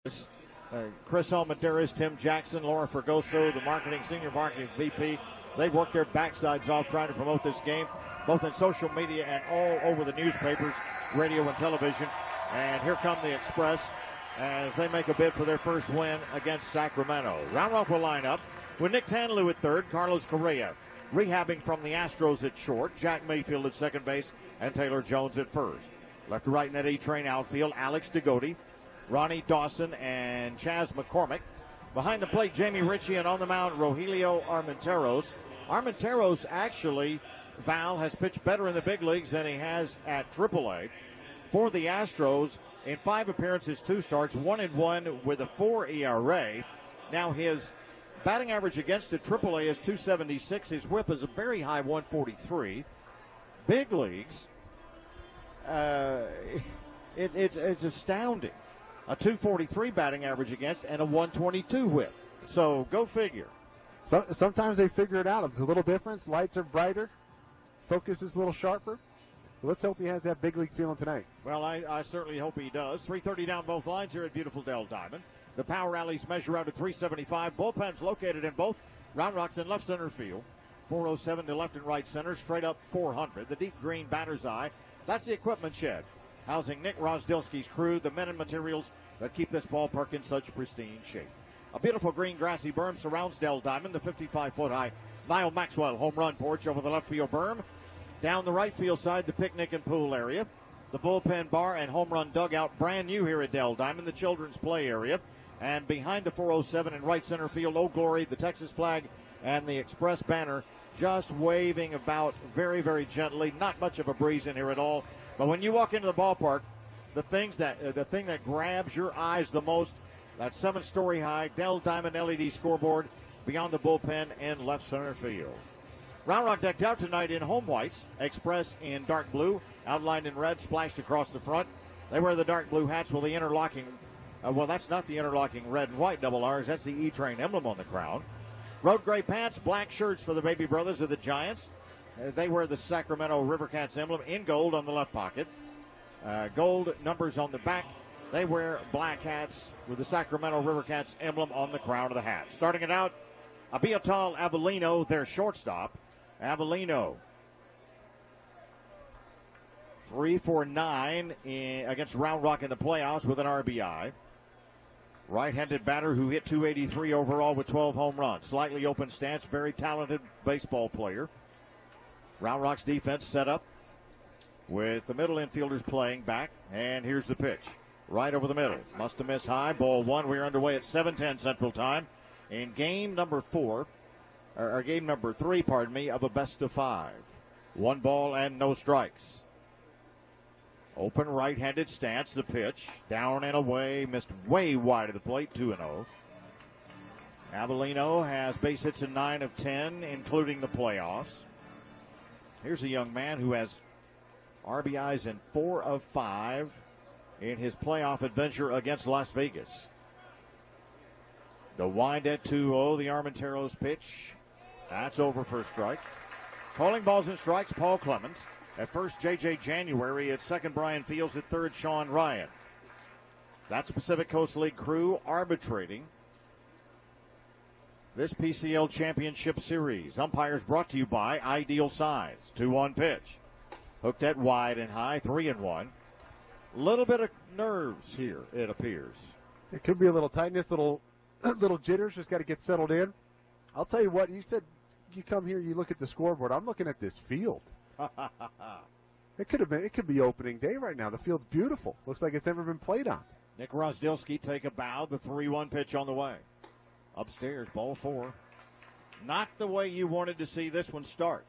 Chris Almaderis, Tim Jackson, Laura Fergoso, the senior marketing VP. They've worked their backsides off trying to promote this game, both in social media and all over the newspapers, radio, and television. And here come the Express as they make a bid for their first win against Sacramento. Round Rock will line up with Nick Tanlew at third, Carlos Correa rehabbing from the Astros at short, Jack Mayfield at second base, and Taylor Jones at first. Left to right in that A-train outfield, Alex DeGote, Ronnie Dawson, and Chaz McCormick. Behind the plate, Jamie Ritchie, and on the mound, Rogelio Armenteros. Armenteros actually, Val, has pitched better in the big leagues than he has at AAA. For the Astros, in 5 appearances, 2 starts, 1-1 with a 4 ERA. Now his batting average against at AAA is .276. His whip is a very high 143. Big leagues, it's astounding. A .243 batting average against and a 122 whip. So go figure. So, sometimes they figure it out. It's a little difference. Lights are brighter. Focus is a little sharper. Let's hope he has that big league feeling tonight. Well, I certainly hope he does. 3:30 down both lines here at beautiful Dell Diamond. The power rallies measure out at 375. Bullpens located in both Round Rocks and left center field. 407 to left and right center, straight up 400. The deep green batter's eye, that's the equipment shed, housing Nick Rozdilski's crew, the men and materials that keep this ballpark in such pristine shape. A beautiful green grassy berm surrounds Dell Diamond, the 55-foot high Lyle Maxwell home run porch over the left field berm. Down the right field side, the picnic and pool area. The bullpen bar and home run dugout, brand new here at Dell Diamond, the children's play area. And behind the 407 in right center field, Old Glory, the Texas flag, and the Express banner just waving about very, very gently. Not much of a breeze in here at all. But when you walk into the ballpark, the thing that grabs your eyes the most, that 7-story high Dell Diamond LED scoreboard beyond the bullpen in left center field. Round Rock decked out tonight in home whites, Express in dark blue, outlined in red, splashed across the front. They wear the dark blue hats with the interlocking, well, that's not the interlocking red and white double R's, that's the E-Train emblem on the crown. Road gray pants, black shirts for the baby brothers of the Giants. They wear the Sacramento Rivercats emblem in gold on the left pocket. Gold numbers on the back. They wear black hats with the Sacramento Rivercats emblem on the crown of the hat. Starting it out, Abiatal Avellino, their shortstop. Avellino, 3 for 9 against Round Rock in the playoffs with an RBI. Right-handed batter who hit .283 overall with 12 home runs. Slightly open stance, very talented baseball player. Round Rock's defense set up with the middle infielders playing back. And here's the pitch. Right over the middle. Must have missed high. Ball 1. We're underway at 7:10 Central Time in game number 3, of a best of 5. 1 ball and no strikes. Open right-handed stance, the pitch. Down and away, missed way wide of the plate, 2-0. Avellino has base hits in 9 of 10, including the playoffs. Here's a young man who has RBIs in 4 of 5 in his playoff adventure against Las Vegas. The wind at 2-0, the Armenteros pitch. That's over for a strike. Calling balls and strikes, Paul Clemens. At first, J.J. January. At second, Brian Fields. At third, Sean Ryan. That's Pacific Coast League crew arbitrating this PCL Championship Series. Umpires brought to you by Ideal Size. 2-1 pitch. Hooked at wide and high, 3-1. Little bit of nerves here, it appears. It could be a little tightness, little jitters. Just got to get settled in. I'll tell you what, you said you come here, you look at the scoreboard. I'm looking at this field. It could be opening day right now. The field's beautiful. Looks like it's never been played on. Nick Rozdilski take a bow. The 3-1 pitch on the way. Upstairs, ball 4. Not the way you wanted to see this one start.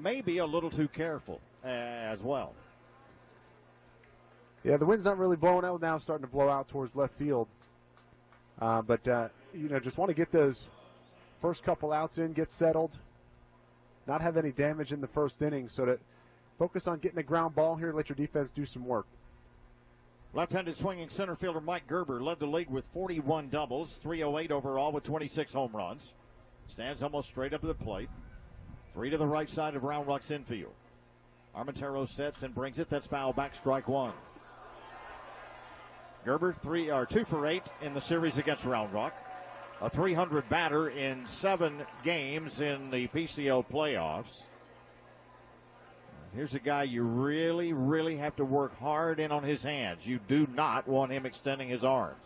Maybe a little too careful as well. Yeah, the wind's not really blowing out now, starting to blow out towards left field. But just want to get those first couple outs in, get settled, not have any damage in the first inning, so to focus on getting a ground ball here, let your defense do some work. Left-handed swinging center fielder Mike Gerber led the league with 41 doubles, 308 overall with 26 home runs. Stands almost straight up to the plate. 3 to the right side of Round Rock's infield. Armenteros sets and brings it. That's foul back, strike 1. Gerber 2 for 8 in the series against Round Rock. A .300 batter in 7 games in the PCL playoffs. Here's a guy you really, really have to work hard in on his hands. You do not want him extending his arms.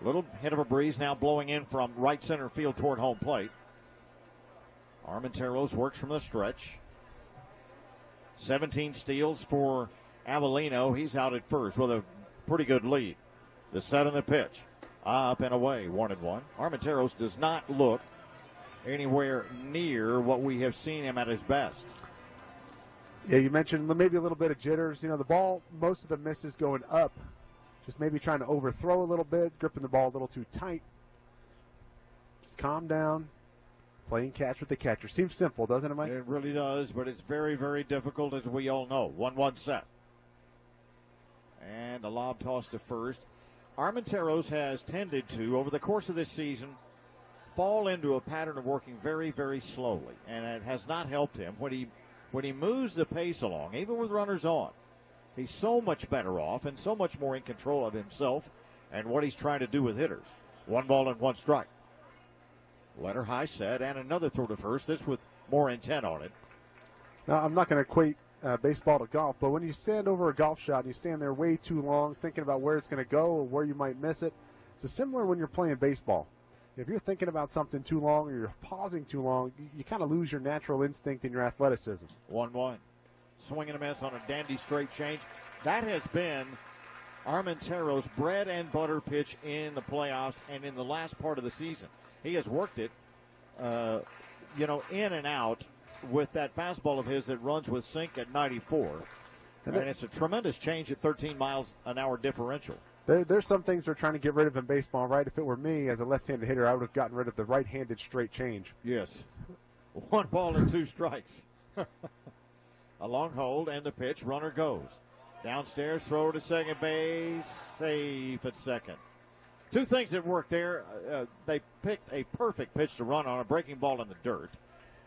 Little hit of a breeze now blowing in from right center field toward home plate. Armenteros works from the stretch. 17 steals for Avellino. He's out at first with a pretty good lead. The set and the pitch. Up and away, 1-1. Armenteros does not look anywhere near what we have seen him at his best. Yeah, you mentioned maybe a little bit of jitters. The ball, most of the misses going up. Just maybe trying to overthrow a little bit, gripping the ball a little too tight. Just calm down, playing catch with the catcher. Seems simple, doesn't it, Mike? It really does, but it's very, very difficult, as we all know. 1-1 set. And a lob toss to first. Armenteros has tended to, over the course of this season, fall into a pattern of working very, very slowly, and it has not helped him. When he moves the pace along, even with runners on, he's so much better off and so much more in control of himself and what he's trying to do with hitters. 1 ball and 1 strike. Letter high set, and another throw to first, this with more intent on it. Now, I'm not going to equate baseball to golf, but when you stand over a golf shot and you stand there way too long thinking about where it's going to go or where you might miss it, it's similar when you're playing baseball. If you're thinking about something too long or you're pausing too long, you kind of lose your natural instinct and your athleticism. 1-1. Swing and a miss on a dandy straight change. That has been Armentero's bread and butter pitch in the playoffs and in the last part of the season. He has worked it, in and out with that fastball of his that runs with sink at 94. And it's a tremendous change at 13 miles an hour differential. There's some things they're trying to get rid of in baseball, right? If it were me as a left-handed hitter, I would have gotten rid of the right-handed straight change. Yes. 1 ball and 2 strikes. A long hold and the pitch. Runner goes. Downstairs, throw to second base. Safe at second. 2 things that worked there. They picked a perfect pitch to run on, a breaking ball in the dirt.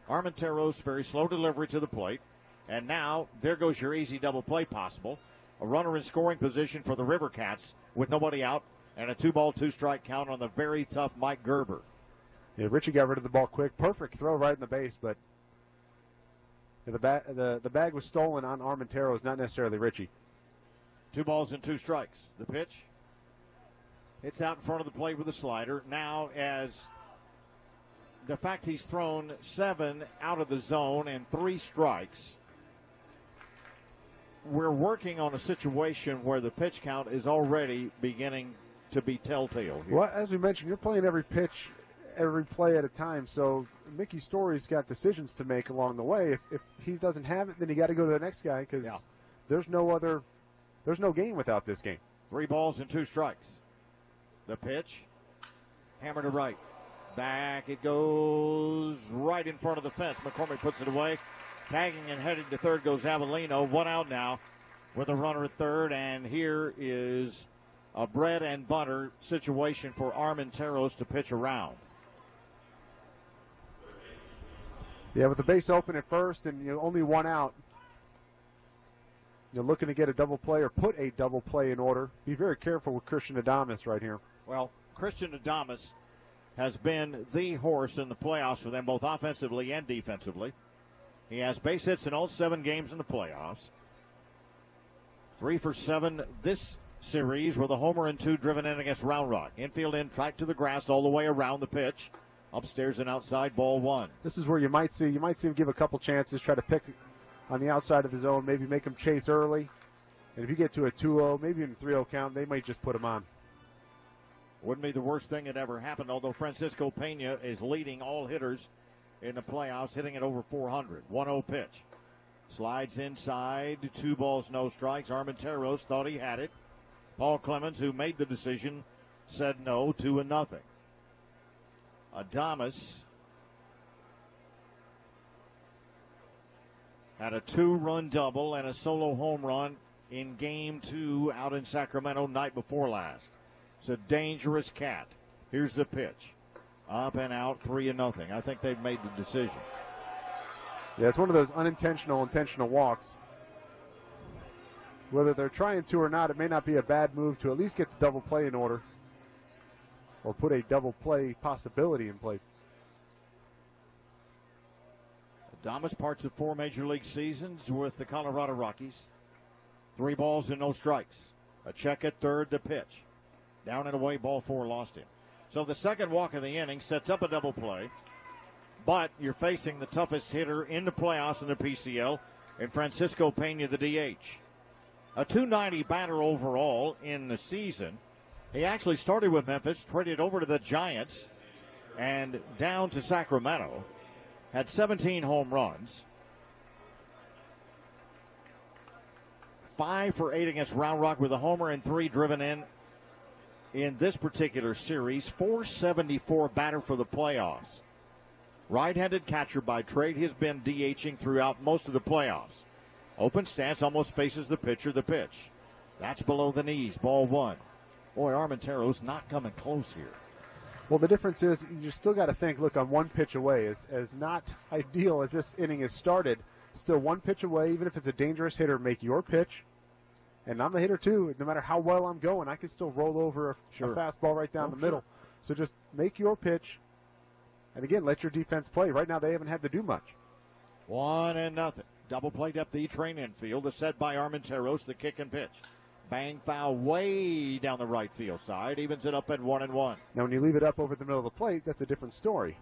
Armenteros, very slow delivery to the plate. And now, there goes your easy double play possible. A runner in scoring position for the River Cats with nobody out, and a 2 ball, 2 strike count on the very tough Mike Gerber. Yeah, Richie got rid of the ball quick. Perfect throw right in the base, but the bag was stolen on Armenteros, not necessarily Richie. 2 balls and 2 strikes. The pitch. It's out in front of the plate with a slider. Now, as the fact he's thrown 7 out of the zone and 3 strikes, we're working on a situation where the pitch count is already beginning to be telltale here. Well, as we mentioned, you're playing every pitch, every play at a time, so Mickey Story's got decisions to make along the way. If he doesn't have it, then you got to go to the next guy because there's no game without this game. 3 balls and 2 strikes. The pitch, hammer to right. Back it goes right in front of the fence. McCormick puts it away. Tagging and heading to third goes Avellino. 1 out now with a runner at third. And here is a bread and butter situation for Armenteros to pitch around. Yeah, with the base open at first and only 1 out, you're looking to get a double play or put a double play in order. Be very careful with Christian Adames right here. Well, Christian Adames has been the horse in the playoffs for them, both offensively and defensively. He has base hits in all 7 games in the playoffs. 3 for 7 this series with a homer and 2 driven in against Round Rock. Infield in, track to the grass all the way around the pitch. Upstairs and outside, ball 1. This is where you might see him give a couple chances, try to pick on the outside of the zone, maybe make him chase early. And if you get to a 2-0, maybe even 3-0 count, they might just put him on. Wouldn't be the worst thing that ever happened, although Francisco Pena is leading all hitters in the playoffs, hitting it over 400. 1-0 pitch. Slides inside, 2 balls, no strikes. Armenteros thought he had it. Paul Clemens, who made the decision, said no, 2-0. Adames had a 2-run double and a solo home run in Game 2 out in Sacramento night before last. It's a dangerous cat. Here's the pitch. Up and out, 3-0. I think they've made the decision. Yeah, it's one of those intentional walks. whether they're trying to or not, it may not be a bad move to at least get the double play in order or put a double play possibility in place. Adames parts of 4 Major League seasons with the Colorado Rockies. 3 balls and no strikes. A check at third, the pitch. Down and away, ball 4, lost him. So the second walk of the inning sets up a double play. But you're facing the toughest hitter in the playoffs in the PCL, and Francisco Pena, the DH. A .290 batter overall in the season. He actually started with Memphis, traded over to the Giants, and down to Sacramento. Had 17 home runs. 5 for 8 against Round Rock with a homer and 3 driven in this particular series. .474 batter for the playoffs. Right-handed catcher by trade. He's been DHing throughout most of the playoffs. Open stance, almost faces the pitcher. The pitch. That's below the knees. Ball 1. Boy, Armentero's not coming close here. Well, the difference is you still got to think, look, on 1 pitch away, as not ideal as this inning has started, still 1 pitch away, even if it's a dangerous hitter, make your pitch. And I'm a hitter, too. No matter how well I'm going, I can still roll over a fastball right down the middle. So just make your pitch. And, again, let your defense play. Right now they haven't had to do much. 1-0. Double play depth E-Train infield. The set by Armenteros, the kick and pitch. Bang foul way down the right field side. Evens it up at 1-1. Now, when you leave it up over the middle of the plate, that's a different story.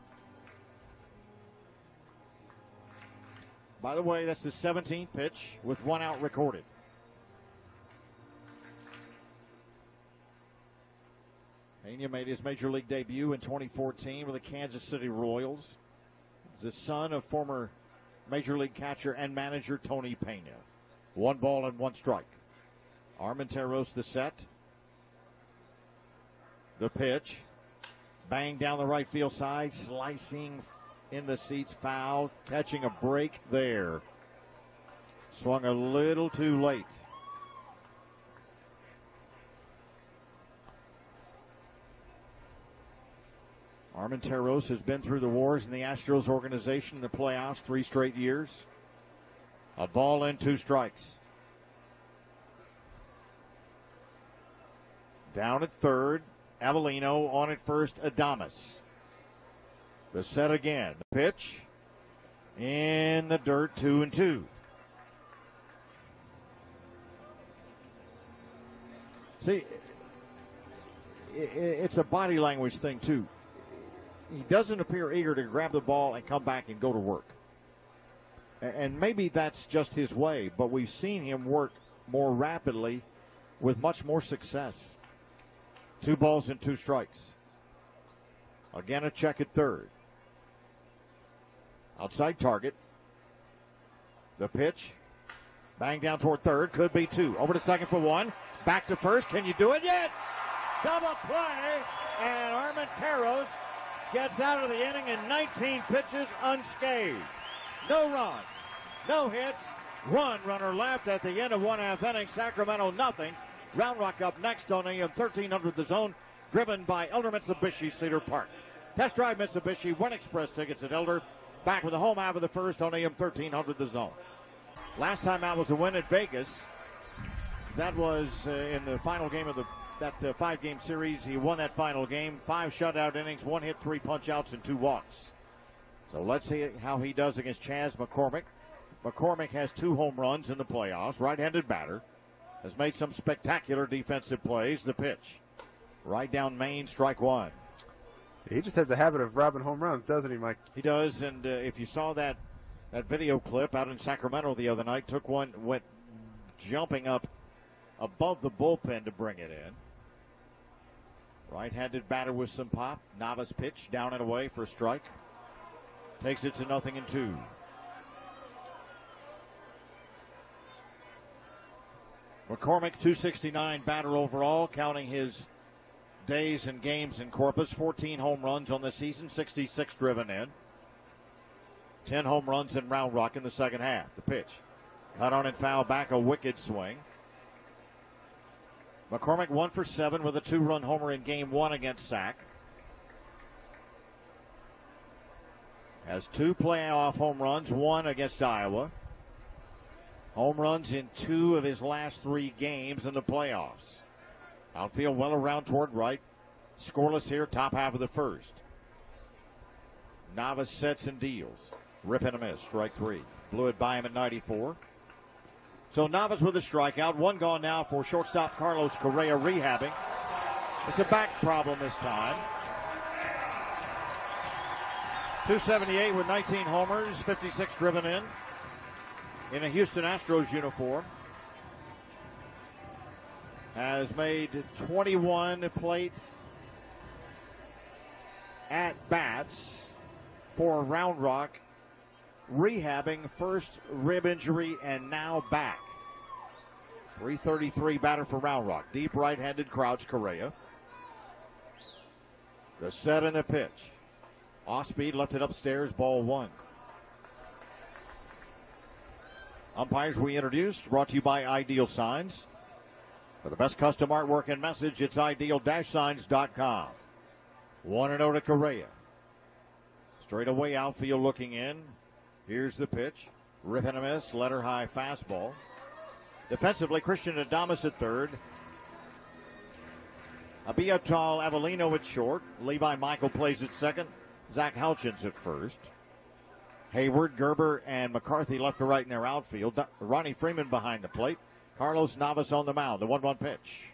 By the way, that's the 17th pitch with 1 out recorded. Pena made his Major League debut in 2014 with the Kansas City Royals. He's the son of former Major League catcher and manager Tony Pena. 1 ball and 1 strike. Armenteros the set. The pitch. Bang down the right field side. Slicing in the seats, foul. Catching a break there. Swung a little too late. Armenteros has been through the wars in the Astros organization in the playoffs 3 straight years. A ball and 2 strikes. Down at third, Avellino. On at first, Adames. The set again. The pitch in the dirt, 2-2. See, it's a body language thing, too. He doesn't appear eager to grab the ball and come back and go to work. And maybe that's just his way, but we've seen him work more rapidly with much more success. 2 balls and 2 strikes. Again, a check at third. Outside target. The pitch. Bang down toward third. Could be 2. Over to second for 1. Back to first. Can you do it? Yes! Double play. And Armenteros gets out of the inning in 19 pitches unscathed. No runs. No hits. 1 runner left at the end of 1/2 inning. Sacramento nothing. Round Rock up next on AM 1300 The Zone, driven by Elder Mitsubishi Cedar Park. Test drive Mitsubishi, 1 express tickets at Elder. Back with the home half of the first on AM 1300 The Zone. Last time out was a win at Vegas. That was in the final game of that 5-game series. He won that final game. 5 shutout innings, 1 hit, 3 punch-outs, and 2 walks. So let's see how he does against Chas McCormick. McCormick has 2 home runs in the playoffs. Right-handed batter. Has made some spectacular defensive plays. The pitch. Right down Main, strike 1. He just has a habit of robbing home runs, doesn't he, Mike? He does, and if you saw that video clip out in Sacramento the other night, took one, went jumping up above the bullpen to bring it in. Right-handed batter with some pop. Novice pitch, down and away for a strike. Takes it to 0-2. McCormick, 269 batter overall, counting his days and games in Corpus. 14 home runs on the season, 66 driven in. 10 home runs in Round Rock in the second half. The pitch. Cut on and foul back, a wicked swing. McCormick 1 for 7 with a 2-run homer in game 1 against Sac. Has 2 playoff home runs, 1 against Iowa. Home runs in 2 of his last 3 games in the playoffs. Outfield well around toward right. Scoreless here, top half of the first. Navas sets and deals. Rip and a miss, strike 3. Blew it by him at 94. So Navas with a strikeout. 1 gone now for shortstop Carlos Correa rehabbing. It's a back problem this time. 278 with 19 homers, 56 driven in a Houston Astros uniform. Has made 21 plate at-bats for Round Rock. Rehabbing first rib injury and now back. 333 batter for Round Rock. Deep right-handed crouch Correa. The set and the pitch. Off speed, left it upstairs, ball 1. Umpires we introduced, brought to you by Ideal Signs. For the best custom artwork and message, it's ideal-signs.com. 1-0 to Correa. Straight away outfield looking in. Here's the pitch. Rip and a miss, letter high fastball. Defensively, Christian Adames at third. Abiatal Avellino at short. Levi Michael plays at second. Zach Houchins at first. Hayward, Gerber, and McCarthy left to right in their outfield. Ronnie Freeman behind the plate. Carlos Navas on the mound. The 1-1 pitch.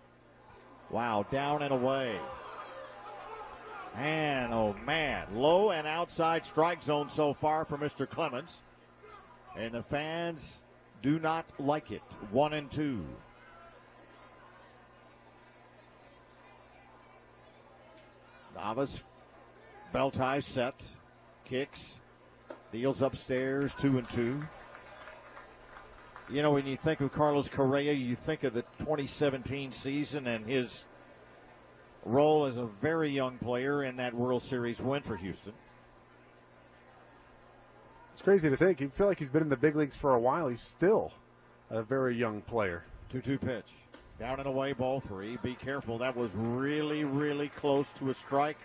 Wow, down and away. Man, oh man. Low and outside strike zone so far for Mr. Clemens. And the fans do not like it. 1-2. Navas, belt tie set, kicks, deals upstairs, 2-2. You know, when you think of Carlos Correa, you think of the 2017 season and his role as a very young player in that World Series win for Houston. It's crazy to think. You feel like he's been in the big leagues for a while. He's still a very young player. 2-2 pitch. Down and away, ball 3. Be careful. That was really, really close to a strike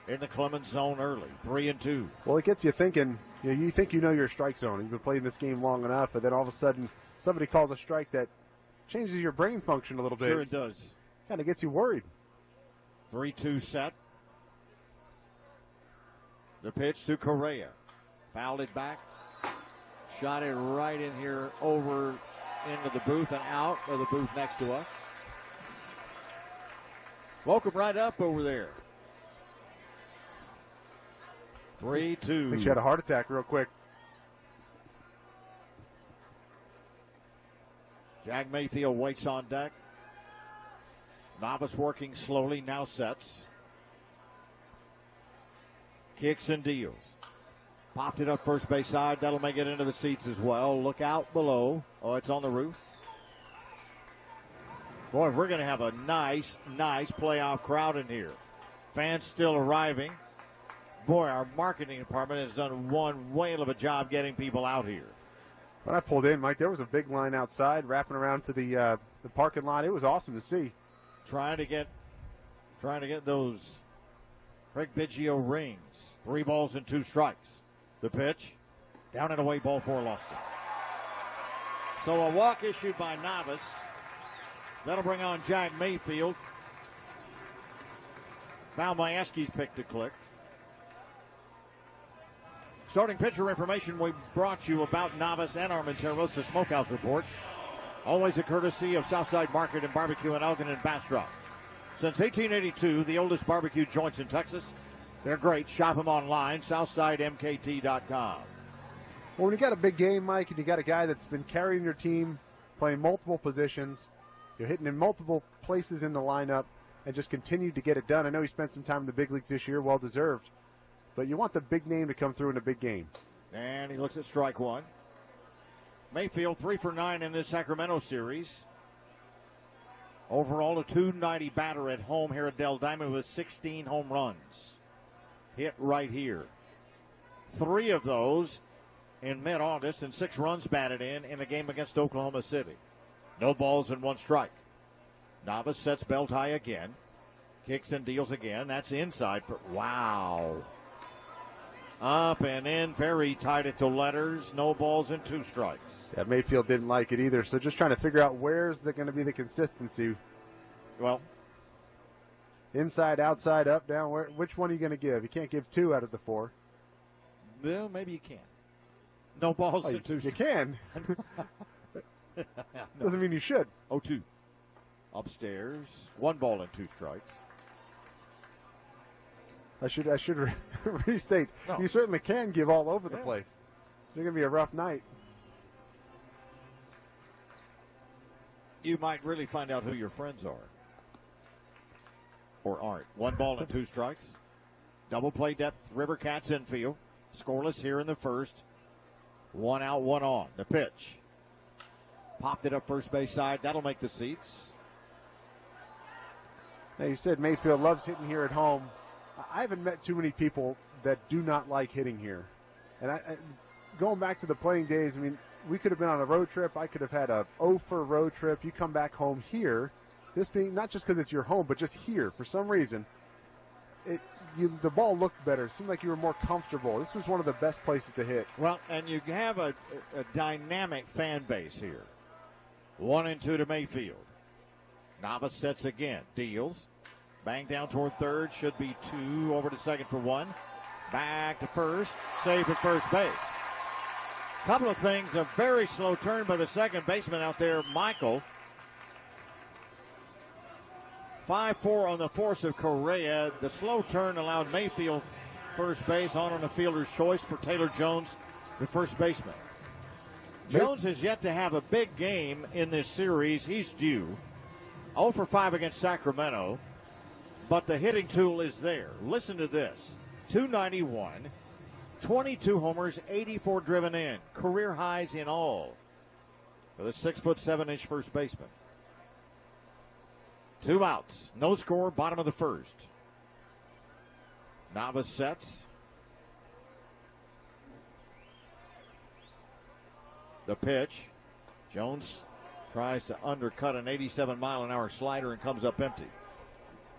in the Clemens zone early. 3-2. Well, it gets you thinking. You think you know your strike zone. You've been playing this game long enough, and then all of a sudden somebody calls a strike that changes your brain function a little bit. Sure it does. Kind of gets you worried. 3-2 set. The pitch to Correa. Fouled it back. Shot it right in here over into the booth and out of the booth next to us. Woke him right up over there. 3-2. I think she had a heart attack real quick. Jack Mayfield waits on deck. Navas working slowly, now sets. Kicks and deals. Popped it up first base side. That'll make it into the seats as well. Look out below. Oh, it's on the roof. Boy, we're going to have a nice playoff crowd in here. Fans still arriving. Boy, our marketing department has done one whale of a job getting people out here. When I pulled in, Mike, there was a big line outside wrapping around to the parking lot. It was awesome to see. Trying to get those Craig Biggio rings. 3 balls and 2 strikes. The pitch, down and away, ball 4, lost it. So a walk issued by Navas. That'll bring on Jack Mayfield. Val Majewski's pick to click. Starting pitcher information we brought you about Navas and Armenteros, Smokehouse Report. Always a courtesy of Southside Market and Barbecue in Elgin and Bastrop. Since 1882, the oldest barbecue joints in Texas. They're great. Shop them online, SouthsideMKT.com. Well, when you got a big game, Mike, and you got a guy that's been carrying your team, playing multiple positions, you're hitting in multiple places in the lineup, and just continued to get it done. I know he spent some time in the big leagues this year, well-deserved. But you want the big name to come through in a big game. And he looks at strike 1. Mayfield 3 for 9 in this Sacramento series. Overall, a .290 batter at home here at Dell Diamond with 16 home runs. Hit right here. 3 of those in mid-August and 6 runs batted in a game against Oklahoma City. No balls and 1 strike. Navas sets belt high again. Kicks and deals again. That's inside for, wow. Up and in, very tight at the letters. No balls and 2 strikes. Yeah, Mayfield didn't like it either, so just trying to figure out where's going to be the consistency. Well, inside, outside, up, down. Which one are you going to give? You can't give 2 out of the 4. Well, maybe you can. No balls and 2 strikes. You can. Doesn't mean you should. 0-2. Upstairs, 1 ball and 2 strikes. I should restate. No. You certainly can give all over the place. It's going to be a rough night. You might really find out who your friends are. Or aren't. 1 ball and 2 strikes. Double play depth, River Cats infield. Scoreless here in the first. 1 out, 1 on. The pitch. Popped it up first base side. That'll make the seats. Now, you said Mayfield loves hitting here at home. I haven't met too many people that do not like hitting here. And going back to the playing days, I mean, we could have been on a road trip. I could have had a for road trip. You come back home here. This being not just because it's your home, but just here. For some reason, the ball looked better. It seemed like you were more comfortable. This was one of the best places to hit. Well, and you have a dynamic fan base here. 1 and 2 to Mayfield. Navas sets again. Deals. Bang down toward third. Should be 2. Over to second for 1. Back to first. Save at first base. Couple of things. A very slow turn by the second baseman out there, Michael. 5-4 on the force of Correa. The slow turn allowed Mayfield first base on a fielder's choice for Taylor Jones, the first baseman. Jones has yet to have a big game in this series. He's due. 0 for 5 against Sacramento. But the hitting tool is there. Listen to this. 291, 22 homers, 84 driven in. Career highs in all for the 6'7" first baseman. 2 outs. No score, bottom of the first. Navas sets. The pitch. Jones tries to undercut an 87-mile-an-hour slider and comes up empty.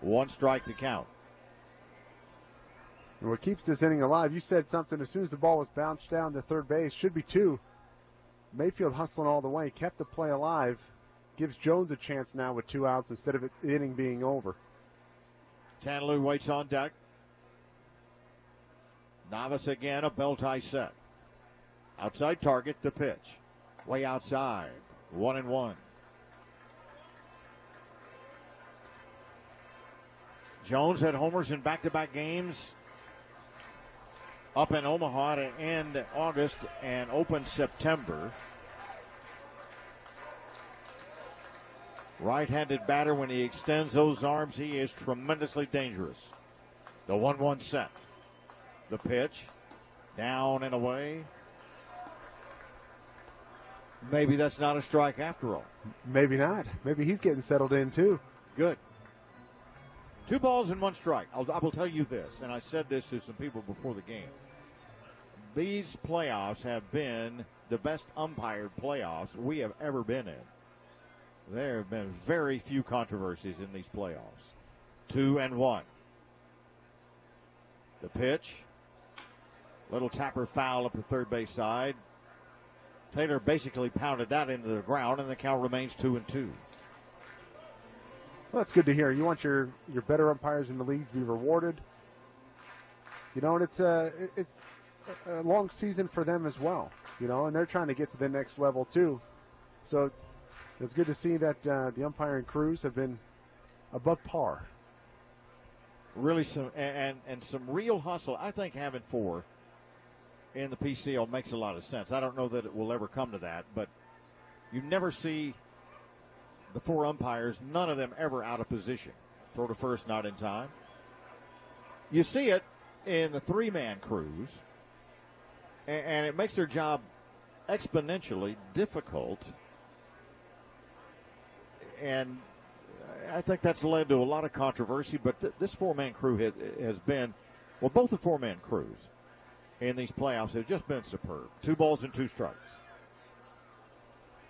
1 strike to count. And what keeps this inning alive, you said something as soon as the ball was bounced down to third base, should be 2. Mayfield hustling all the way, kept the play alive, gives Jones a chance now with 2 outs instead of the inning being over. Tanalou waits on deck. Navas again, a bell tie set. Outside target, the pitch. Way outside, 1-1. Jones had homers in back-to-back games up in Omaha to end August and open September. Right-handed batter, when he extends those arms, he is tremendously dangerous. The 1-1 set. The pitch, down and away. Maybe that's not a strike after all. Maybe not. Maybe he's getting settled in too. Good. 2 balls and 1 strike. I will tell you this, and I said this to some people before the game. These playoffs have been the best umpired playoffs we have ever been in. There have been very few controversies in these playoffs. 2-1. The pitch. Little tapper foul up the third base side. Taylor basically pounded that into the ground, and the count remains 2-2. Well, that's good to hear. You want your better umpires in the league to be rewarded. You know, and it's a long season for them as well. You know, and they're trying to get to the next level too. So it's good to see that the umpiring crews have been above par. Really, some real hustle. I think having 4 in the PCL makes a lot of sense. I don't know that it will ever come to that, but you never see the 4 umpires, none of them ever out of position. Throw to first, not in time. You see it in the 3-man crews, and it makes their job exponentially difficult. And I think that's led to a lot of controversy, but this 4-man crew has been, well, both the 4-man crews in these playoffs have just been superb. 2 balls and 2 strikes.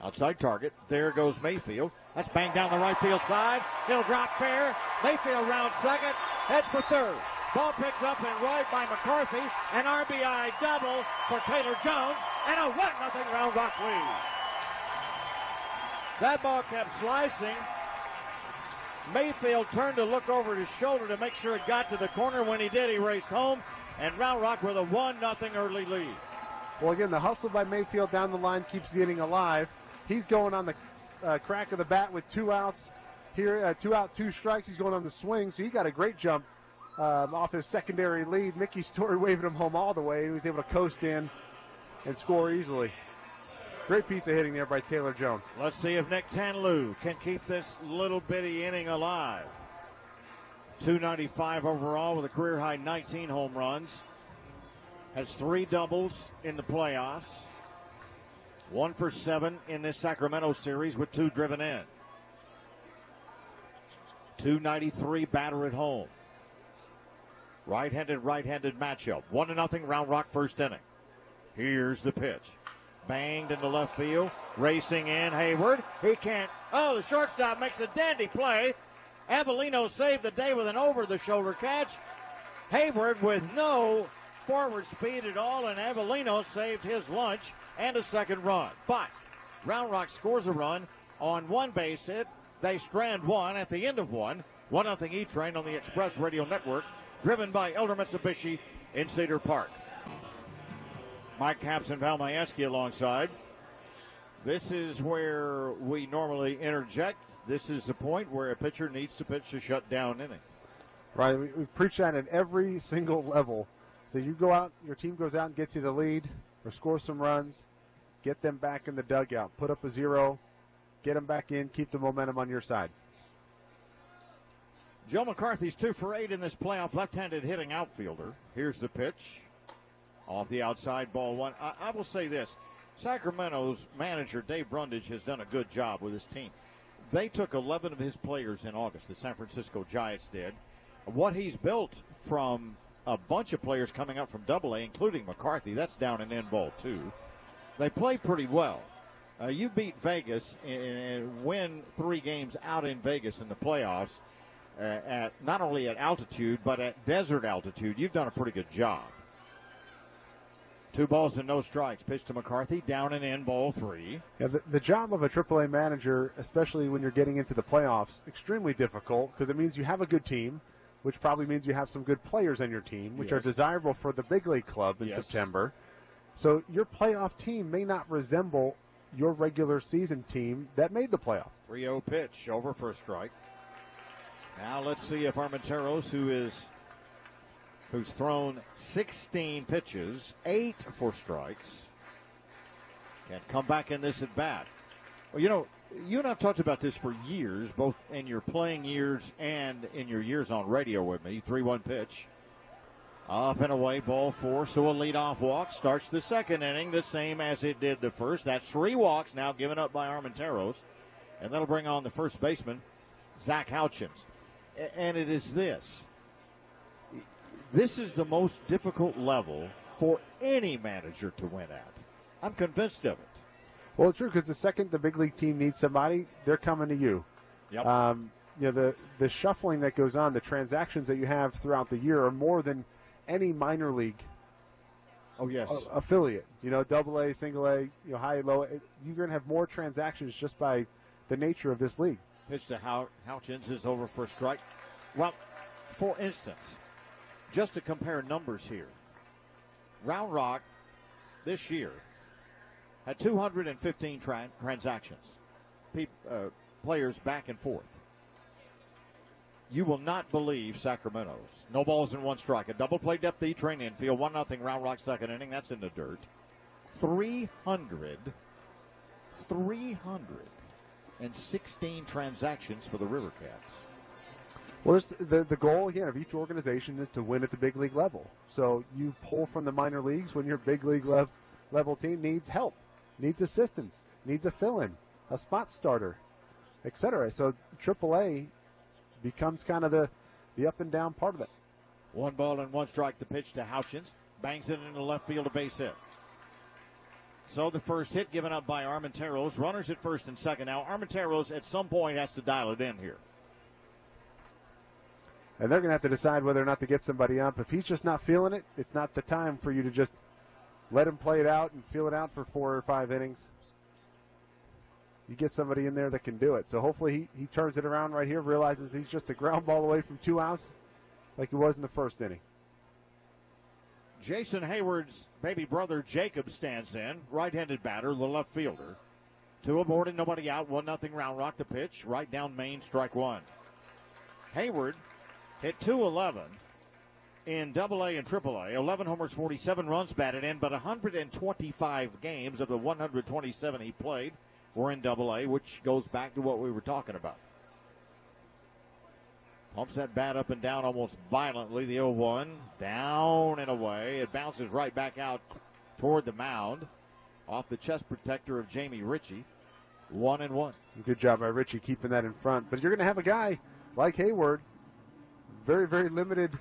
Outside target. There goes Mayfield. That's banged down the right field side. He'll drop fair. Mayfield round second. Heads for third. Ball picked up and right by McCarthy. An RBI double for Taylor Jones. And a 1-0 Round Rock lead. That ball kept slicing. Mayfield turned to look over his shoulder to make sure it got to the corner. When he did, he raced home. And Round Rock with a 1-0 early lead. Well, again, the hustle by Mayfield down the line keeps the inning alive. He's going on the crack of the bat with 2 outs. Here, 2 out, 2 strikes. He's going on the swing, so he got a great jump off his secondary lead. Mickey Story waving him home all the way. He was able to coast in and score easily. Great piece of hitting there by Taylor Jones. Let's see if Nick Tanlou can keep this little bitty inning alive. 295 overall with a career-high 19 home runs. Has 3 doubles in the playoffs. 1 for 7 in this Sacramento series with 2 driven in. 293 batter at home. Right-handed matchup. 1-0 Round Rock first inning. Here's the pitch. Banged into left field. Racing in Hayward. He can't. Oh, the shortstop makes a dandy play. Avellino saved the day with an over-the-shoulder catch. Hayward with no forward speed at all, and Avellino saved his lunch and a second run. But Round Rock scores a run on 1 base hit. They strand 1 at the end of 1. 1-0 E-Train on the Express Radio Network, driven by Elder Mitsubishi in Cedar Park. Mike Capps and Val Majewski alongside. This is where we normally interject. This is the point where a pitcher needs to pitch to shut down inning. Right, we preach that at every single level. So you go out, your team goes out and gets you the lead or scores some runs, get them back in the dugout, put up a 0, get them back in, keep the momentum on your side. Joe McCarthy's 2 for 8 in this playoff, left-handed hitting outfielder. Here's the pitch. Off the outside, ball 1. I will say this. Sacramento's manager, Dave Brundage, has done a good job with his team. They took 11 of his players in August, the San Francisco Giants did. What he's built from a bunch of players coming up from Double-A, including McCarthy, that's down and in ball 2. They play pretty well. You beat Vegas and win 3 games out in Vegas in the playoffs at not only at altitude, but at desert altitude. You've done a pretty good job. 2 balls and no strikes. Pitch to McCarthy, down and in, ball 3. Yeah, the job of a AAA manager, especially when you're getting into the playoffs, extremely difficult because it means you have a good team, which probably means you have some good players on your team, which are desirable for the big league club in September. So your playoff team may not resemble your regular season team that made the playoffs. 3-0 pitch, over for a strike. Now let's see if Armenteros, who's thrown 16 pitches, 8 for strikes, can come back in this at bat. Well, you know, you and I have talked about this for years, both in your playing years and in your years on radio with me. 3-1 pitch. Off and away, ball 4. So a leadoff walk starts the second inning, the same as it did the first. That's 3 walks now given up by Armenteros. And that'll bring on the first baseman, Zach Houchins. And it is this. This is the most difficult level for any manager to win at. I'm convinced of it. Well, it's true because the second the big league team needs somebody, they're coming to you. Yep. You know, the shuffling that goes on, the transactions that you have throughout the year are more than any minor league affiliate. You know, Double-A, Single-A, you know, high, low. You're going to have more transactions just by the nature of this league. Pitch to Houchins is over for a strike. Well, for instance, just to compare numbers here, Round Rock this year had 215 transactions, players back and forth. You will not believe Sacramento's. No balls and 1 strike. A double play depth E-Train infield. 1-0 Round Rock second inning. That's in the dirt. 316 transactions for the River Cats. Well, the goal, again, of each organization is to win at the big league level. So you pull from the minor leagues when your big league level team needs help, needs assistance, needs a fill-in, a spot starter, etc. So AAA becomes kind of the up and down part of it. 1 ball and 1 strike. The pitch to Houchins. Bangs it into left field, a base hit. So the first hit given up by Armenteros. Runners at first and second. Now Armenteros at some point has to dial it in here. And they're going to have to decide whether or not to get somebody up. If he's just not feeling it, it's not the time for you to just let him play it out and feel it out for 4 or 5 innings. You get somebody in there that can do it. So hopefully he turns it around right here, realizes he's just a ground ball away from 2 outs like he was in the first inning. Jason Hayward's baby brother Jacob stands in, right-handed batter, the left fielder. 2 aboard and nobody out, 1-0 Round Rock. The pitch, right down Main, strike 1. Hayward hit .211 in AA and AAA, 11 homers, 47 runs batted in, but 125 games of the 127 he played were in AA, which goes back to what we were talking about. Pumps that bat up and down almost violently. The 0-1, down and away. It bounces right back out toward the mound, off the chest protector of Jamie Ritchie. 1-1. Good job by Ritchie keeping that in front. But you're going to have a guy like Hayward, very, very limited,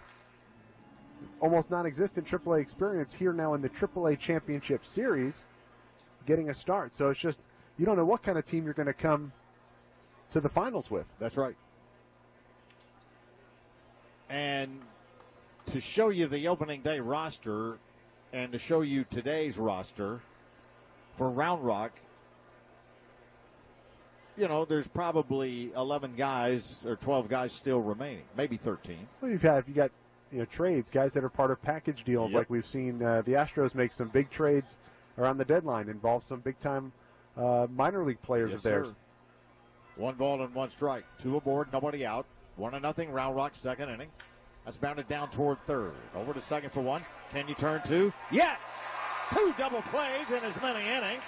almost non-existent AAA experience here now in the AAA Championship Series, getting a start. So it's just, you don't know what kind of team you're going to come to the finals with. That's right. And to show you the opening day roster and to show you today's roster for Round Rock, you know, there's probably 11 guys or 12 guys still remaining, maybe 13. Well, you got trades, guys that are part of package deals. Yep. Like we've seen the Astros make some big trades around the deadline, involve some big-time minor league players of theirs. Sir. 1 ball and 1 strike. 2 aboard, nobody out. 1-0 Round Rock, second inning. That's bounded down toward third. Over to second for 1. Can you turn 2? Yes! 2 double plays in as many innings.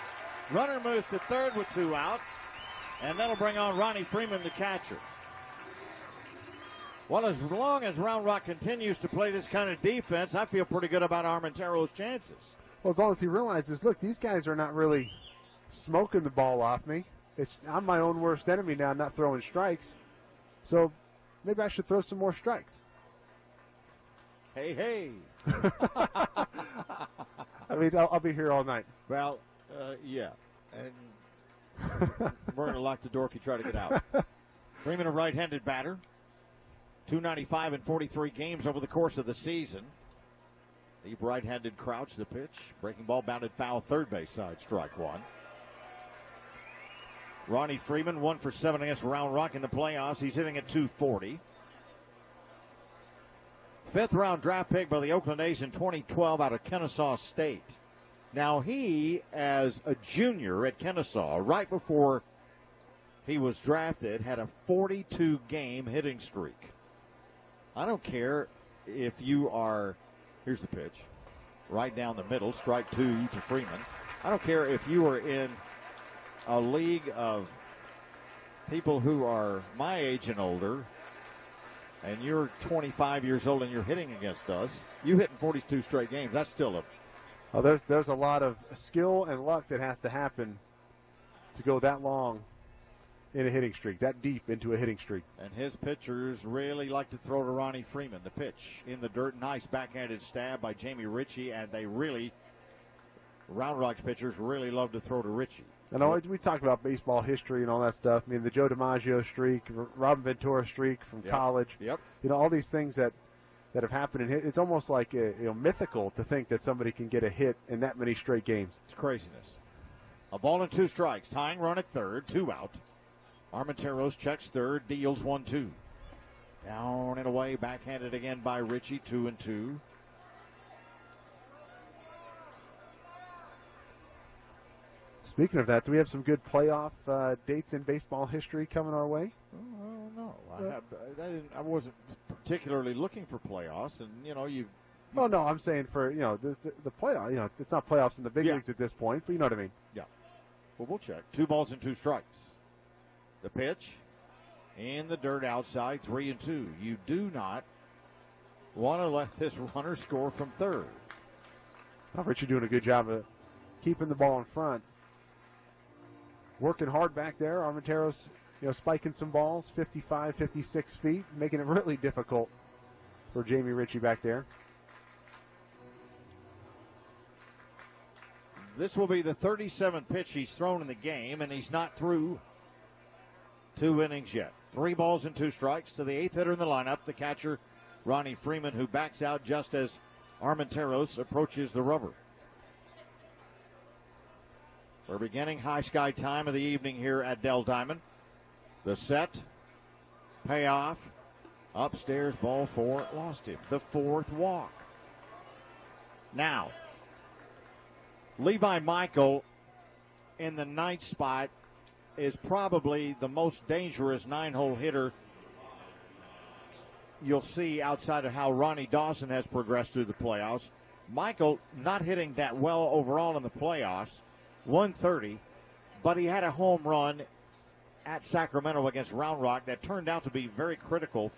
Runner moves to third with 2 out. And that'll bring on Ronnie Freeman, the catcher. Well, as long as Round Rock continues to play this kind of defense, I feel pretty good about Armentero's chances. Well, as long as he realizes, look, these guys are not really smoking the ball off me. I'm my own worst enemy now, not throwing strikes. So maybe I should throw some more strikes. Hey, hey. I mean, I'll be here all night. Well, yeah. And we're going to lock the door if you try to get out. Freeman, a right-handed batter. 295 in 43 games over the course of the season. Deep right-handed crouch, the pitch. Breaking ball bounded foul, third base side, strike 1. Ronnie Freeman, 1 for 7 against Round Rock in the playoffs. He's hitting at .240. 5th round draft pick by the Oakland A's in 2012 out of Kennesaw State. Now he, as a junior at Kennesaw, right before he was drafted, had a 42-game hitting streak. I don't care if you are, here's the pitch, right down the middle, strike 2 to Freeman. I don't care if you are in a league of people who are my age and older, and you're 25 years old and you're hitting against us, you hitting 42 straight games, that's still a... Oh, there's a lot of skill and luck that has to happen to go that long in a hitting streak, that deep into a hitting streak. And his pitchers really like to throw to Ronnie Freeman. The pitch in the dirt, nice backhanded stab by Jamie Ritchie, and they really, Round Rock's pitchers really love to throw to Ritchie. I know we talked about baseball history and all that stuff. I mean, the Joe DiMaggio streak, Robin Ventura streak from college. Yep. You know, all these things that have happened. And it's almost like mythical to think that somebody can get a hit in that many straight games. It's craziness. A ball and 2 strikes. Tying run at third, 2 out. Armenteros checks third, deals 1-2. Down and away, backhanded again by Ritchie, 2-2. Speaking of that, do we have some good playoff dates in baseball history coming our way? Oh, no. I wasn't particularly looking for playoffs, and, you... Well, no, I'm saying for, the playoff, it's not playoffs in the big leagues at this point, but you know what I mean. Yeah. Well, we'll check. 2 balls and 2 strikes. The pitch in the dirt outside, 3-2. You do not want to let this runner score from third. Well, Richie doing a good job of keeping the ball in front. Working hard back there. Armentero's, spiking some balls, 55, 56 feet, making it really difficult for Jamie Ritchie back there. This will be the 37th pitch he's thrown in the game, and he's not through. 2 innings yet. 3 balls and 2 strikes to the 8th hitter in the lineup, the catcher, Ronnie Freeman, who backs out just as Armenteros approaches the rubber. We're beginning high sky time of the evening here at Dell Diamond. The set, payoff, upstairs, ball 4, lost him. The 4th walk. Now, Levi Michael in the 9th spot is probably the most dangerous 9-hole hitter you'll see outside of how Ronnie Dawson has progressed through the playoffs. Michael not hitting that well overall in the playoffs, 130, but he had a home run at Sacramento against Round Rock that turned out to be very critical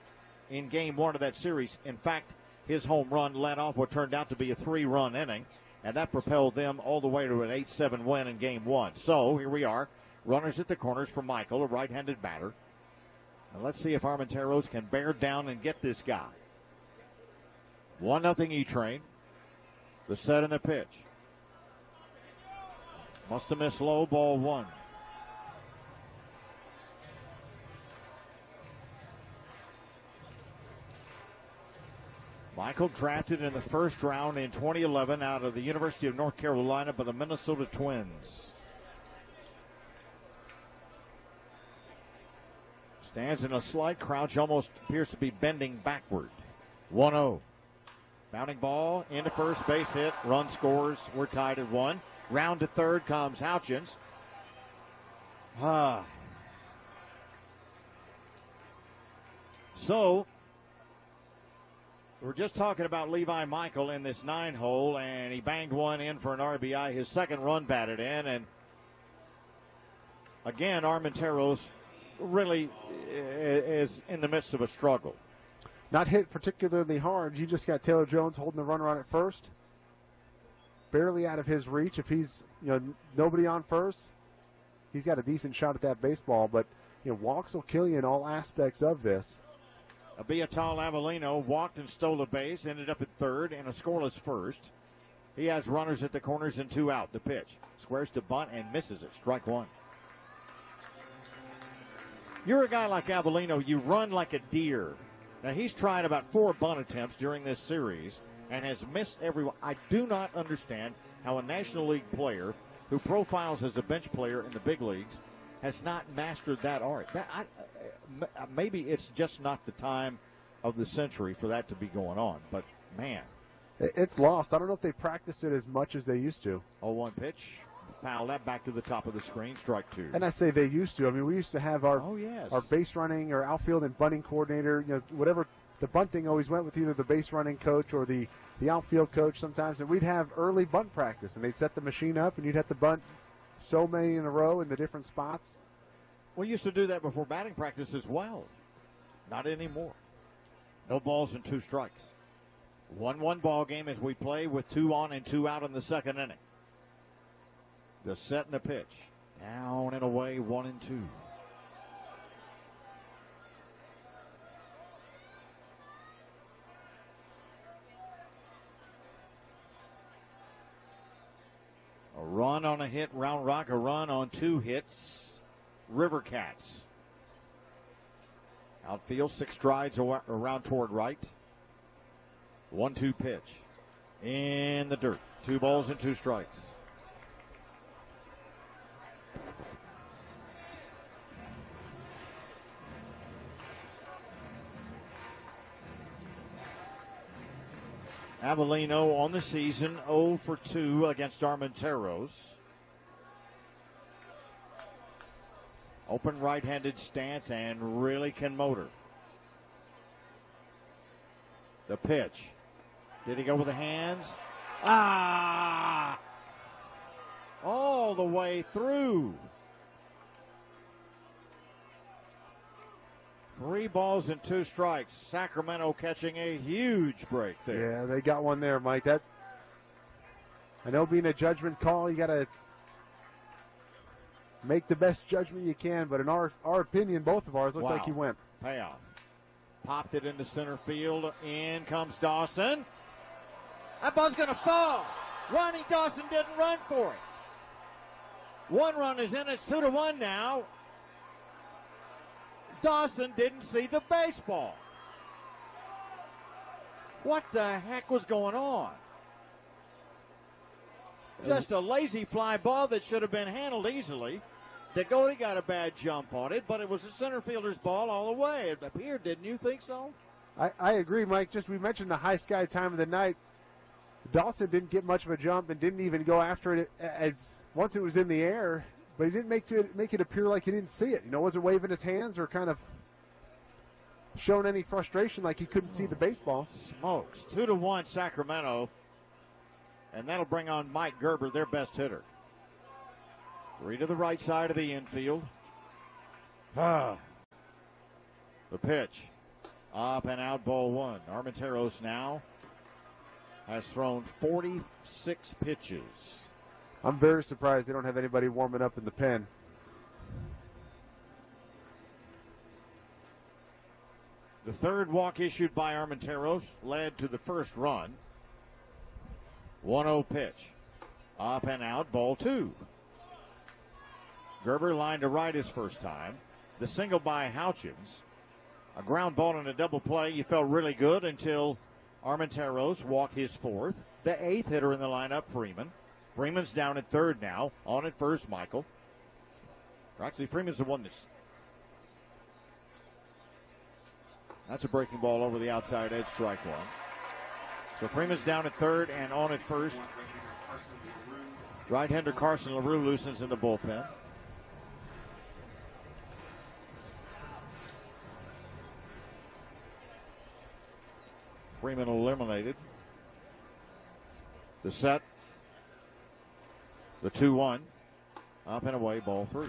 in game 1 of that series. In fact, his home run led off what turned out to be a 3-run inning, and that propelled them all the way to an 8-7 win in game 1. So here we are, runners at the corners for Michael, a right-handed batter. And let's see if Armenteros can bear down and get this guy. 1-0 E-Train. The set and the pitch. Must have missed low, ball 1. Michael drafted in the first round in 2011 out of the University of North Carolina by the Minnesota Twins. Stands in a slight crouch, almost appears to be bending backward. 1-0. Bounding ball into first, base hit, run scores. We're tied at 1. Round to third comes Houchins. So, we're just talking about Levi Michael in this 9-hole, and he banged one in for an RBI. His second run batted in, and again, Armenteros really is in the midst of a struggle. Not hit particularly hard. You just got Taylor Jones holding the runner on at first. Barely out of his reach. If he's, nobody on first, he's got a decent shot at that baseball. But, walks will kill you in all aspects of this. Abiatal Avellino walked and stole a base, ended up at third and a scoreless first. He has runners at the corners and 2 out. The pitch. Squares to bunt and misses it. Strike 1. You're a guy like Avellino, you run like a deer. Now, he's tried about 4 bunt attempts during this series and has missed every one. I do not understand how a National League player who profiles as a bench player in the big leagues has not mastered that art. Maybe it's just not the time of the century for that to be going on, but, man. It's lost. I don't know if they practice it as much as they used to. 0-1 pitch. Foul that back to the top of the screen. Strike 2. And I say they used to. I mean, we used to have our base running or outfield and bunting coordinator, whatever. The bunting always went with either the base running coach or the outfield coach sometimes. And we'd have early bunt practice, and they'd set the machine up, and you'd have to bunt so many in a row in the different spots. We used to do that before batting practice as well. Not anymore. No balls and 2 strikes. 1-1 ball game as we play with 2 on and 2 out in the second inning. The set and the pitch. Down and away, 1-2. A run on a hit, Round Rock. A run on 2 hits, River Cats. Outfield, 6 strides around toward right. 1-2 pitch. In the dirt. 2 balls and 2 strikes. Avellino on the season, 0 for 2 against Armenteros. Open right-handed stance and really can motor. The pitch. Did he go with the hands? All the way through. 3 balls and 2 strikes. Sacramento catching a huge break there. Yeah, they got one there, Mike. I know being a judgment call, you got to make the best judgment you can, but in our opinion, both of ours looked like he went. Payoff. Popped it into center field. In comes Dawson. That ball's going to fall. Ronnie Dawson didn't run for it. 1 run is in. It's 2-1 now. Dawson didn't see the baseball. What the heck was going on? Just a lazy fly ball that should have been handled easily. Degody got a bad jump on it, but it was a center fielder's ball all the way. It appeared, didn't you think so? I agree, Mike. Just we mentioned the high sky time of the night. Dawson didn't get much of a jump and didn't even go after it as once it was in the air, but he didn't make it appear like he didn't see it. Wasn't waving his hands or kind of showing any frustration like he couldn't see the baseball. Smokes. 2-1 Sacramento. And that'll bring on Mike Gerber, their best hitter. 3 to the right side of the infield. The pitch. Up and out, ball 1. Armenteros now has thrown 46 pitches. I'm very surprised they don't have anybody warming up in the pen. The third walk issued by Armenteros led to the first run. 1-0 pitch. Up and out, ball 2. Gerber lined to right his first time. The single by Houchins. A ground ball and a double play. You felt really good until Armenteros walked his fourth. The 8th hitter in the lineup, Freeman. Freeman's down at third now. On at first, Michael. Actually, Freeman's the one that's a breaking ball over the outside edge, strike 1. So Freeman's down at third and on at first. Right-hander Carson LaRue loosens in the bullpen. Freeman eliminated. The set. The 2-1. Up and away, ball 3.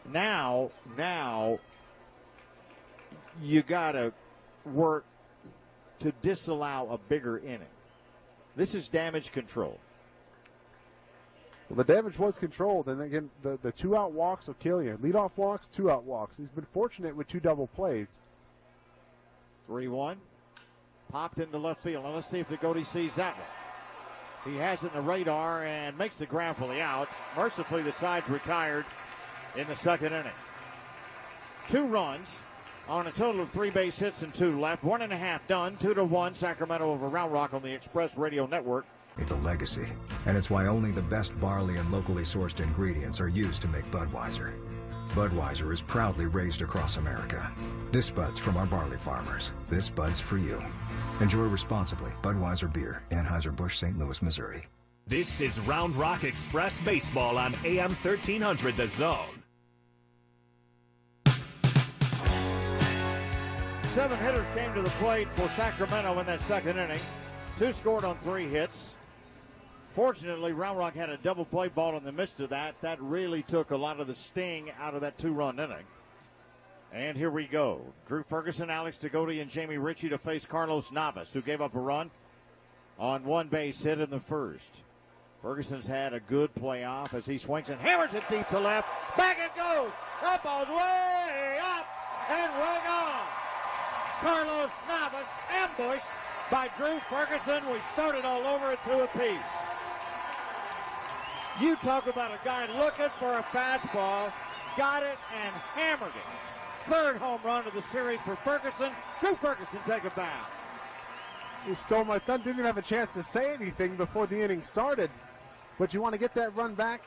Now, you got to work to disallow a bigger inning. This is damage control. Well, the damage was controlled, and again, the 2-out walks will kill you. Leadoff walks, 2-out walks. He's been fortunate with 2 double plays. 3-1. Popped into left field. Now let's see if Degody sees that one. He has it in the radar and makes the grab for the out. Mercifully, the side's retired in the second inning. 2 runs on a total of 3 base hits and 2 left. 1.5 done. 2-1 Sacramento over Round Rock on the Express Radio Network. It's a legacy, and it's why only the best barley and locally sourced ingredients are used to make Budweiser. Budweiser is proudly raised across America. This Bud's from our barley farmers. This Bud's for you. Enjoy responsibly. Budweiser Beer, Anheuser-Busch, St. Louis, Missouri. This is Round Rock Express Baseball on AM 1300 The Zone. 7 hitters came to the plate for Sacramento in that second inning. 2 scored on 3 hits. Fortunately, Round Rock had a double play ball in the midst of that. That really took a lot of the sting out of that 2-run inning. And here we go. Drew Ferguson, Alex Degody, and Jamie Ritchie to face Carlos Navas, who gave up a run on 1 base hit in the first. Ferguson's had a good playoff as he swings and hammers it deep to left. Back it goes. That ball's way up and way gone. Carlos Navas ambushed by Drew Ferguson. We started all over at 2 apiece. You talk about a guy looking for a fastball, got it and hammered it. 3rd home run of the series for Ferguson. Drew Ferguson take a bow. He stole my thunder. Didn't even have a chance to say anything before the inning started. But you want to get that run back,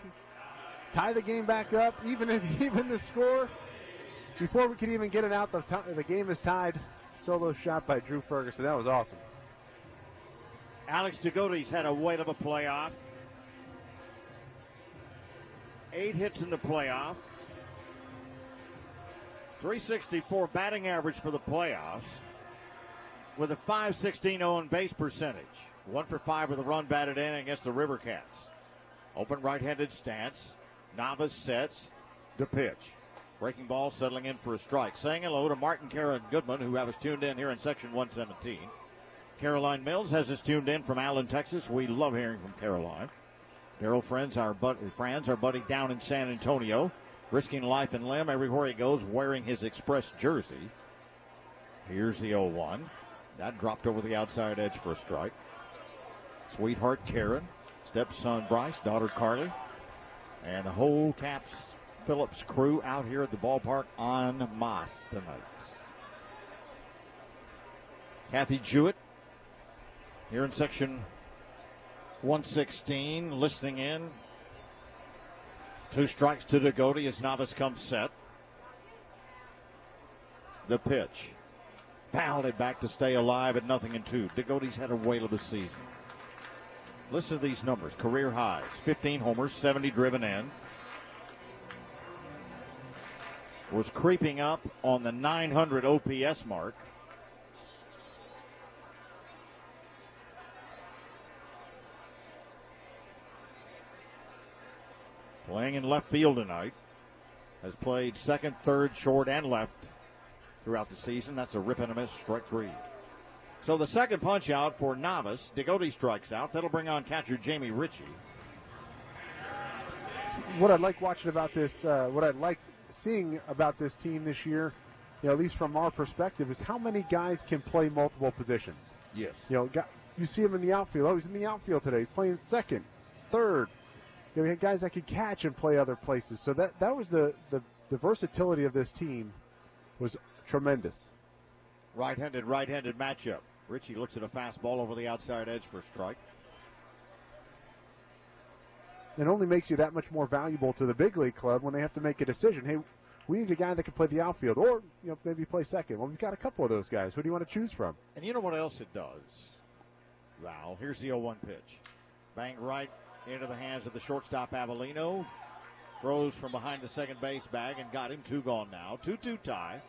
tie the game back up, even the score. Before we can even get it out, the game is tied. Solo shot by Drew Ferguson. That was awesome. Alex Degody's had a whale of a playoff. 8 hits in the playoff. 364 batting average for the playoffs with a .516 on base percentage. 1 for 5 with a run batted in against the River Cats. Open right-handed stance. Navas sets the pitch. Breaking ball settling in for a strike. Saying hello to Martin Karen Goodman, who have us tuned in here in section 117. Caroline Mills has us tuned in from Allen, Texas. We love hearing from Caroline. Daryl Franz, our buddy down in San Antonio, risking life and limb everywhere he goes, wearing his Express jersey. Here's the 0-1. That dropped over the outside edge for a strike. Sweetheart Karen, stepson Bryce, daughter Carly, and the whole Caps Phillips crew out here at the ballpark en masse tonight. Kathy Jewett here in section 116, listening in. 2 strikes to Degody as Navas comes set. The pitch. Fouled it back to stay alive at 0-2. Degody's had a whale of a season. Listen to these numbers. Career highs. 15 homers, 70 driven in. Was creeping up on the 900 OPS mark. Playing in left field tonight. Has played second, third, short, and left throughout the season. That's a rip and a miss, strike 3. So the second punch out for Navas. Degody strikes out. That'll bring on catcher Jamie Ritchie. What I like watching about this, what I liked seeing about this team this year, at least from our perspective, is how many guys can play multiple positions. Yes. You see him in the outfield. Oh, he's in the outfield today. He's playing second, third. We had guys that could catch and play other places. So that was the versatility of this team was tremendous. Right-handed matchup. Ritchie looks at a fastball over the outside edge for a strike. It only makes you that much more valuable to the big league club when they have to make a decision. Hey, we need a guy that can play the outfield or maybe play second. Well, we've got a couple of those guys. Who do you want to choose from? And you know what else it does, Val? Here's the 0-1 pitch. Bang right into the hands of the shortstop Avellino. Throws from behind the second base bag and got him. 2 gone now. 2-2 tie.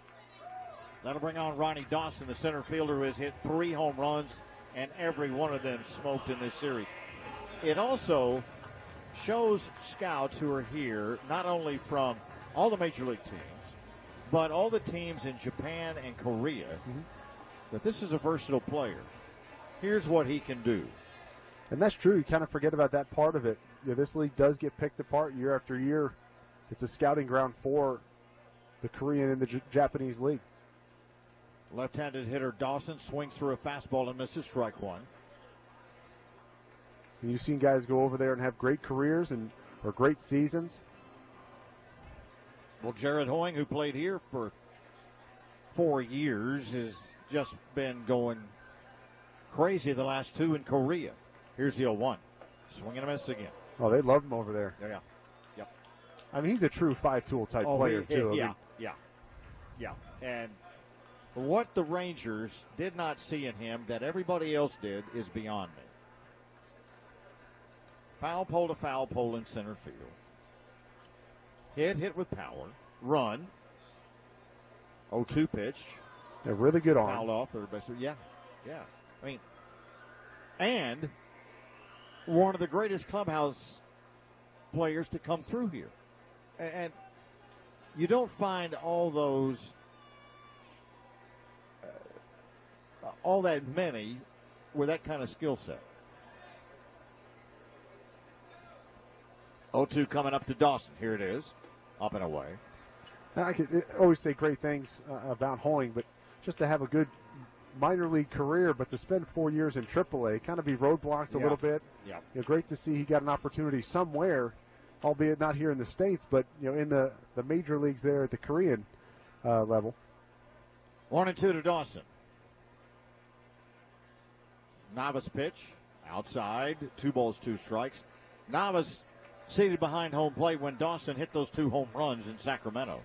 That'll bring on Ronnie Dawson, the center fielder, who has hit 3 home runs, and every one of them smoked in this series. It also shows scouts who are here, not only from all the major league teams, but all the teams in Japan and Korea, that this is a versatile player. Here's what he can do. And that's true. You kind of forget about that part of it. This league does get picked apart year after year. It's a scouting ground for the Korean and the Japanese league. Left-handed hitter Dawson swings through a fastball and misses, strike 1. And you've seen guys go over there and have great careers or great seasons. Well, Jared Hoying, who played here for 4 years, has just been going crazy the last 2 in Korea. Here's the 0-1. Swing and a miss again. Oh, they love him over there. Yeah. Yep. I mean, he's a true 5-tool type player, too. Yeah. And what the Rangers did not see in him that everybody else did is beyond me. Foul pole to foul pole in center field. Hit with power. Run. 0-2 pitch. A really good arm. Fouled off third base. Yeah. I mean, and one of the greatest clubhouse players to come through here. And you don't find all those, all that many with that kind of skill set. 0-2 coming up to Dawson. Here it is. Up and away. And I could always say great things about Hoying, but just to have a good minor league career, but to spend 4 years in AAA, kind of be roadblocked a little bit. Yeah. Great to see he got an opportunity somewhere, albeit not here in the States, but in the major leagues there at the Korean level. 1-2 to Dawson. Navas pitch outside. 2 balls, 2 strikes. Navas seated behind home plate when Dawson hit those 2 home runs in Sacramento.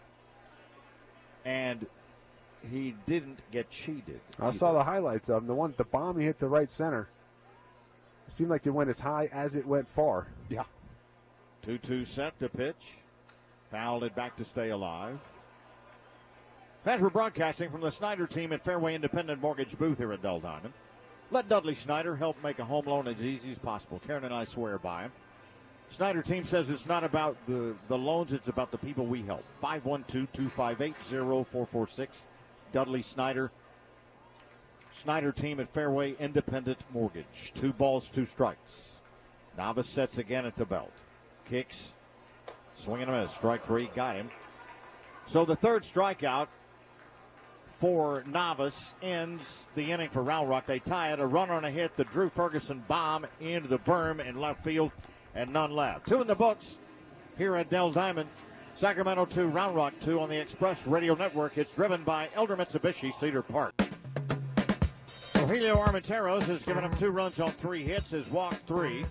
And he didn't get cheated. I saw the highlights of him. The bomb he hit to right center. It seemed like it went as high as it went far. Yeah. 2-2 set to pitch. Fouled it back to stay alive. Fans, we're broadcasting from the Snyder team at Fairway Independent Mortgage booth here at Dell Diamond. Let Dudley Snyder help make a home loan as easy as possible. Karen and I swear by him. Snyder team says it's not about the loans, it's about the people we help. 512-258-0446. Dudley Snyder. Snyder team at Fairway Independent Mortgage. 2 balls, 2 strikes. Navas sets again at the belt. Kicks. Swing and a miss. Strike 3. Got him. So the third strikeout for Novice ends the inning for Round Rock. They tie it. A run on a hit, the Drew Ferguson bomb into the berm in left field, and none left. 2 in the books here at Dell Diamond. Sacramento 2, Round Rock 2 on the Express Radio Network. It's driven by Elder Mitsubishi, Cedar Park. Rogelio Armenteros has given him 2 runs on 3 hits, has walked 3.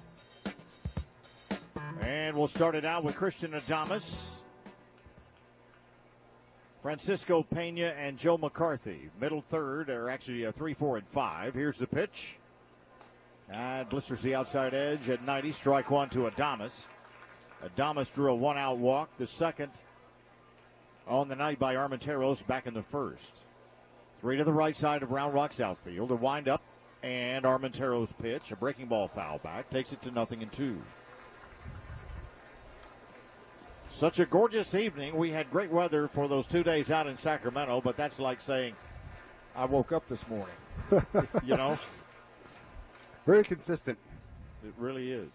And we'll start it out with Christian Adames, Francisco Pena, and Joe McCarthy. Middle third, or actually 3, 4, and 5. Here's the pitch. And blisters the outside edge at 90. Strike 1 to Adames. Adames drew a 1-out walk. The second on the night by Armenteros back in the first. 3 to the right side of Round Rock's outfield. A wind up and Armenteros pitch. A breaking ball foul back. Takes it to 0-2. Such a gorgeous evening. We had great weather for those 2 days out in Sacramento, but that's like saying, I woke up this morning. You know? Very consistent. It really is.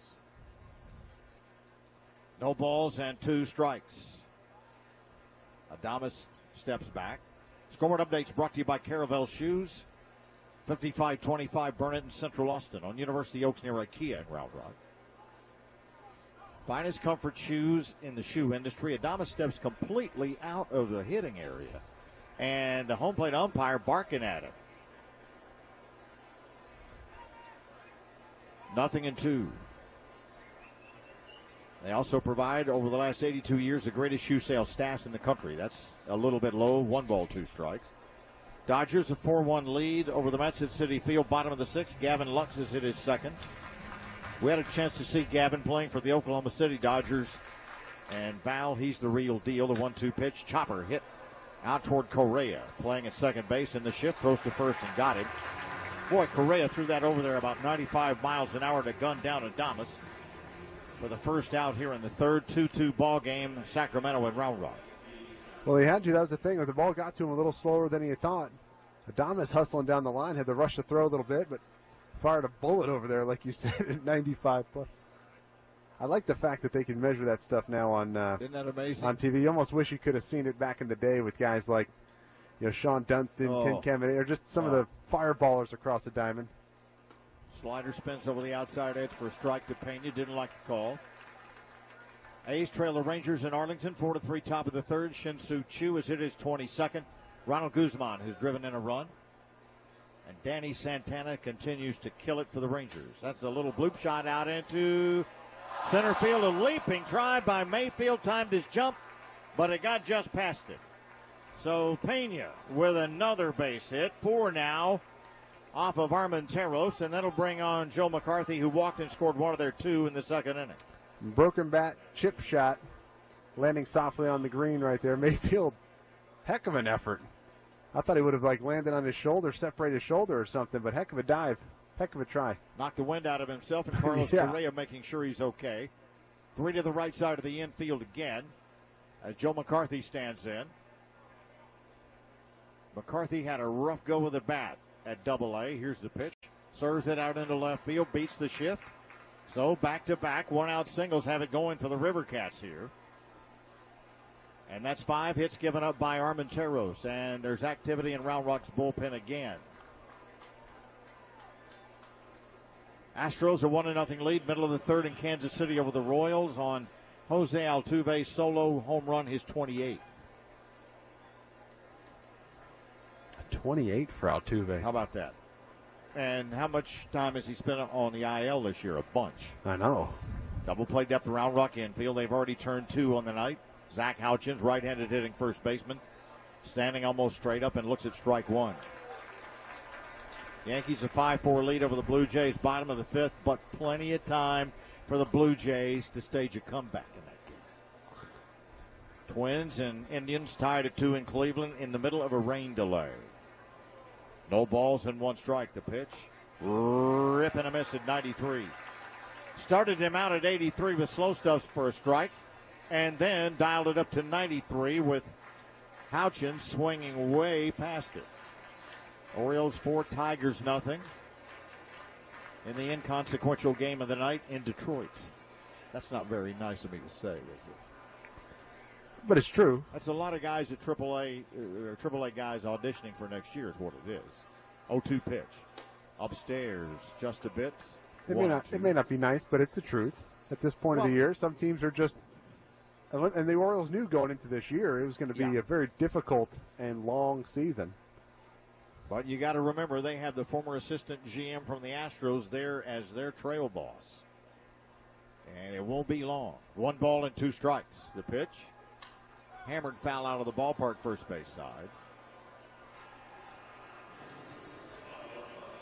No balls and 2 strikes. Adames steps back. Scoreboard updates brought to you by Caravel Shoes. 5525 Burnett in Central Austin on University Oaks near IKEA in Round Rock. Finest comfort shoes in the shoe industry. Adames steps completely out of the hitting area. And the home plate umpire barking at him. 0-2. They also provide, over the last 82 years, the greatest shoe sales staffs in the country. That's a little bit low. 1 ball, 2 strikes. Dodgers a 4-1 lead over the Mets at Citi Field. Bottom of the 6th. Gavin Lux has hit his second. We had a chance to see Gavin playing for the Oklahoma City Dodgers. And Val, he's the real deal. The 1-2 pitch. Chopper hit out toward Correa. Playing at second base in the shift. Throws to first and got him. Boy, Correa threw that over there about 95 miles an hour to gun down Adames for the first out here in the third. 2-2 ball game. Sacramento and Round Rock. Well, he had to. That was the thing. The ball got to him a little slower than he had thought. Adames hustling down the line. Had to rush to throw a little bit, but fired a bullet over there, like you said, at 95 plus. I like the fact that they can measure that stuff now on Isn't that amazing? on TV. You almost wish you could have seen it back in the day with guys like, Sean Dunston, Ken Kevin, or just some of the fireballers across the diamond. Slider spins over the outside edge for a strike to Pena. Didn't like the call. A's trail the Rangers in Arlington, 4-3, top of the third. Shin-Soo Choo has hit his 22nd. Ronald Guzman has driven in a run. And Danny Santana continues to kill it for the Rangers. That's a little bloop shot out into center field. A leaping try by Mayfield. Timed his jump, but it got just past it. So Pena with another base hit. 4 now off of Armenteros, and that'll bring on Joe McCarthy, who walked and scored 1 of their 2 in the second inning. Broken bat chip shot, landing softly on the green right there. Mayfield, heck of an effort. I thought he would have landed on his shoulder, separated his shoulder or something, but heck of a dive, heck of a try. Knocked the wind out of himself, and Carlos Correa making sure he's okay. 3 to the right side of the infield again as Joe McCarthy stands in. McCarthy had a rough go with the bat at Double-A. Here's the pitch. Serves it out into left field, beats the shift. So back-to-back, 1-out singles have it going for the River Cats here. And that's 5 hits given up by Armenteros. And there's activity in Round Rock's bullpen again. Astros a 1-0 lead, middle of the third in Kansas City over the Royals on Jose Altuve's solo home run, his 28th. 28 for Altuve. How about that? And how much time has he spent on the IL this year? A bunch. I know. Double play depth around Rock infield. They've already turned 2 on the night. Zach Houchins, right-handed hitting first baseman, standing almost straight up and looks at strike 1. Yankees a 5-4 lead over the Blue Jays, bottom of the 5th, but plenty of time for the Blue Jays to stage a comeback in that game. Twins and Indians tied at 2 in Cleveland in the middle of a rain delay. No balls and 1 strike. The pitch, rip and a miss at 93. Started him out at 83 with slow stuffs for a strike, and then dialed it up to 93 with Houchins swinging way past it. Orioles 4, Tigers nothing in the inconsequential game of the night in Detroit. That's not very nice of me to say, is it? But it's true. That's a lot of guys at AAA guys auditioning for next year is what it is. 0-2 pitch. Upstairs just a bit. It may not be nice, but it's the truth. At this point of the year, some teams are just, and the Orioles knew going into this year it was going to be a very difficult and long season. But you got to remember they have the former assistant GM from the Astros there as their trail boss. And it won't be long. 1 ball and 2 strikes. The pitch. Hammered foul out of the ballpark first base side.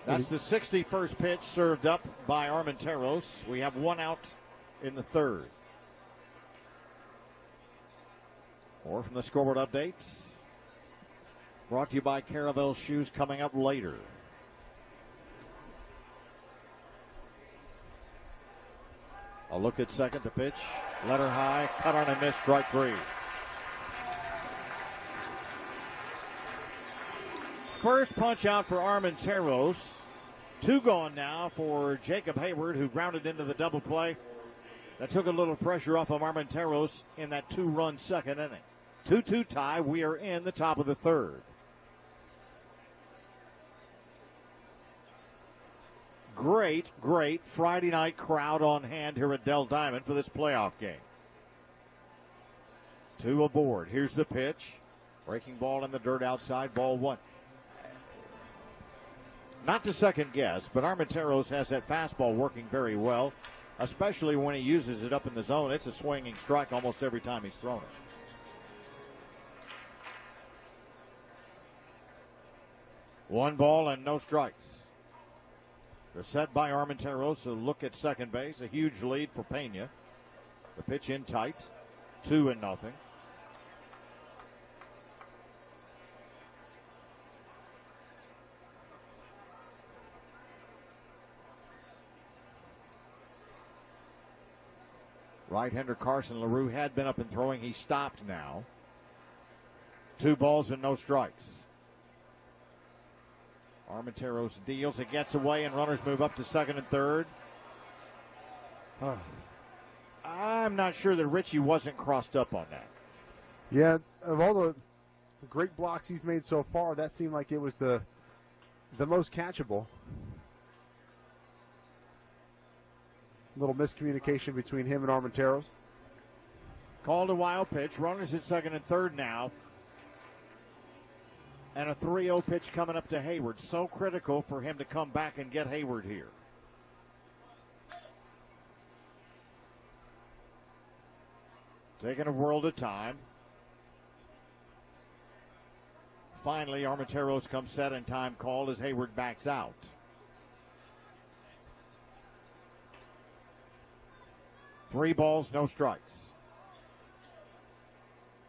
That's the 61st pitch served up by Armenteros. We have 1 out in the 3rd. More from the scoreboard updates. Brought to you by Caravel Shoes coming up later. A look at second, the pitch. Letter high, cut on and miss, strike 3. First punch out for Armenteros. 2 gone now for Jacob Hayward, who grounded into the double play. That took a little pressure off of Armenteros in that 2-run second inning. 2-2 tie. We are in the top of the 3rd. Great Friday night crowd on hand here at Dell Diamond for this playoff game. 2 aboard. Here's the pitch. Breaking ball in the dirt outside, ball 1. Not to second guess, but Armenteros has that fastball working very well, especially when he uses it up in the zone. It's a swinging strike almost every time he's thrown it. 1 ball and no strikes. They're set by Armenteros. A look at second base. A huge lead for Pena. The pitch in tight. 2-0. Right-hander Carson LaRue had been up and throwing. He stopped now. 2 balls and no strikes. Armenteros deals. It gets away, and runners move up to second and third. I'm not sure that Richie wasn't crossed up on that. Yeah, of all the great blocks he's made so far, that seemed like it was the most catchable. Little miscommunication between him and Armenteros. Called a wild pitch. Runners at second and third now. And a 3-0 pitch coming up to Hayward. So critical for him to come back and get Hayward here. Taking a world of time. Finally, Armenteros comes set and time called as Hayward backs out. Three balls, no strikes.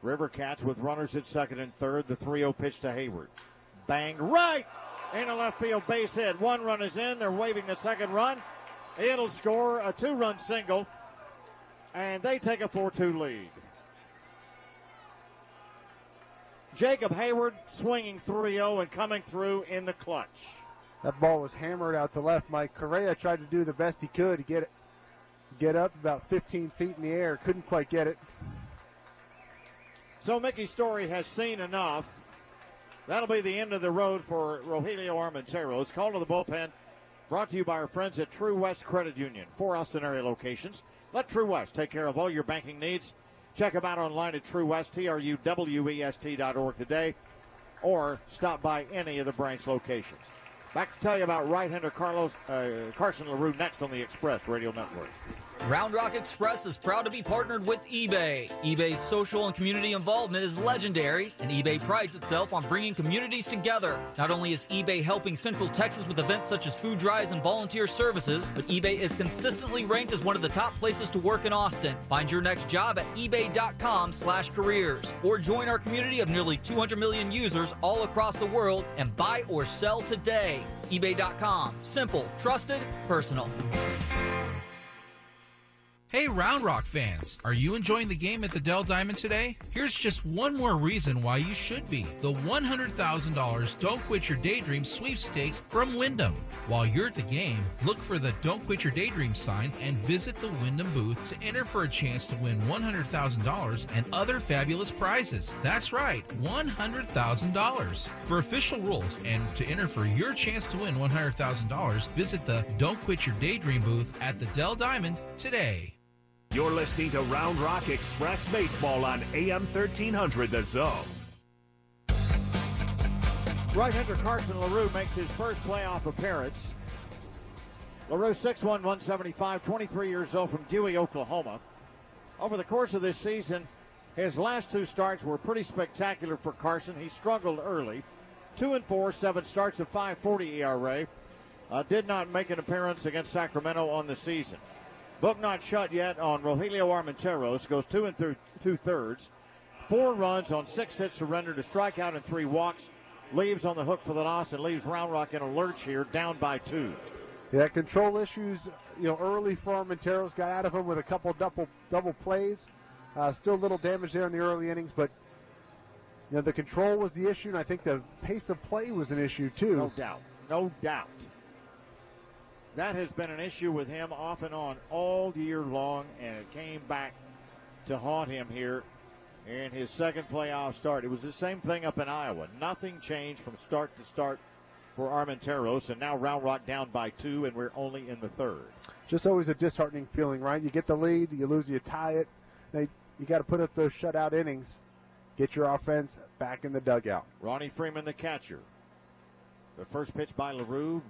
River Cats with runners at second and third. The 3-0 pitch to Hayward. Banged right into left field, base hit. 1 run is in. They're waving the second run. It'll score a 2-run single, and they take a 4-2 lead. Jacob Hayward swinging 3-0 and coming through in the clutch. That ball was hammered out to left. Mike Correa tried to do the best he could to get up about 15 feet in the air. Couldn't quite get it. So Mickey Story has seen enough. That'll be the end of the road for Rogelio Armenteros. Call to the bullpen brought to you by our friends at True West Credit Union. 4 Austin area locations. Let True West take care of all your banking needs. Check them out online at True West, TRUWEST.org today, or stop by any of the branch locations. Back to tell you about right-hander Carson LaRue next on the Express Radio Network. Round Rock Express is proud to be partnered with eBay. eBay's social and community involvement is legendary, and eBay prides itself on bringing communities together. Not only is eBay helping Central Texas with events such as food drives and volunteer services, but eBay is consistently ranked as one of the top places to work in Austin. Find your next job at ebay.com/careers, or join our community of nearly 200 million users all across the world and buy or sell today. eBay.com. Simple, trusted, personal. Hey Round Rock fans, are you enjoying the game at the Dell Diamond today? Here's just one more reason why you should be. The $100,000 Don't Quit Your Daydream sweepstakes from Wyndham. While you're at the game, look for the Don't Quit Your Daydream sign and visit the Wyndham booth to enter for a chance to win $100,000 and other fabulous prizes. That's right, $100,000. For official rules and to enter for your chance to win $100,000, visit the Don't Quit Your Daydream booth at the Dell Diamond today. You're listening to Round Rock Express Baseball on AM 1300 The Zone. Right-hander Carson LaRue makes his first playoff appearance. LaRue 6'1", 175, 23 years old from Dewey, Oklahoma. Over the course of this season, his last two starts were pretty spectacular for Carson. He struggled early. 2-4, 7 starts, a 5.40 ERA. Did not make an appearance against Sacramento on the season. Book not shut yet on Rogelio Armenteros. Goes 2 2/3. 4 runs on 6 hits surrendered, a strikeout and 3 walks. Leaves on the hook for the loss and leaves Round Rock in a lurch here, down by 2. Yeah, control issues, early for Armenteros. Got out of him with a couple double plays. Still a little damage there in the early innings, but the control was the issue, and I think the pace of play was an issue too. No doubt. That has been an issue with him off and on all year long, and it came back to haunt him here in his second playoff start. It was the same thing up in Iowa. Nothing changed from start to start for Armenteros, and now Round Rock down by 2, and we're only in the third. Just always a disheartening feeling, right? You get the lead, you lose, you tie it. Now you got to put up those shutout innings. Get your offense back in the dugout. Ronnie Freeman, the catcher. The first pitch by LaRue.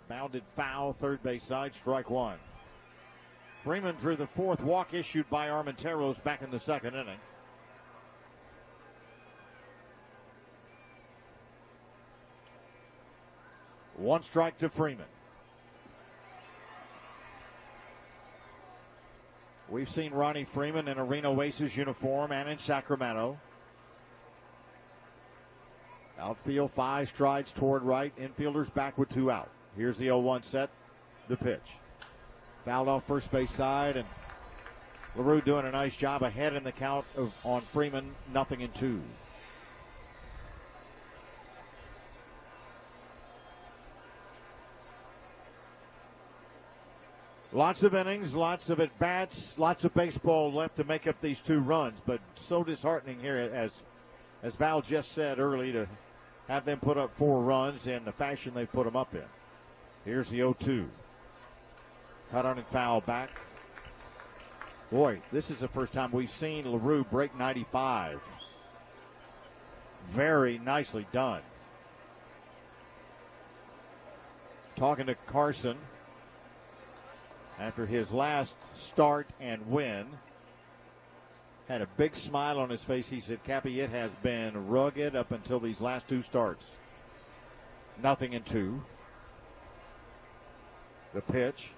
Bounded foul, third base side, strike 1. Freeman drew the 4th walk issued by Armenteros back in the second inning. One strike to Freeman. We've seen Ronnie Freeman in a Reno Aces uniform and in Sacramento. Outfield 5 strides toward right. Infielders back with 2 out. Here's the 0-1 set, the pitch. Fouled off first base side, and LaRue doing a nice job ahead in the count on Freeman, 0-2. Lots of innings, lots of at-bats, lots of baseball left to make up these 2 runs, but so disheartening here, as Val just said early, to have them put up 4 runs in the fashion they put them up in. Here's the 0-2. Cut on and foul back. Boy, this is the first time we've seen LaRue break 95. Very nicely done. Talking to Carson after his last start and win. Had a big smile on his face. He said, Cappy, it has been rugged up until these last 2 starts. 0-2. The pitch.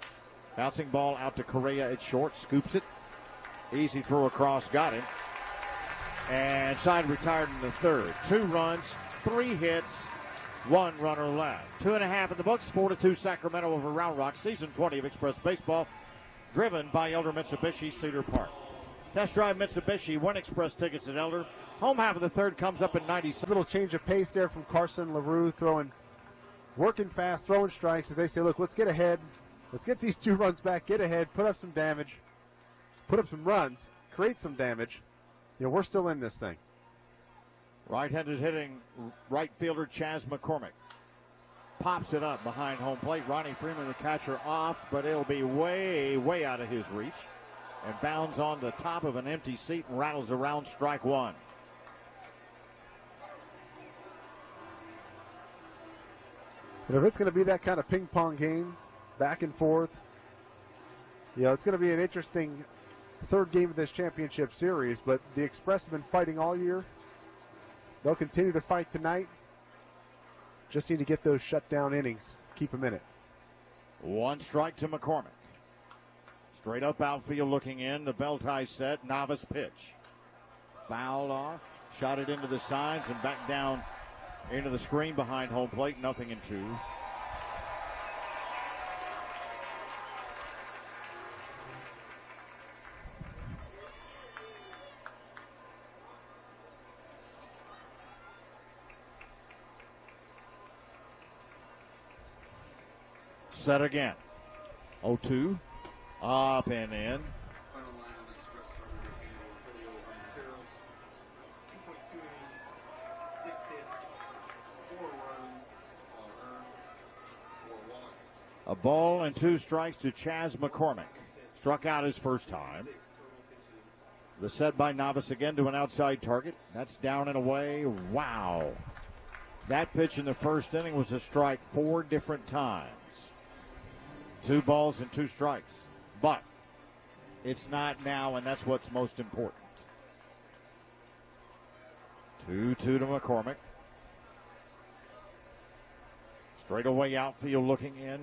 Bouncing ball out to Correa at short. Scoops it. Easy throw across. Got him. And side retired in the third. 2 runs, 3 hits, 1 runner left. 2.5 in the books. 4-2 Sacramento over Round Rock. Season 20 of Express Baseball. Driven by Elder Mitsubishi, Cedar Park. Test drive Mitsubishi. 1 Express tickets at Elder. Home half of the third comes up in 97. Little change of pace there from Carson LaRue, working fast, throwing strikes. As they say, look, let's get ahead. Let's get these 2 runs back, get ahead, put up some damage, put up some runs, create some damage. We're still in this thing. Right-handed hitting right fielder Chaz McCormick. Pops it up behind home plate. Ronnie Freeman, the catcher, off, but it'll be way, way out of his reach. And bounds on the top of an empty seat and rattles around, strike 1. And if it's going to be that kind of ping-pong game, back and forth, it's going to be an interesting third game of this championship series, but the Express have been fighting all year. They'll continue to fight tonight. Just need to get those shutdown innings. Keep them in it. 1 strike to McCormick. Straight up outfield looking in. The bell tie set. Novice pitch. Fouled off. Shot it into the sides and back down into the screen behind home plate. 0-2. set again. 0-2. Up and in. Final line on Express starter Julio Armenteros. 2.2 innings, 6 hits, 4 runs, all earned, 4 walks. A ball and 2 strikes to Chaz McCormick. Struck out his first time. 6 total pitches. The set by Novice again to an outside target. That's down and away. Wow. That pitch in the first inning was a strike 4 different times. 2 balls and 2 strikes. But it's not now, and that's what's most important. 2-2 to McCormick. Straightaway outfield looking in.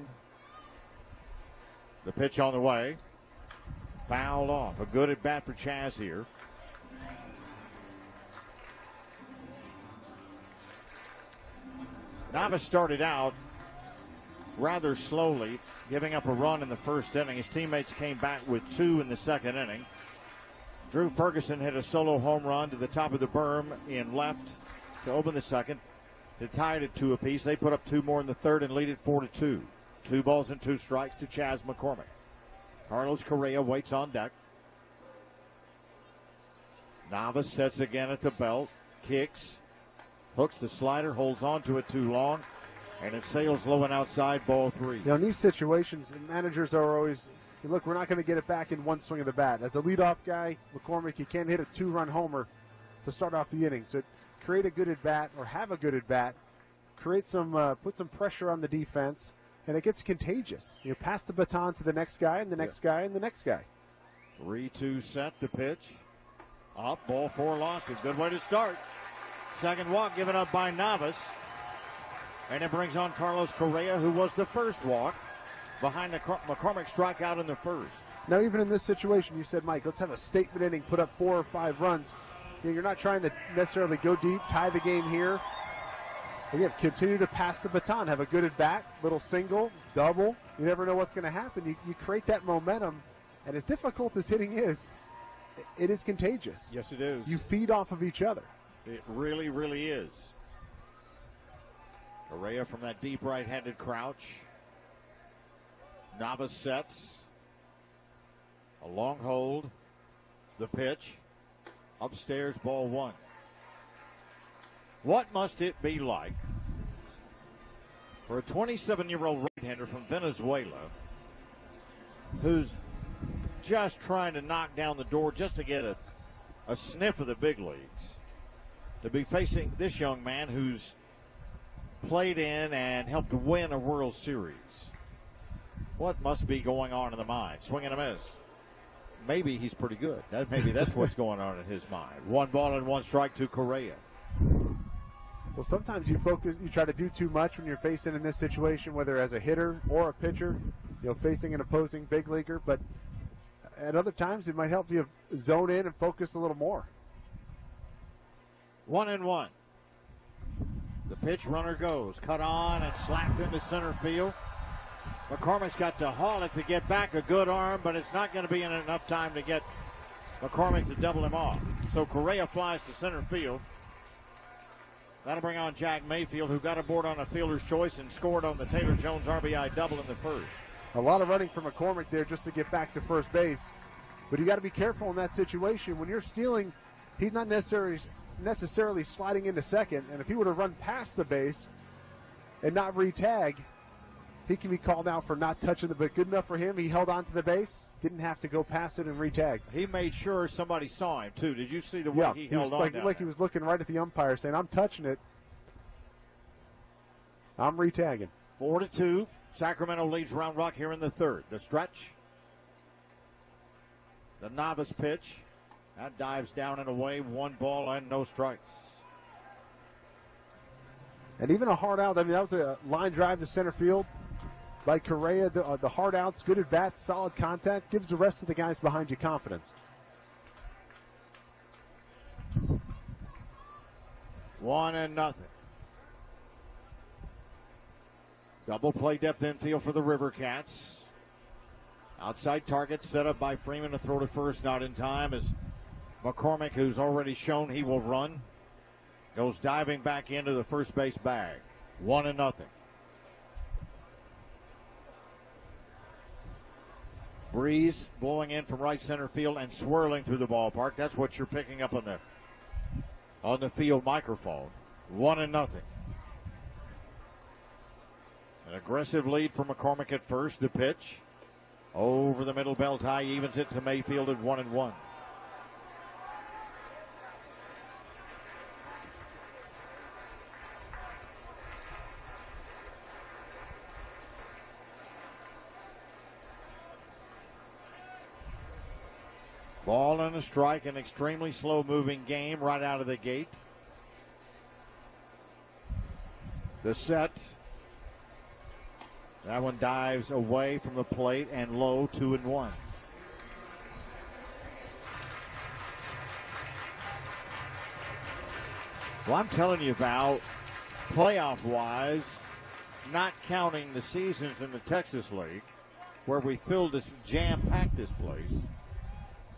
The pitch on the way. Fouled off. A good at bat for Chaz here. Novice started out rather slowly, giving up a run in the first inning. His teammates came back with 2 in the second inning. Drew Ferguson hit a solo home run to the top of the berm in left to open the second, to tie it at 2 apiece. They put up 2 more in the third and lead it 4-2. 2 balls and 2 strikes to Chaz McCormick. Carlos Correa waits on deck. Novice sets again at the belt, kicks, hooks the slider, holds on to it too long, and it sails low and outside, ball 3. In these situations, managers are always, look, we're not going to get it back in one swing of the bat. As the leadoff guy, McCormick, you can't hit a 2-run homer to start off the inning. So create a good at bat or have a good at bat, create some, put some pressure on the defense, and it gets contagious. You pass the baton to the next guy and the next guy and the next guy. 3-2 set to pitch. Up, ball 4 lost. A good way to start. Second walk given up by Novice. And it brings on Carlos Correa, who was the first walk behind the McCormick strikeout in the first. Now, even in this situation, you said, Mike, let's have a statement inning, put up 4 or 5 runs. You're not trying to necessarily go deep, tie the game here. Again, continue to pass the baton, have a good at bat, little single, double. You never know what's going to happen. You create that momentum, and as difficult as hitting is, it is contagious. Yes, it is. You feed off of each other. It really, really is. Correa from that deep right-handed crouch. Novice sets. A long hold. The pitch. Upstairs, ball 1. What must it be like for a 27-year-old right-hander from Venezuela who's just trying to knock down the door just to get a sniff of the big leagues, to be facing this young man who's played in and helped win a World Series? What must be going on in the mind? Swing and a miss. Maybe he's pretty good. Maybe that's what's going on in his mind. 1 ball and 1 strike to Correa. Well, sometimes you try to do too much when you're facing in this situation, whether as a hitter or a pitcher, facing an opposing big leaguer. But at other times, it might help you zone in and focus a little more. 1-1. The pitch, runner goes. Cut on and slapped into center field. McCormick's got to haul it to get back. A good arm, but it's not going to be in enough time to get McCormick to double him off. So Correa flies to center field. That'll bring on Jack Mayfield, who got aboard on a fielder's choice and scored on the Taylor Jones RBI double in the first. A lot of running from McCormick there just to get back to first base. But you got to be careful in that situation. When you're stealing, he's not necessarily sliding into second. And if he would have run past the base and not re-tag, he can be called out for not touching the, but good enough for him. He held on to the base, didn't have to go past it and re-tag. He made sure somebody saw him, too. Did you see the way he held on like down like there? He was looking right at the umpire saying, I'm touching it. I'm re-tagging. 4-2. Sacramento leads Round Rock here in the third. The stretch. The Novice pitch. That dives down and away. 1 ball and no strikes. And even a hard out, that was a line drive to center field by Correa. The hard outs, good at bats, solid contact, gives the rest of the guys behind you confidence. 1-0. Double play depth infield for the River Cats. Outside target set up by Freeman to throw to first, not in time, as McCormick, who's already shown he will run, goes diving back into the first base bag. 1-0. Breeze blowing in from right center field and swirling through the ballpark. That's what you're picking up on the field microphone. 1-0. An aggressive lead for McCormick at first. The pitch over the middle belt high, evens it to Mayfield at 1-1. Ball and a strike, an extremely slow-moving game right out of the gate. The set. That one dives away from the plate and low, 2-1. Well, I'm telling you, Val, playoff-wise, not counting the seasons in the Texas League, where we filled this, jam-packed this place,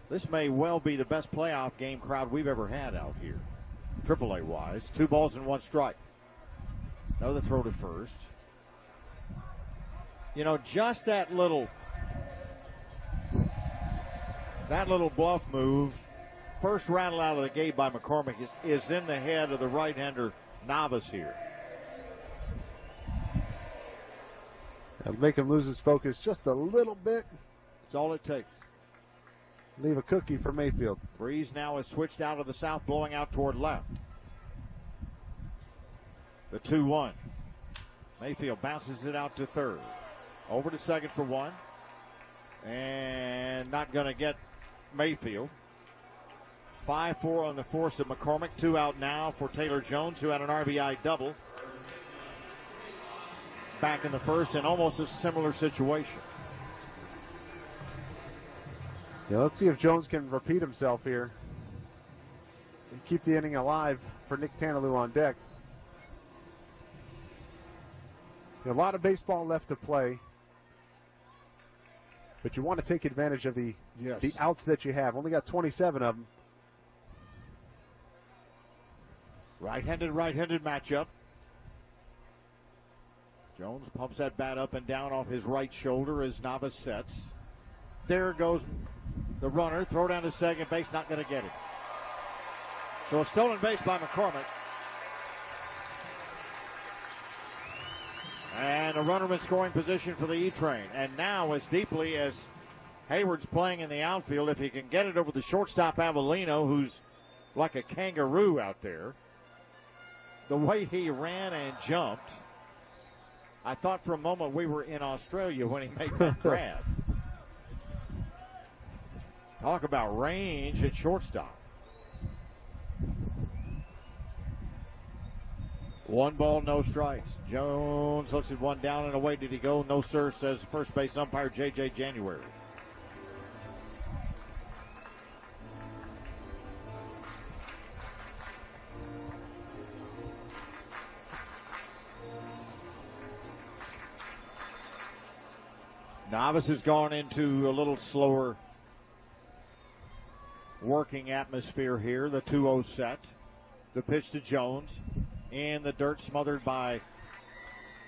this may well be the best playoff game crowd we've ever had out here, AAA-wise. 2 balls and 1 strike. Another throw to first. You know, just that little bluff move, first rattle out of the gate by McCormick is in the head of the right-hander Navas here. That'll make him lose his focus just a little bit. That's all it takes. Leave a cookie for Mayfield. Breeze now has switched out of the south, blowing out toward left. The 2-1. Mayfield bounces it out to third. Over to second for 1. And not going to get Mayfield. 5-4 on the force of McCormick. 2 out now for Taylor Jones, who had an RBI double back in the first in almost a similar situation. Yeah, let's see if Jones can repeat himself here and keep the inning alive for Nick Tanalou on deck. A lot of baseball left to play, but you want to take advantage of the outs that you have. Only got 27 of them. Right-handed matchup. Jones pumps that bat up and down off his right shoulder as Navas sets. There goes the runner. Throw down to second base, not going to get it. So a stolen base by McCormick. And a runner in scoring position for the E-Train. And now, as deeply as Hayward's playing in the outfield, if he can get it over the shortstop Avellino, who's like a kangaroo out there, the way he ran and jumped, I thought for a moment we were in Australia when he made that grab. Talk about range at shortstop. 1 ball, no strikes. Jones looks at one down and away. Did he go? No, sir, says first base umpire J.J. January. Navas has gone into a little slower working atmosphere here. The 2-0 set. The pitch to Jones. In the dirt, smothered by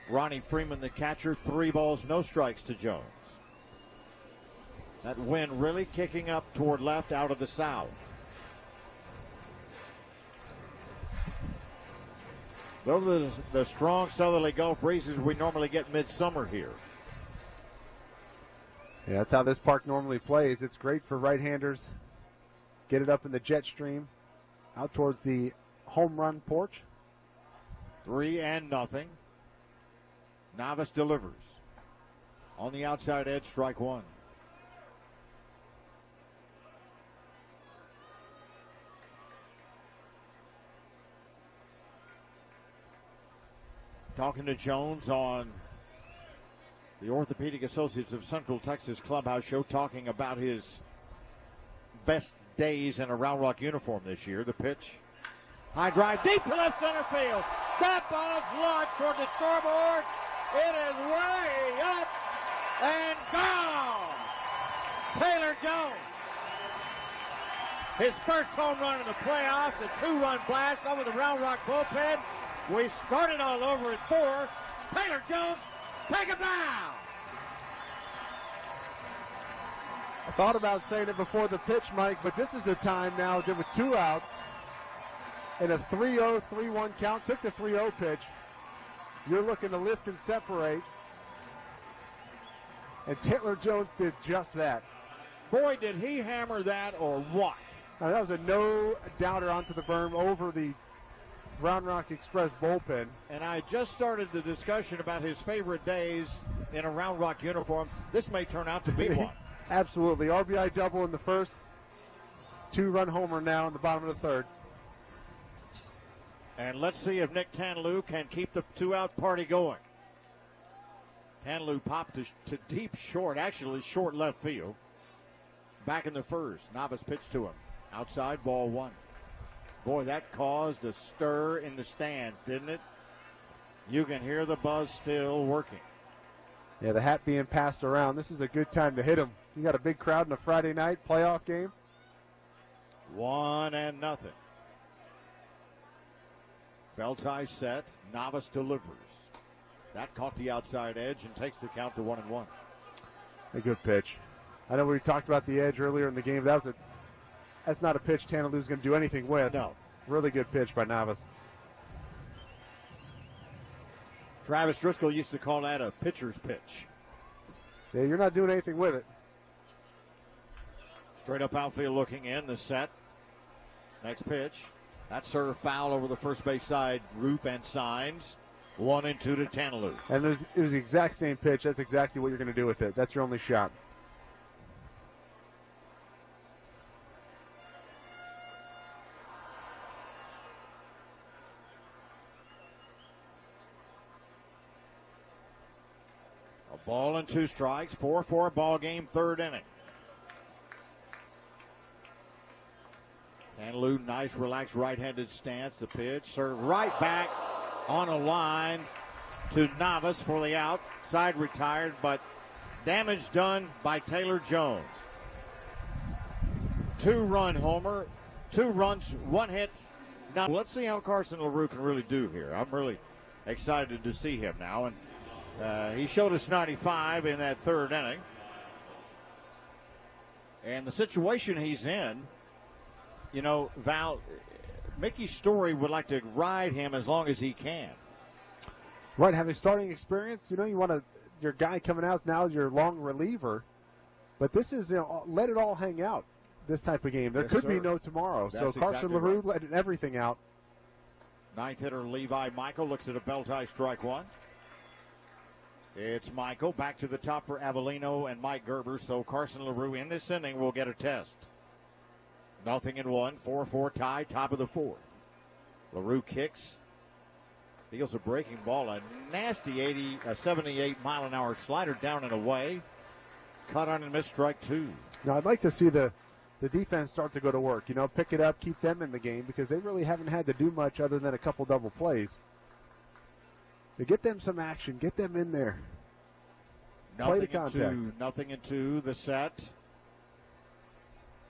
Ronnie Freeman, the catcher. 3 balls, no strikes to Jones. That wind really kicking up toward left out of the south. Those are the strong southerly Gulf breezes we normally get midsummer here. Yeah, that's how this park normally plays. It's great for right-handers. Get it up in the jet stream, out towards the home run porch. 3-0. Navas delivers. On the outside edge, strike 1. Talking to Jones on the Orthopedic Associates of Central Texas Clubhouse show, talking about his best days in a Round Rock uniform this year. The pitch. High drive deep to left center field. That ball's launched toward the scoreboard. It is way up and gone. Taylor Jones. His first home run in the playoffs, a 2-run blast over the Round Rock bullpen. We started all over at 4. Taylor Jones, take a bow. I thought about saying it before the pitch, Mike, but this is the time now with 2 outs and a 3-0, 3-1 count. Took the 3-0 pitch. You're looking to lift and separate. And Taylor Jones did just that. Boy, did he hammer that or what? Now, that was a no-doubter onto the berm over the Round Rock Express bullpen. And I just started the discussion about his favorite days in a Round Rock uniform. This may turn out to be one. Absolutely. RBI double in the first. 2-run homer now in the bottom of the third. And let's see if Nick Tanlou can keep the 2-out party going. Tanlou popped to deep short, actually short left field. Back in the first. Navas pitched to him. Outside, ball 1. Boy, that caused a stir in the stands, didn't it? You can hear the buzz still working. Yeah, the hat being passed around. This is a good time to hit him. You got a big crowd in a Friday night playoff game. 1-0. Beltai set. Navas delivers. That caught the outside edge and takes the count to 1-1. A good pitch. I know we talked about the edge earlier in the game. That's not a pitch Tanaloo's going to do anything with. No. Really good pitch by Navas. Travis Driscoll used to call that a pitcher's pitch. Yeah, you're not doing anything with it. Straight up outfield looking in, the set. Next pitch. That's served foul over the first base side roof and signs. 1-2 to Tanaloo. And it was the exact same pitch. That's exactly what you're going to do with it. That's your only shot. A ball and 2 strikes. 4-4 ball game, 3rd inning. Tanaloo, nice relaxed right-handed stance. The pitch served right back on a line to Navas for the out. Side retired, but damage done by Taylor Jones. 2-run homer, 2 runs, 1 hit. Now let's see how Carson LaRue can really do here. I'm really excited to see him now. And he showed us 95 in that 3rd inning. And the situation he's in, you know, Val, Mickey Story would like to ride him as long as he can. Right, having starting experience, you know, you want your guy coming out is now your long reliever. But this is, let it all hang out, this type of game. There could be no tomorrow. That's so Carson exactly LaRue right. letting everything out. 9th hitter Levi Michael looks at a Beltai strike 1. It's Michael back to the top for Avellino and Mike Gerber. So Carson LaRue in this inning will get a test. 0-1, 4-4 tie, top of the 4th. LaRue kicks, deals a breaking ball, a nasty 78 mile an hour slider down and away. Cut on and missed, strike 2. Now I'd like to see the defense start to go to work. Pick it up, keep them in the game because they really haven't had to do much other than a couple double plays. To get them some action, get them in there. Play the contact. 0-2, the set.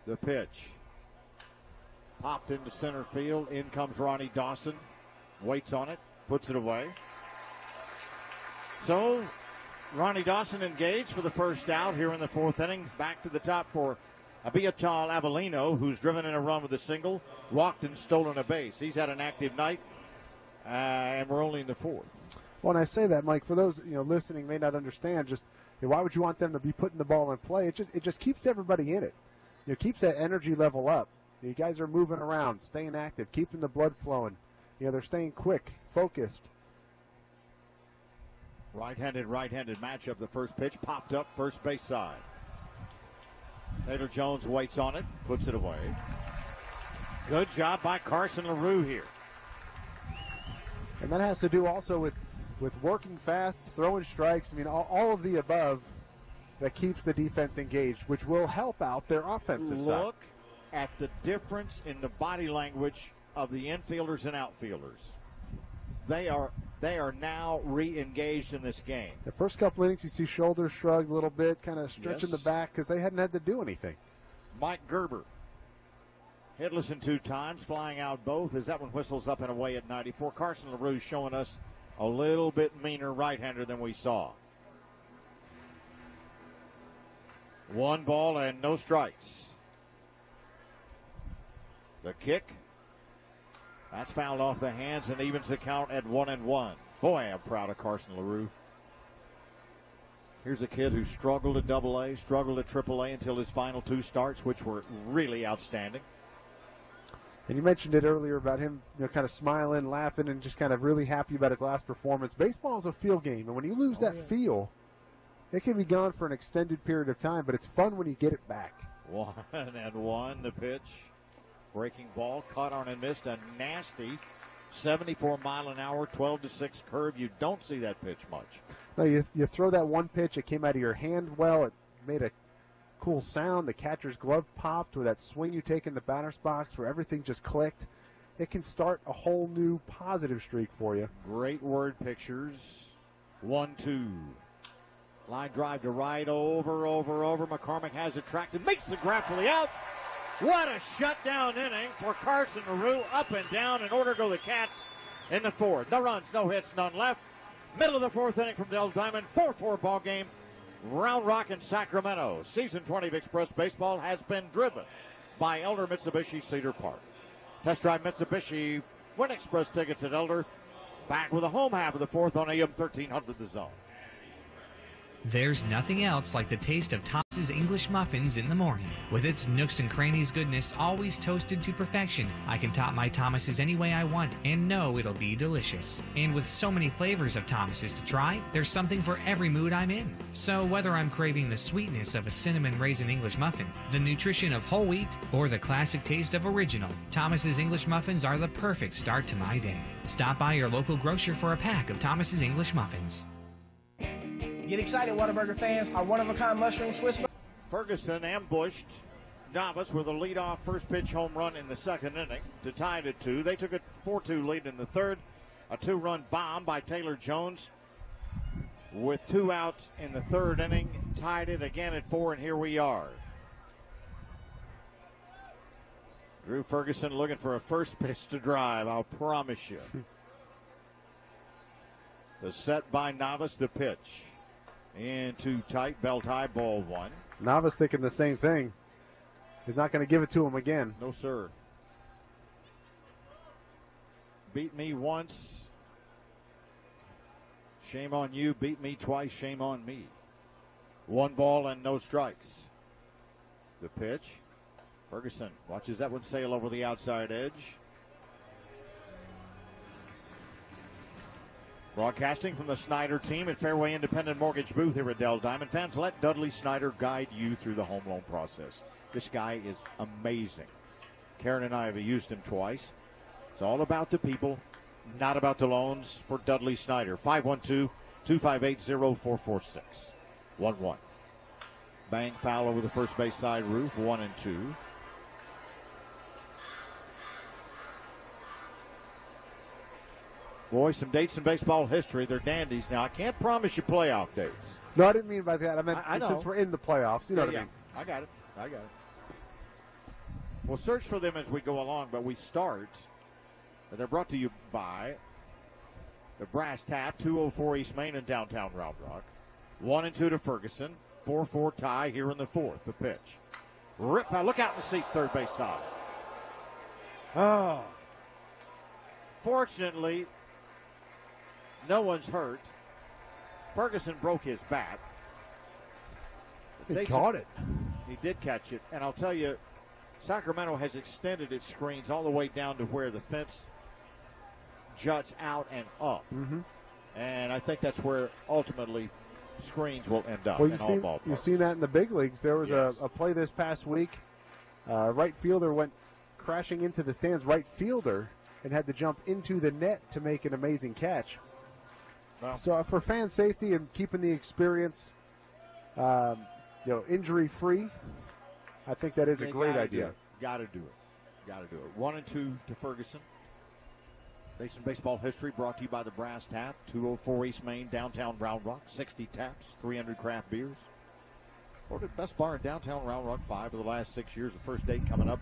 The pitch. Popped into center field. In comes Ronnie Dawson. Waits on it. Puts it away. So, Ronnie Dawson engaged for the first out here in the 4th inning. Back to the top for Abiatal Avellino, who's driven in a run with a single, walked and stolen a base. He's had an active night, and we're only in the 4th. Well, and I say that, Mike, for those listening may not understand, just why would you want them to be putting the ball in play? It just keeps everybody in it. It keeps that energy level up. You guys are moving around, staying active, keeping the blood flowing. They're staying quick, focused. Right-handed matchup. The first pitch popped up first base side. Taylor Jones waits on it, puts it away. Good job by Carson LaRue here. And that has to do also with working fast, throwing strikes. I mean, all of the above that keeps the defense engaged, which will help out their offensive side. Look at the difference in the body language of the infielders and outfielders. They are now re-engaged in this game. The first couple innings, you see shoulders shrugged a little bit, kind of stretching the back because they hadn't had to do anything. Mike Gerber, hitless in 2 times, flying out both as that one whistles up and away at 94. Carson LaRue showing us a little bit meaner right-hander than we saw. 1 ball and no strikes. The kick. That's fouled off the hands and evens the count at 1-1. Boy, I'm proud of Carson LaRue. Here's a kid who struggled at AA, struggled at AAA until his final 2 starts, which were really outstanding. And you mentioned it earlier about him, kind of smiling, laughing, and just kind of really happy about his last performance. Baseball is a feel game, and when you lose feel, it can be gone for an extended period of time, but it's fun when you get it back. 1-1, the pitch. Breaking ball, caught on and missed. A nasty 74-mile-an-hour, 12-6 curve. You don't see that pitch much. No, you throw that one pitch, it came out of your hand well. It made a cool sound. The catcher's glove popped with that swing you take in the batter's box where everything just clicked. It can start a whole new positive streak for you. Great word pictures. 1-2. Line drive to right, over. McCormick has it tracked and makes the grab for the out. What a shutdown inning for Carson LaRue. Up and down in order to go the Cats in the 4th. No runs, no hits, none left. Middle of the 4th inning from Dell Diamond. 4-4 ball game. Round Rock in Sacramento. Season 20 of Express Baseball has been driven by Elder Mitsubishi Cedar Park. Test drive Mitsubishi. Win Express tickets at Elder. Back with the home half of the 4th on AM 1300 The Zone. There's nothing else like the taste of Thomas's English muffins in the morning. With its nooks and crannies goodness always toasted to perfection, I can top my Thomas's any way I want and know it'll be delicious. And with so many flavors of Thomas's to try, there's something for every mood I'm in. So whether I'm craving the sweetness of a cinnamon raisin English muffin, the nutrition of whole wheat, or the classic taste of original, Thomas's English muffins are the perfect start to my day. Stop by your local grocer for a pack of Thomas's English muffins. Get excited, Whataburger fans. Our one-of-a-kind mushroom Swiss. Ferguson ambushed Novice with a leadoff first pitch home run in the 2nd inning to tie it at 2. They took a 4-2 lead in the 3rd. A 2-run bomb by Taylor Jones with 2 outs in the 3rd inning. Tied it again at 4, and here we are. Drew Ferguson looking for a first pitch to drive, I'll promise you. The set by Novice, the pitch. In too tight, belt high, ball 1. Novice thinking the same thing. He's not going to give it to him again. No, sir. Beat me once. Shame on you. Beat me twice. Shame on me. 1 ball and no strikes. The pitch. Ferguson watches that one sail over the outside edge. Broadcasting from the Snyder team at Fairway Independent Mortgage booth here at Dell Diamond. Fans, let Dudley Snyder guide you through the home loan process. This guy is amazing. Karen and I have used him twice. It's all about the people, not about the loans for Dudley Snyder. 512-258-0446. 1-1. Bang foul over the first base side roof. 1-2. Boy, some dates in baseball history. They're dandies. Now, I can't promise you playoff dates. No, I didn't mean by that. I meant I since we're in the playoffs. You know what I mean. I got it. We'll search for them as we go along, but we start. They're brought to you by the Brass Tap, 204 East Main in downtown Round Rock. 1-2 to Ferguson. 4-4 tie here in the 4th. The pitch. Rip. Look out in the seats, third base side. Oh. Fortunately, no one's hurt. Ferguson broke his bat. He caught it. He did catch it. And I'll tell you, Sacramento has extended its screens all the way down to where the fence juts out and up. Mm-hmm. And I think that's where ultimately screens will end up Well, in all ballparks. you've seen that in the big leagues. There was a play this past week. Right fielder went crashing into the stands, right fielder, and had to jump into the net to make an amazing catch. Well, so for fan safety and keeping the experience, injury-free, I think that is a great idea. Got to do it. 1-2 to Ferguson. Basin Baseball History brought to you by the Brass Tap, 204 East Main, downtown Round Rock. 60 taps, 300 craft beers. Voted best bar in downtown Round Rock 5 of the last 6 years. The first date coming up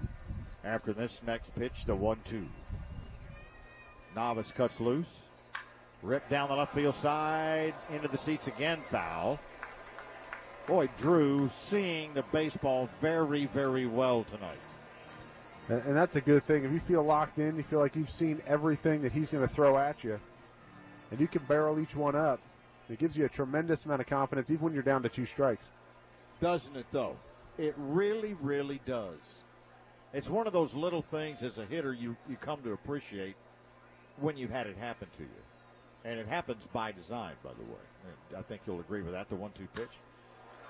after this next pitch, the 1-2. Novice cuts loose. Ripped down the left field side, into the seats again, foul. Boy, Drew seeing the baseball very, very well tonight. And that's a good thing. If you feel locked in, you feel like you've seen everything that he's going to throw at you, and you can barrel each one up, it gives you a tremendous amount of confidence, even when you're down to 2 strikes. Doesn't it, though? It really, really does. It's one of those little things as a hitter you come to appreciate when you've had it happen to you. And it happens by design, by the way. And I think you'll agree with that, the 1-2 pitch.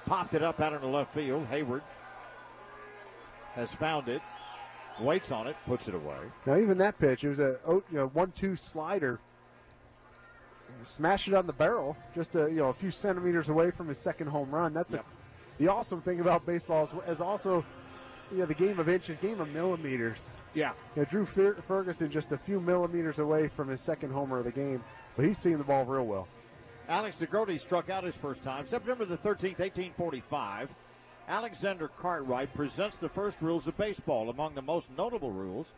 Popped it up out into left field. Hayward has found it, waits on it, puts it away. Now, even that pitch, it was a 1-2 slider. Smashed it on the barrel, just a few centimeters away from his second home run. That's the awesome thing about baseball is also the game of inches, game of millimeters. Yeah. Drew Ferguson just a few millimeters away from his second homer of the game, but he's seeing the ball real well. Alex DeGrotte struck out his first time. September the 13th, 1845. Alexander Cartwright presents the first rules of baseball. Among the most notable rules,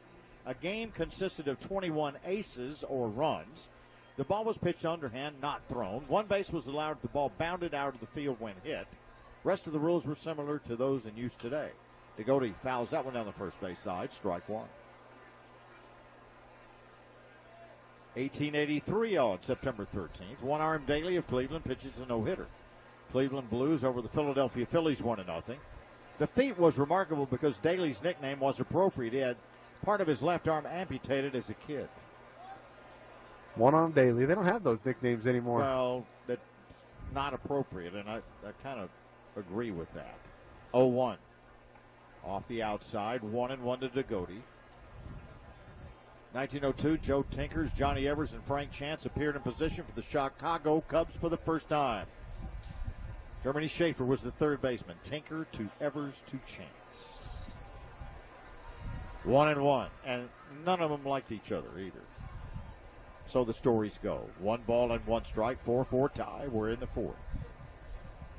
a game consisted of 21 aces or runs. The ball was pitched underhand, not thrown. One base was allowed if the ball bounded out of the field when hit. Rest of the rules were similar to those in use today. DeGrotte fouls that one down the first base side, strike one. 1883 on September 13th. One-arm Daly of Cleveland pitches a no-hitter. Cleveland Blues over the Philadelphia Phillies 1-0. The feat was remarkable because Daly's nickname was appropriate. He had part of his left arm amputated as a kid. One-arm Daly. They don't have those nicknames anymore. Well, that's not appropriate, and I kind of agree with that. 0-1. Off the outside, 1-1 to DeGrotte. 1902, Joe Tinkers, Johnny Evers, and Frank Chance appeared in position for the Chicago Cubs for the first time. Germany Schaefer was the third baseman. Tinker to Evers to Chance. 1-1, and none of them liked each other either. So the stories go. 1 ball and 1 strike, 4-4 tie. We're in the 4th.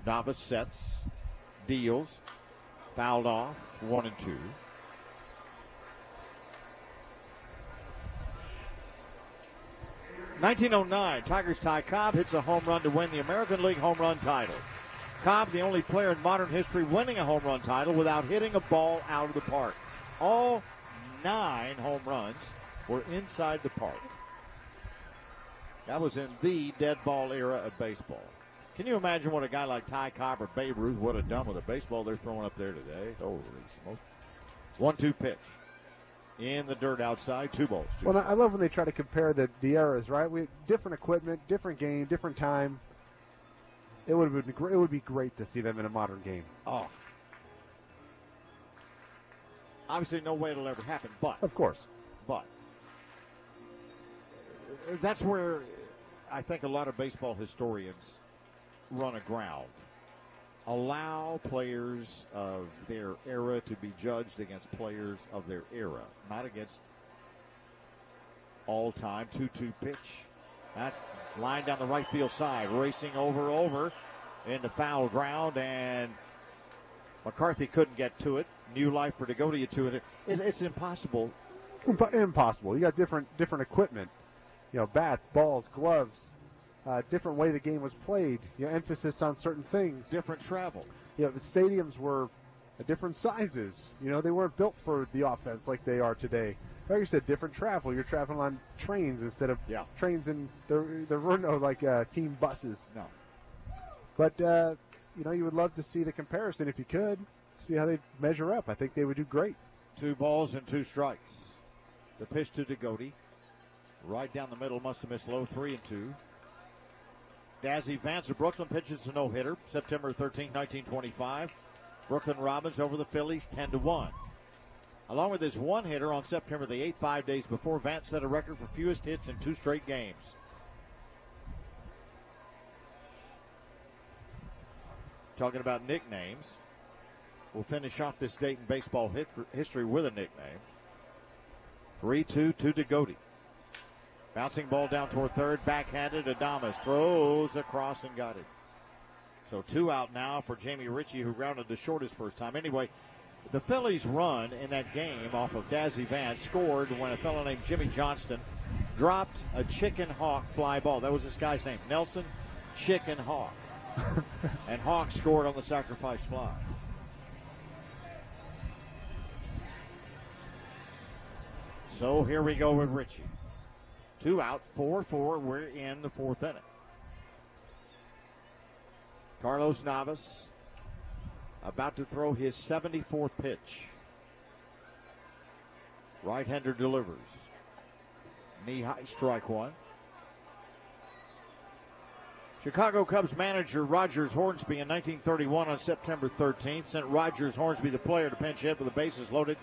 Navas sets, deals, fouled off, 1-2. '09, Tigers tie Cobb, hits a home run to win the American League home run title. Cobb, the only player in modern history winning a home run title without hitting a ball out of the park. All 9 home runs were inside the park. That was in the dead ball era of baseball. Can you imagine what a guy like Ty Cobb or Babe Ruth would have done with a baseball they're throwing up there today? Holy smoke. 1-2 pitch. In the dirt outside, 2 balls. Well, I love when they try to compare the eras, right? We different equipment, different game, different time. It would be great to see them in a modern game. Oh. Obviously, no way it'll ever happen, but. Of course. But. That's where I think a lot of baseball historians run aground. Allow players of their era to be judged against players of their era, not against all-time. 2-2 pitch. That's line down the right field side, racing over into foul ground, and McCarthy couldn't get to it. New life for DeGrotte to it. It's impossible. Impossible. You got different equipment. Bats, balls, gloves. Different way the game was played, emphasis on certain things. Different travel. The stadiums were different sizes. They weren't built for the offense like they are today. Like you said, different travel. You're traveling on trains instead of trains, and there were no team buses. No. But you would love to see the comparison if you could see how they measure up. I think they would do great. 2 balls and 2 strikes. The pitch to DeGrotte, right down the middle, must have missed low, 3-2. Dazzy Vance of Brooklyn pitches a no-hitter, September 13, 1925. Brooklyn Robins over the Phillies, 10-1. Along with his one-hitter on September the 8th, 5 days before, Vance set a record for fewest hits in 2 straight games. Talking about nicknames, we'll finish off this date in baseball history with a nickname. 3-2 to DeGrotte. Bouncing ball down toward third, backhanded. Adames throws across and got it. So 2 out now for Jamie Ritchie, who grounded to short his first time. Anyway, the Phillies' run in that game off of Dazzy Vance scored when a fellow named Jimmy Johnston dropped a Chicken Hawk fly ball. That was this guy's name, Nelson Chicken Hawk. And Hawk scored on the sacrifice fly. So here we go with Ritchie. 2 out, 4-4. We're in the 4th inning. Carlos Navas about to throw his 74th pitch. Right-hander delivers. Knee-high, strike one. Chicago Cubs manager Rogers Hornsby in 1931 on September 13th sent Rogers Hornsby, the player, to pinch hit with the bases loaded,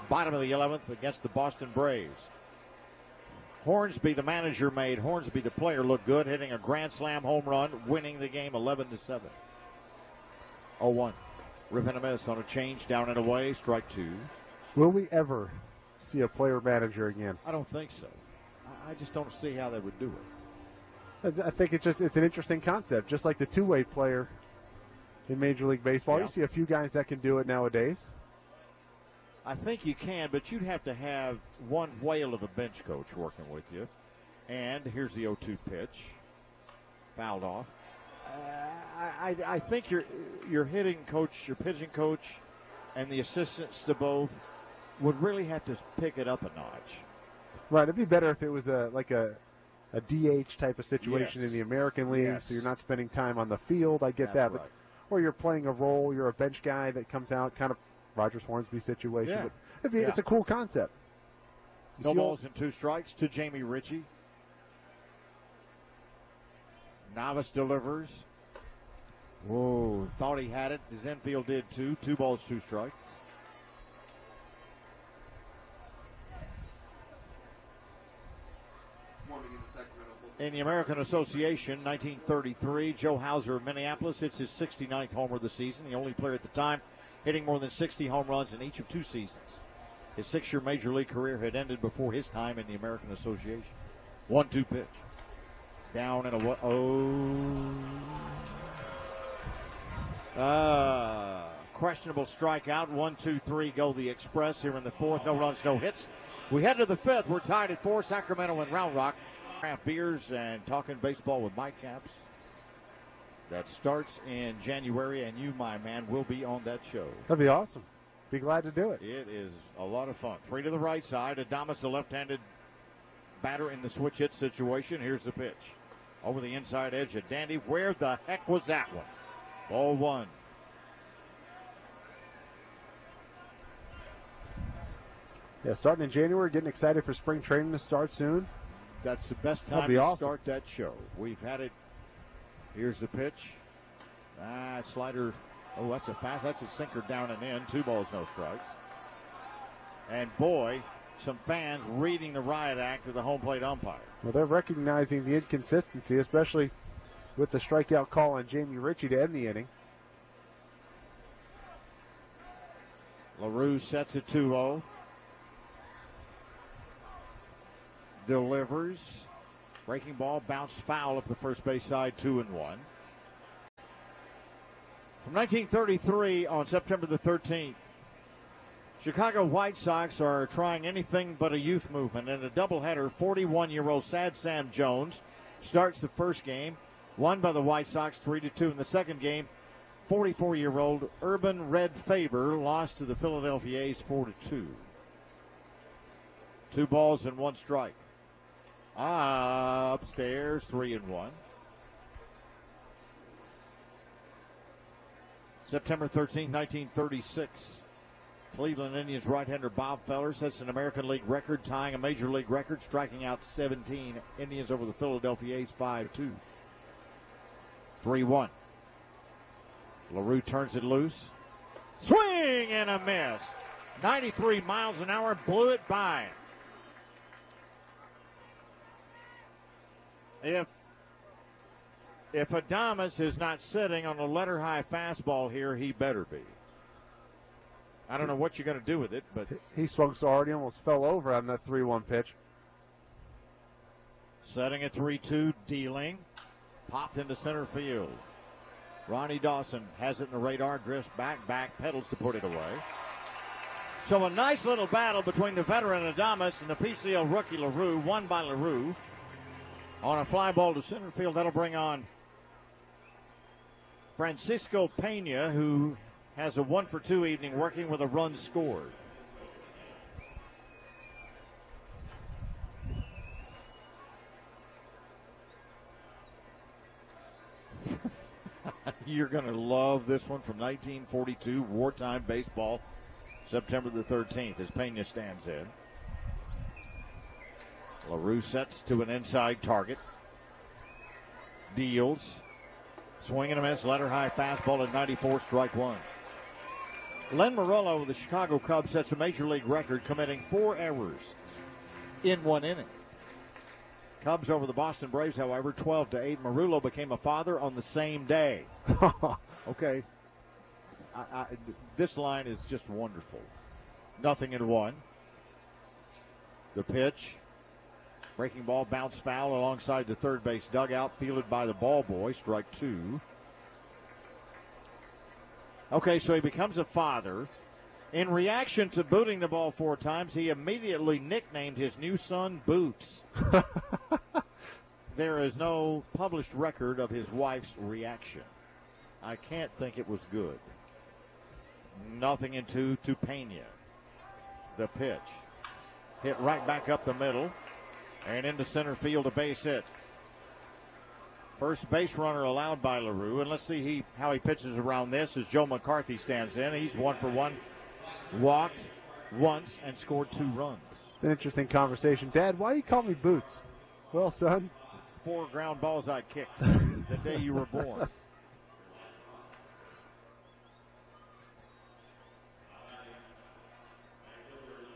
bottom of the 11th against the Boston Braves. Hornsby, the manager, made Hornsby, the player, look good, hitting a grand slam home run, winning the game 11-7. 0-1. Rip and a miss on a change, down and away, strike two. Will we ever see a player manager again? I don't think so. I just don't see how they would do it. I think it's an interesting concept, just like the two-way player in Major League Baseball. Yeah. You see a few guys that can do it nowadays. I think you can, but you'd have to have one whale of a bench coach working with you. And here's the 0-2 pitch. Fouled off. I think your hitting coach, your pitching coach, and the assistants to both would really have to pick it up a notch. Right. It'd be better if it was a DH type of situation Yes. in the American League, Yes. so you're not spending time on the field. I get That's that. right. But, or you're playing a role, you're a bench guy that comes out, kind of Rogers Hornsby situation. Yeah. But it's a cool concept. You No see balls and 2 strikes to Jamie Ritchie. Navas delivers. Whoa, thought he had it. His infield did too. 2 balls, 2 strikes. In the American Association, 1933, Joe Hauser of Minneapolis hits his 69th homer of the season. The only player at the time hitting more than 60 home runs in each of 2 seasons. His 6-year Major League career had ended before his time in the American Association. 1-2 pitch. Down and away. Questionable strikeout. 1-2-3 go the Express here in the 4th. No runs, no hits. We head to the 5th. We're tied at 4. Sacramento and Round Rock. Craft beers and talking baseball with Mike Caps. That starts in January, and you, my man, will be on that show. That'd be awesome. Be glad to do it. It is a lot of fun. 3 to the right side. Adames, the left-handed batter in the switch hit situation. Here's the pitch. Over the inside edge of Dandy. Where the heck was that one? Ball 1. Yeah, starting in January, getting excited for spring training to start soon. That's the best time to start that show. We've had it. Here's the pitch. Slider. Oh, that's a fast. That's a sinker down and in. 2 balls, no strikes. And boy, some fans reading the riot act of the home plate umpire. Well, they're recognizing the inconsistency, especially with the strikeout call on Jamie Ritchie to end the inning. LaRue sets it 2-0. Delivers. Breaking ball bounced foul up the first base side, 2-1. From 1933 on September the 13th, Chicago White Sox are trying anything but a youth movement. In a doubleheader, 41-year-old Sad Sam Jones starts the first game, won by the White Sox 3-2. In the second game, 44-year-old Urban Red Faber lost to the Philadelphia A's 4-2. 2 balls and 1 strike. Upstairs, 3-1. September 13, 1936. Cleveland Indians right-hander Bob Feller sets an American League record, tying a Major League record, striking out 17 Indians over the Philadelphia A's 5-2. 3-1. LaRue turns it loose. Swing and a miss. 93 miles an hour, blew it by. If Adames is not sitting on a letter-high fastball here, he better be. I don't know what you're going to do with it, but he swung so hard he almost fell over on that 3-1 pitch. Setting at 3-2, dealing. Popped into center field. Ronnie Dawson has it in the radar, drifts back, pedals to put it away. So a nice little battle between the veteran Adames and the PCL rookie LaRue, won by LaRue. On a fly ball to center field, that'll bring on Francisco Pena, who has a 1-for-2 evening working with a run scored. You're going to love this one from 1942, wartime baseball, September the 13th, as Pena stands in. LaRue sets to an inside target. Deals. Swing and a miss. Letter high fastball at 94, strike one. Len Morello of the Chicago Cubs sets a major league record, committing 4 errors in 1 inning. Cubs over the Boston Braves, however, 12-8. Murillo became a father on the same day. Okay. This line is just wonderful. 0-1. The pitch. Breaking ball, bounce foul alongside the third base dugout, fielded by the ball boy, strike 2. Okay, so he becomes a father. In reaction to booting the ball 4 times, he immediately nicknamed his new son Boots. There is no published record of his wife's reaction. I can't think it was good. 0-2 to Pena. The pitch. Hit right back up the middle. And into center field, a base hit. First base runner allowed by LaRue. And let's see how he pitches around this as Joe McCarthy stands in. He's 1 for 1. Walked once and scored 2 runs. It's an interesting conversation. Dad, why you call me Boots? Well, son. 4 ground balls I kicked the day you were born.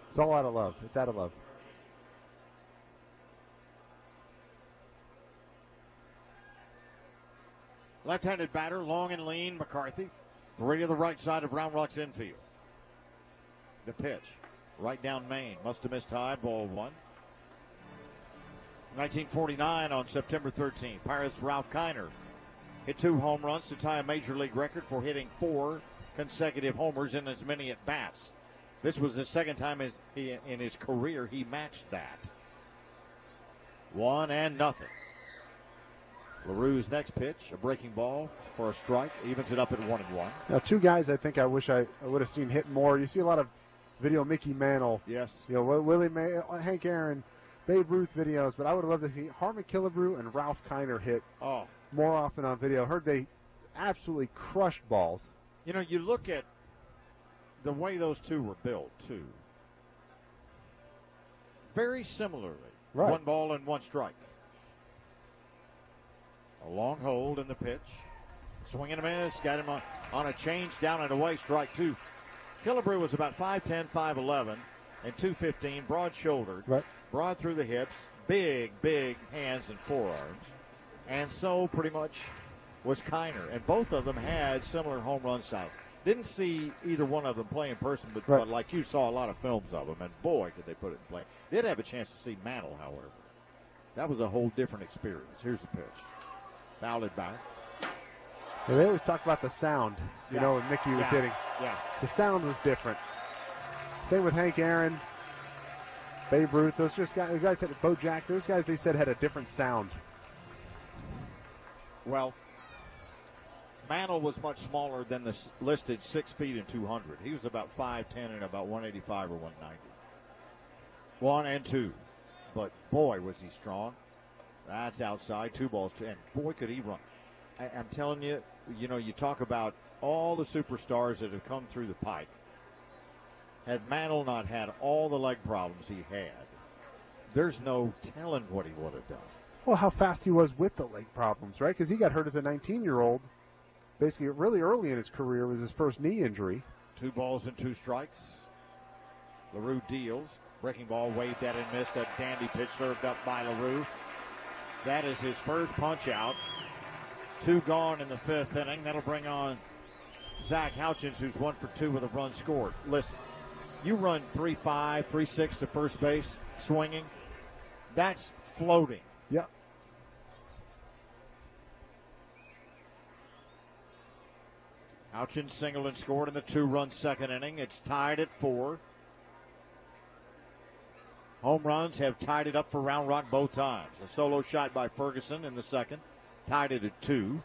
It's all out of love. It's out of love. Left-handed batter, long and lean, McCarthy. 3 to the right side of Round Rock's infield. The pitch. Right down Maine. Must have missed high. Ball 1. 1949 on September 13th. Pirates' Ralph Kiner hit 2 home runs to tie a major league record for hitting 4 consecutive homers in as many at-bats. This was the second time in his career he matched that. 1-0. LaRue's next pitch, a breaking ball for a strike, evens it up at 1-1. Now, 2 guys I think I wish I would have seen hit more. You see a lot of video Mickey Mantle. Yes. You know, Willie May, Hank Aaron, Babe Ruth videos, but I would have loved to see Harmon Killebrew and Ralph Kiner hit more often on video. Heard they absolutely crushed balls. You know, you look at the way those 2 were built, too. Very similarly. Right. 1 ball and 1 strike. A long hold in the pitch. Swing and a miss. Got him on a change down and away. Strike 2. Killebrew was about 5'10", 5'11", and 215. Broad-shouldered. Right. Broad through the hips. Big hands and forearms. And so pretty much was Kiner. And both of them had similar home run styles. Didn't see either one of them play in person, but like you saw a lot of films of them. And boy, could they put it in play. Did have a chance to see Mantle, however. That was a whole different experience. Here's the pitch. Fouled it back. Yeah, they always talk about the sound, you know, when Mickey was hitting. Yeah. The sound was different. Same with Hank Aaron, Babe Ruth. Those guys had Bo Jack. Those guys, they said, had a different sound. Well, Mantle was much smaller than the listed 6 feet and 200. He was about 5'10" and about 185 or 190. 1-2. But boy, was he strong. That's outside. 2 balls. And boy, could he run. I'm telling you, you know, you talk about all the superstars that have come through the pike. Had Mantle not had all the leg problems he had, there's no telling what he would have done. Well, how fast he was with the leg problems, right? Because he got hurt as a 19-year-old. Basically, really early in his career was his first knee injury. 2 balls and 2 strikes. LaRue deals. Breaking ball waved at and missed. A dandy pitch served up by LaRue. That is his first punch out. 2 gone in the 5th inning. That'll bring on Zach Houchins, who's 1 for 2 with a run scored. Listen, you run 3-5, 3-6 to first base, swinging. That's floating. Yep. Houchins singled and scored in the 2-run second inning. It's tied at 4. Home runs have tied it up for Round Rock both times. A solo shot by Ferguson in the second tied it at 2.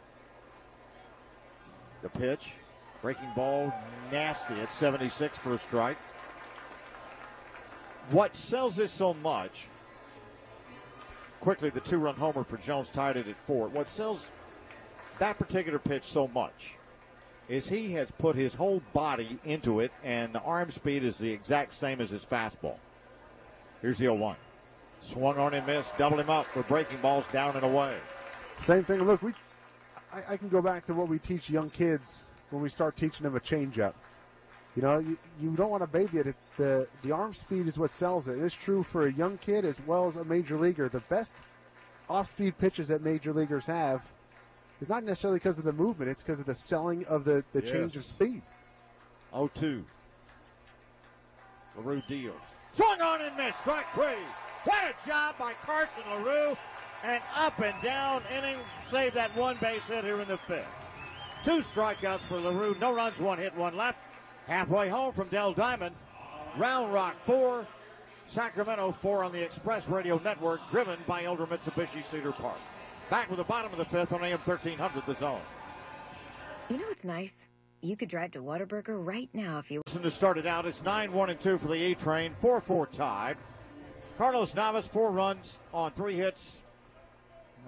The pitch. Breaking ball, nasty at 76 for a strike. What sells this so much, quickly the 2-run homer for Jones tied it at 4. What sells that particular pitch so much is he has put his whole body into it, and the arm speed is the exact same as his fastball. Here's the 0-1. Swung on and missed, doubled him up for breaking balls down and away. Same thing. Look, I can go back to what we teach young kids when we start teaching them a changeup. You know, you don't want to baby it. The arm speed is what sells it. It's true for a young kid as well as a major leaguer. The best off-speed pitches that major leaguers have is not necessarily because of the movement. It's because of the selling of the change of speed. 0-2. LaRue deals. Swung on and missed. Strike 3. What a job by Carson LaRue. And up and down inning. Saved that one base hit here in the 5th. 2 strikeouts for LaRue. No runs, 1 hit, 1 left. Halfway home from Dell Diamond. Round Rock 4. Sacramento 4 on the Express Radio Network. Driven by Elder Mitsubishi Cedar Park. Back with the bottom of the 5th on AM 1300 The Zone. You know what's nice? You could drive to Whataburger right now if you... To start it out, it's 9-1-2 for the E-Train. 4-4 tied. Carlos Navas, 4 runs on 3 hits.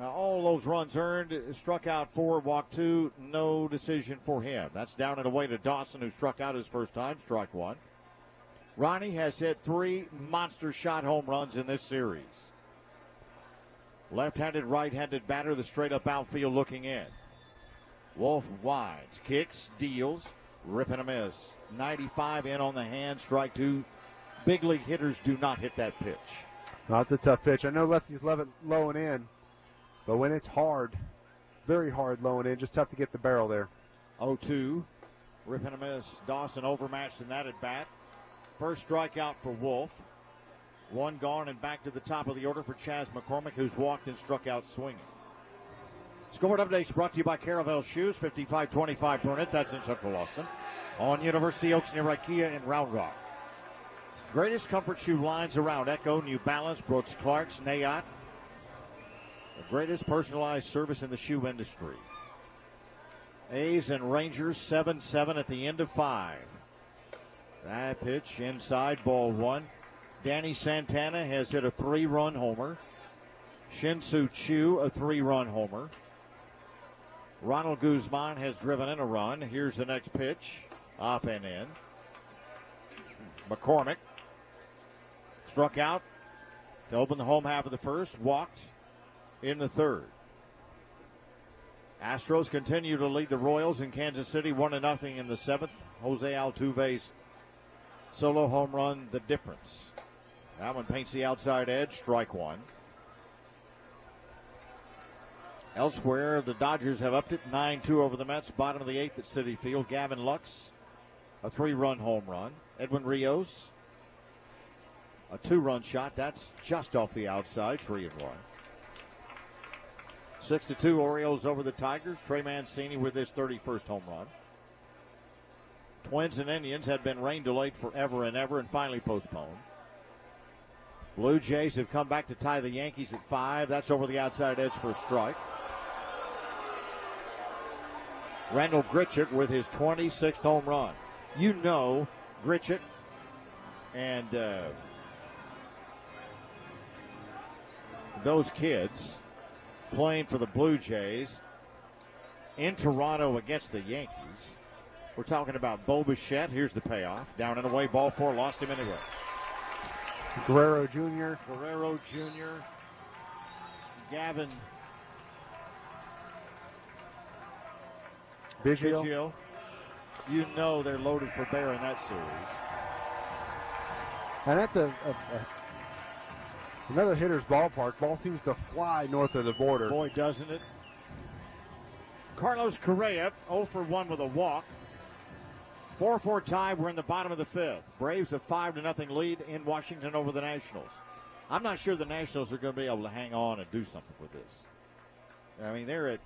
All those runs earned, struck out 4, walked 2, no decision for him. That's down and away to Dawson, who struck out his first time, strike 1. Ronnie has hit 3 monster shot home runs in this series. Left-handed, right-handed batter, the straight-up outfield looking in. Wolf wides, kicks, deals, rip and a miss. 95 in on the hand, strike 2. Big league hitters do not hit that pitch. No, it's a tough pitch. I know lefties love it low and in. But when it's hard, very hard low and in, just tough to get the barrel there. 0-2, rip and a miss. Dawson overmatched in that at bat. First strikeout for Wolf. 1 gone and back to the top of the order for Chaz McCormick, who's walked and struck out swinging. Score updates brought to you by Caravel Shoes, 5525 Burnett. That's in Central Austin. On University Oaks near IKEA in Round Rock. Greatest comfort shoe lines around. Echo, New Balance, Brooks Clark's, Nayot. The greatest personalized service in the shoe industry. A's and Rangers 7-7 at the end of 5. That pitch inside, ball 1. Danny Santana has hit a 3-run homer. Shin-Soo Choo a 3-run homer. Ronald Guzman has driven in a run. Here's the next pitch. Up and in. McCormick struck out to open the home half of the first. Walked in the 3rd. Astros continue to lead the Royals in Kansas City 1-0 in the 7th. Jose Altuve's solo home run, the difference. That one paints the outside edge, strike 1. Elsewhere, the Dodgers have upped it 9-2 over the Mets, bottom of the 8th at Citi Field. Gavin Lux, a 3-run home run. Edwin Rios, a 2-run shot. That's just off the outside, 3-1. 6-2 Orioles over the Tigers. Trey Mancini with his 31st home run. Twins and Indians had been rain delayed forever and ever and finally postponed. Blue Jays have come back to tie the Yankees at 5. That's over the outside edge for a strike. Randall Gritchett with his 26th home run. You know Gritchett and those kids playing for the Blue Jays in Toronto against the Yankees. We're talking about Bo Bichette. Here's the payoff. Down and away, ball 4, lost him anyway. Guerrero Jr. Gavin Biggio. You know they're loaded for bear in that series. And that's another hitter's ballpark. Ball seems to fly north of the border. Boy, doesn't it? Carlos Correa, 0 for 1 with a walk. 4-4 tie. We're in the bottom of the 5th. Braves a 5-0 lead in Washington over the Nationals. I'm not sure the Nationals are going to be able to hang on and do something with this. I mean, they're at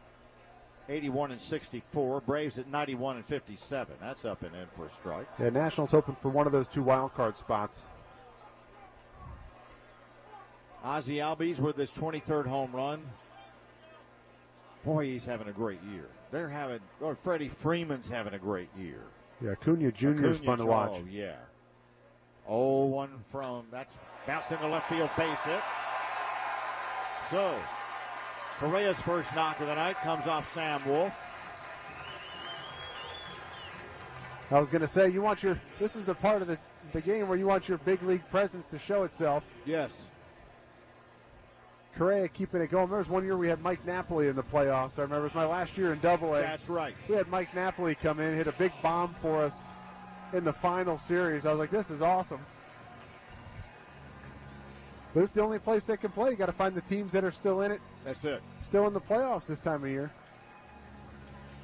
81-64. Braves at 91-57. That's up and in for a strike. Yeah, Nationals hoping for one of those 2 wild card spots. Ozzie Albies with his 23rd home run. Boy, he's having a great year. Freddie Freeman's having a great year. Yeah, Acuna Jr. is fun to watch. Oh, yeah. 0-1 from, that's bounced into left field, base hit. So, Correa's first knock of the night comes off Sam Wolf. I was going to say, this is the part of the game where you want your big league presence to show itself. Yes. Correa keeping it going. There was one year we had Mike Napoli in the playoffs. I remember it was my last year in Double-A. That's right. We had Mike Napoli come in, hit a big bomb for us in the final series. I was like, this is awesome. But it's the only place they can play. You got to find the teams that are still in it. That's it. Still in the playoffs this time of year.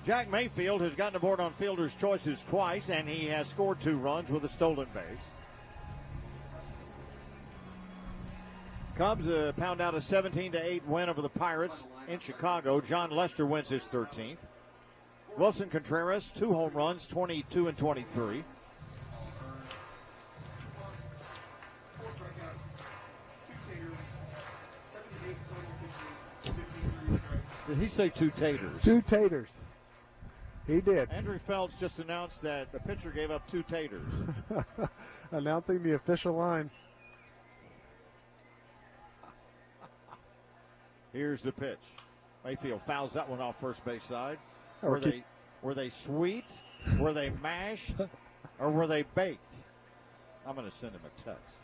Jack Mayfield has gotten aboard on Fielder's Choices twice, and he has scored 2 runs with a stolen base. Cubs pound out a 17-8 win over the Pirates in Chicago. John Lester wins his 13th. Wilson Contreras, 2 home runs, 22 and 23. Did he say 2 taters? 2 taters. He did. Andrew Phelps just announced that the pitcher gave up 2 taters. Announcing the official line. Here's the pitch. Mayfield fouls that one off first base side. Oh, Were they sweet? Were they mashed? Or were they baked? I'm going to send him a text.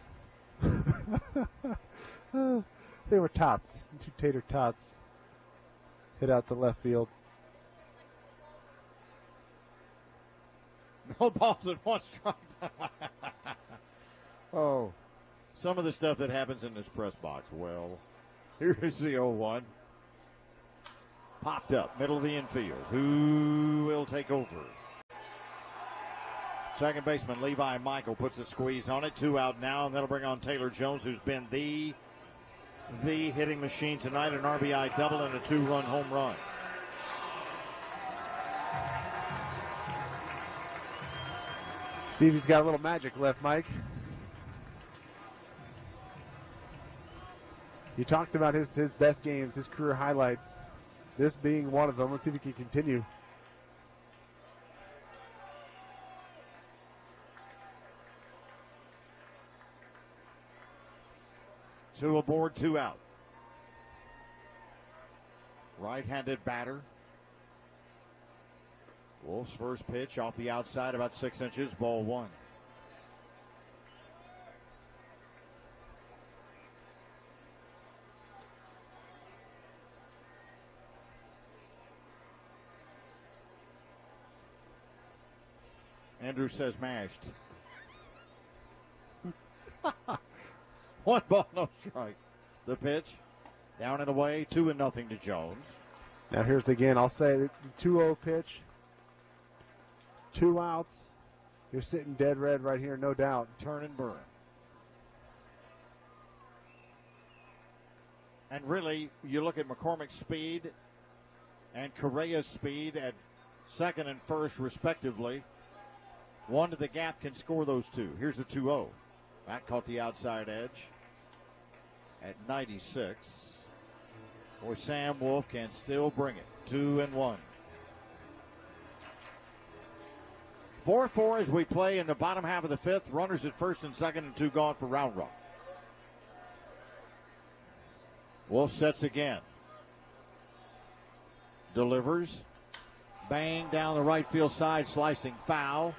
They were tots. 2 tater tots. Hit out to left field. No balls and 1 strike. Oh, some of the stuff that happens in this press box. Well, here's the 0-1. Popped up, middle of the infield. Who will take over? Second baseman Levi Michael puts a squeeze on it. 2 out now, and that'll bring on Taylor Jones, who's been the hitting machine tonight. An RBI double and a 2-run home run. See if he's got a little magic left, Mike. You talked about his best games, his career highlights. This being one of them. Let's see if he can continue. Two aboard, 2 out. Right-handed batter. Wolf's first pitch off the outside, about 6 inches, ball 1. Andrew says mashed. 1 ball, no strike. The pitch, down and away, 2-0 to Jones. Now here's again, I'll say the 2-0 pitch. 2 outs. You're sitting dead red right here, no doubt. Turn and burn. And really, you look at McCormick's speed and Correa's speed at second and first, respectively. 1 to the gap can score those 2. Here's the 2-0. That caught the outside edge at 96. Boy, Sam Wolf can still bring it. 2-1. 4-4 as we play in the bottom half of the 5th. Runners at first and second and 2 gone for Round Rock. Wolf sets again. Delivers. Bang down the right field side, slicing foul.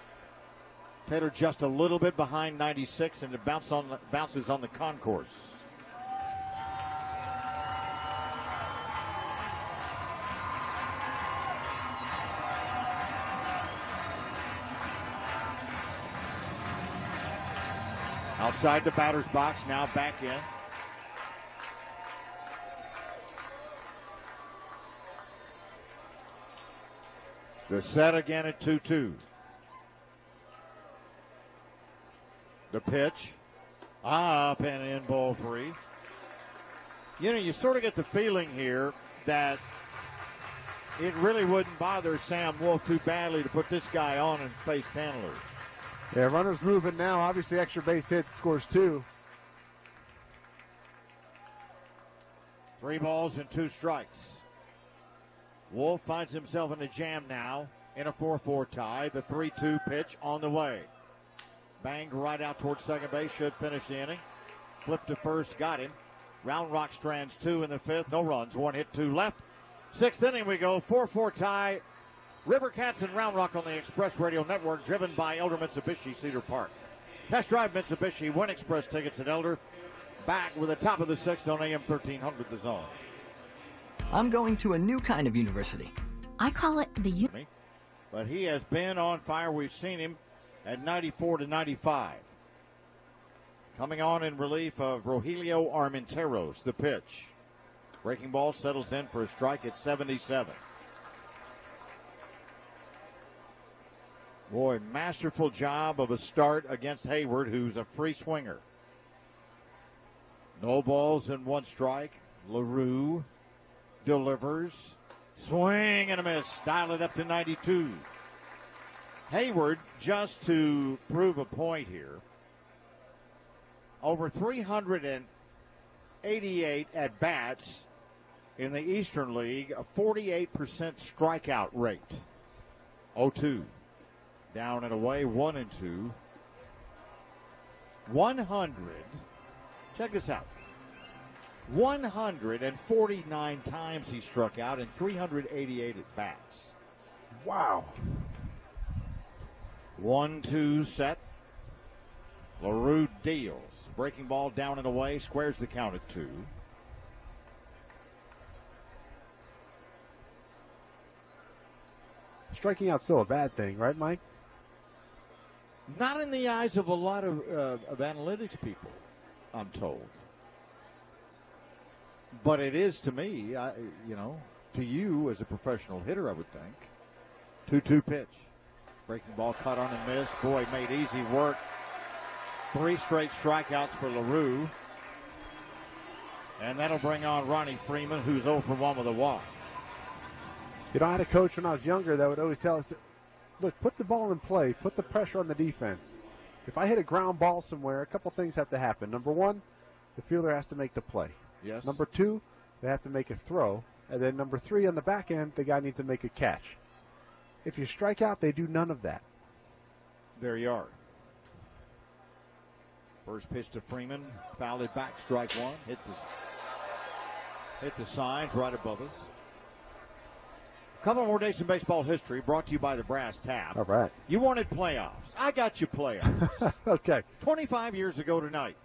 Taylor just a little bit behind 96, and it bounces on the concourse. Outside the batter's box, now back in. The set again at 2-2. The pitch. Up and in, ball 3. You know, you sort of get the feeling here that it really wouldn't bother Sam Wolf too badly to put this guy on and face Tandler. Yeah, runners moving now. Obviously, extra base hit scores 2. 3 balls and 2 strikes. Wolf finds himself in a jam now in a 4-4 tie. The 3-2 pitch on the way. Banged right out towards second base. Should finish the inning. Flip to first. Got him. Round Rock strands 2 in the 5th. No runs. 1 hit, 2 left. 6th inning we go. 4-4 tie. River Cats and Round Rock on the Express Radio Network, driven by Elder Mitsubishi, Cedar Park. Test drive Mitsubishi. Win Express tickets at Elder. Back with the top of the 6th on AM 1300 The Zone. I'm going to a new kind of university. I call it the But he has been on fire. We've seen him at 94-95. Coming on in relief of Rogelio Armenteros, the pitch. Breaking ball settles in for a strike at 77. Boy, masterful job of a start against Hayward, who's a free swinger. No balls and 1 strike. LaRue delivers. Swing and a miss. Dial it up to 92. Hayward, just to prove a point here, over 388 at-bats in the Eastern League, a 48% strikeout rate. 0-2. Down and away, 1-2. 100. Check this out. 149 times he struck out and 388 at-bats. Wow. 1-2 set. LaRue deals. Breaking ball down and away. Squares the count at 2. Striking out's still a bad thing, right, Mike? Not in the eyes of a lot of analytics people, I'm told. But it is to me, to you as a professional hitter, I would think. 2-2 pitch. Breaking ball cut on and missed. Boy, made easy work. 3 straight strikeouts for LaRue. And that'll bring on Ronnie Freeman, who's 0 for 1 with a walk. You know, I had a coach when I was younger that would always tell us, look, put the ball in play. Put the pressure on the defense. If I hit a ground ball somewhere, a couple things have to happen. Number 1, the fielder has to make the play. Yes. Number 2, they have to make a throw. And then number 3, on the back end, the guy needs to make a catch. If you strike out, they do none of that. There you are. First pitch to Freeman. Fouled it back, strike 1. Hit the signs right above us. A couple more days in baseball history brought to you by the Brass Tab. All right. You wanted playoffs. I got you playoffs. Okay. 25 years ago tonight,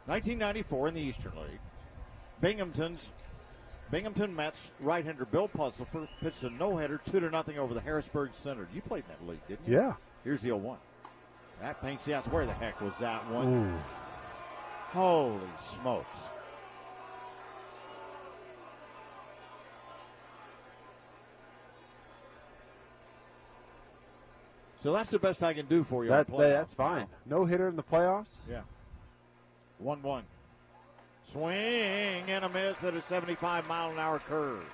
1994 in the Eastern League, Binghamton Mets right-hander Bill Puzzelfer pitched a no-hitter 2-0 over the Harrisburg Center. You played in that league, didn't you? Yeah. Here's the 0-1. That paints the outs. Where the heck was that one? Ooh. Holy smokes. So that's the best I can do for you. That's fine. No hitter in the playoffs? Yeah. 1-1. Swing and a miss at a 75-mile-an-hour curve.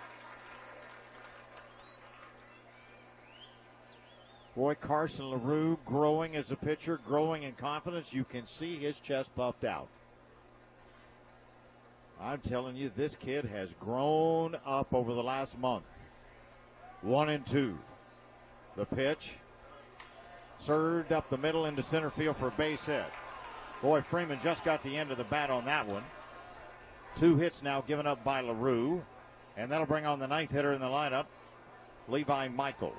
Boy, Carson LaRue growing as a pitcher, growing in confidence. You can see his chest puffed out. I'm telling you, this kid has grown up over the last month. 1-2. The pitch. Served up the middle into center field for a base hit. Boy, Freeman just got the end of the bat on that one. 2 hits now given up by LaRue. And that'll bring on the 9th hitter in the lineup, Levi Michael.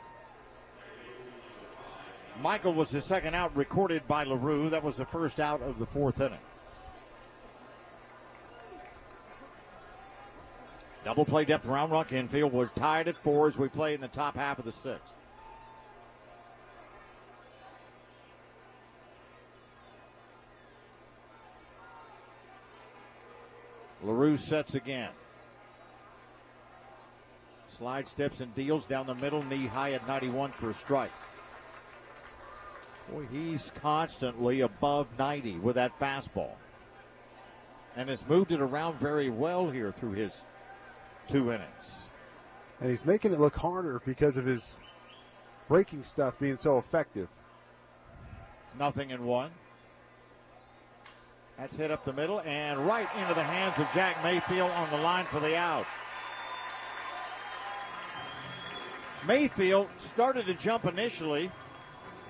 Michael was the second out recorded by LaRue. That was the first out of the 4th inning. Double play depth, Round Rock infield. We're tied at 4 as we play in the top half of the 6th. LaRue sets again. Slide steps and deals down the middle, knee high at 91 for a strike. Boy, he's constantly above 90 with that fastball. And has moved it around very well here through his 2 innings. And he's making it look harder because of his breaking stuff being so effective. 0-1. That's hit up the middle and right into the hands of Jack Mayfield on the line for the out. Mayfield started to jump initially,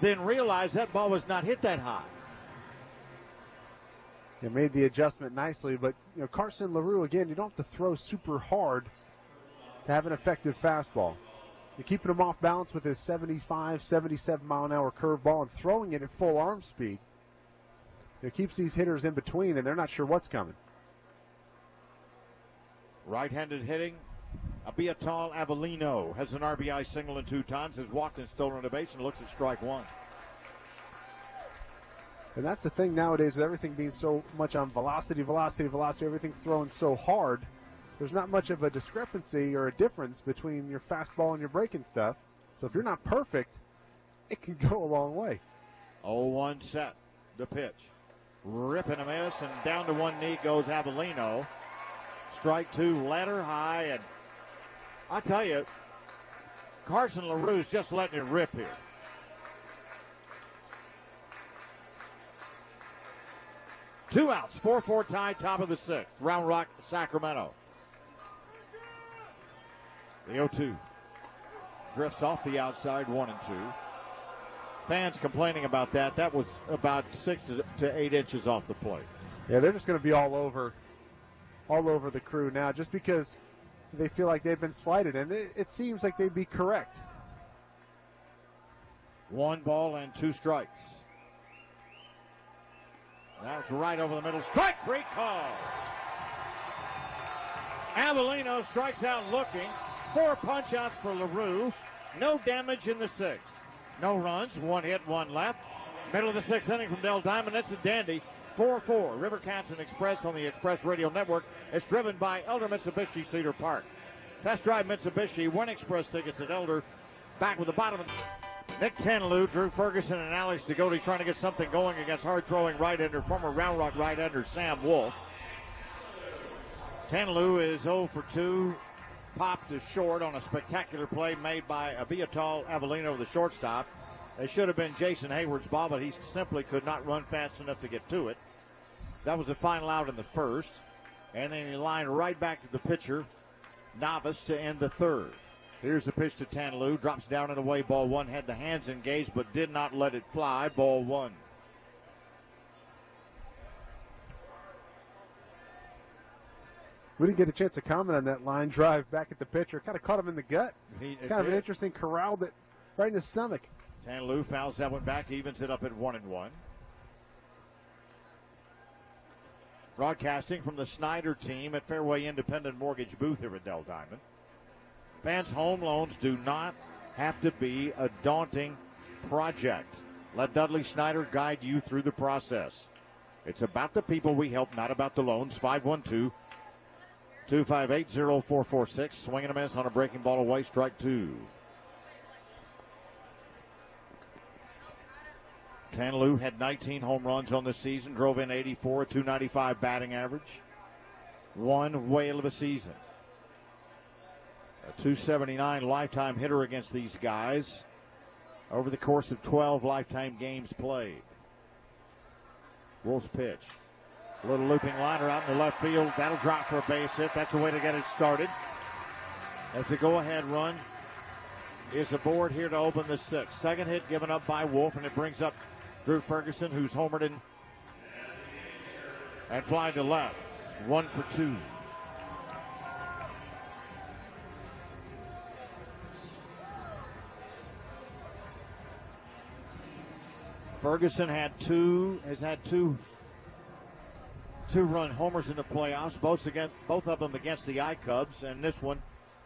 then realized that ball was not hit that high. He made the adjustment nicely, but Carson LaRue, again, you don't have to throw super hard to have an effective fastball. You're keeping him off balance with his 75, 77 mile an hour curveball and throwing it at full arm speed. It keeps these hitters in between, and they're not sure what's coming. Right-handed hitting. Abiatal Avellino has an RBI single and 2 times, has walked and stolen a base and looks at strike 1. And that's the thing nowadays with everything being so much on velocity, everything's thrown so hard. There's not much of a discrepancy or a difference between your fastball and your breaking stuff. So if you're not perfect, it can go a long way. 0-1 set. The pitch. Ripping a miss, and down to one knee goes Avellino. Strike 2, ladder high, and I tell you, Carson LaRue's just letting it rip here. Two outs, 4-4 tie, top of the 6th. Round Rock, Sacramento. The 0-2 drifts off the outside, 1-2. Fans complaining about that. That was about 6 to 8 inches off the plate. Yeah, they're just going to be all over the crew now, just because they feel like they've been slighted, and it seems like they'd be correct. 1 ball and 2 strikes. That's right over the middle. Strike 3 call. Avellino strikes out looking. 4 punch-outs for LaRue. No damage in the 6th. No runs. 1 hit, 1 left. Middle of the 6th inning from Del Diamond. It's a dandy. 4-4. River Cats and Express on the Express Radio Network. It's driven by Elder Mitsubishi Cedar Park. Test drive Mitsubishi. 1 Express tickets at Elder. Back with the bottom. Nick Tanalou, Drew Ferguson, and Alex Degody trying to get something going against hard-throwing right-hander, former Round Rock right-hander Sam Wolf. Tanalou is 0 for 2. Popped to short on a spectacular play made by Abiatal Avellino, the shortstop. It should have been Jason Hayward's ball, but he simply could not run fast enough to get to it. That was the final out in the 1st. And then he lined right back to the pitcher, Novice, to end the 3rd. Here's the pitch to Tanalou. Drops down and away. Ball 1. Had the hands engaged, but did not let it fly. Ball 1. We didn't get a chance to comment on that line drive back at the pitcher. Kind of caught him in the gut. It's kind of an interesting corral that right in his stomach. Tanalou fouls that one back, evens it up at 1-1. Broadcasting from the Snyder team at Fairway Independent Mortgage booth here at Del Diamond. Fans, home loans do not have to be a daunting project. Let Dudley Snyder guide you through the process. It's about the people we help, not about the loans. 512-258-0446. Swinging a miss on a breaking ball away. Strike 2. Tanalou had 19 home runs on the season. Drove in 84, a .295 batting average. One whale of a season. A .279 lifetime hitter against these guys over the course of 12 lifetime games played. Wolf's pitch. A little looping liner out in the left field. That'll drop for a base hit. That's the way to get it started. As the go-ahead run is aboard here to open the 6th. Second hit given up by Wolf, and it brings up Drew Ferguson, who's homered in and flying to left. 1 for 2. Ferguson has had two two-run homers in the playoffs, both of them against the I-Cubs, and this one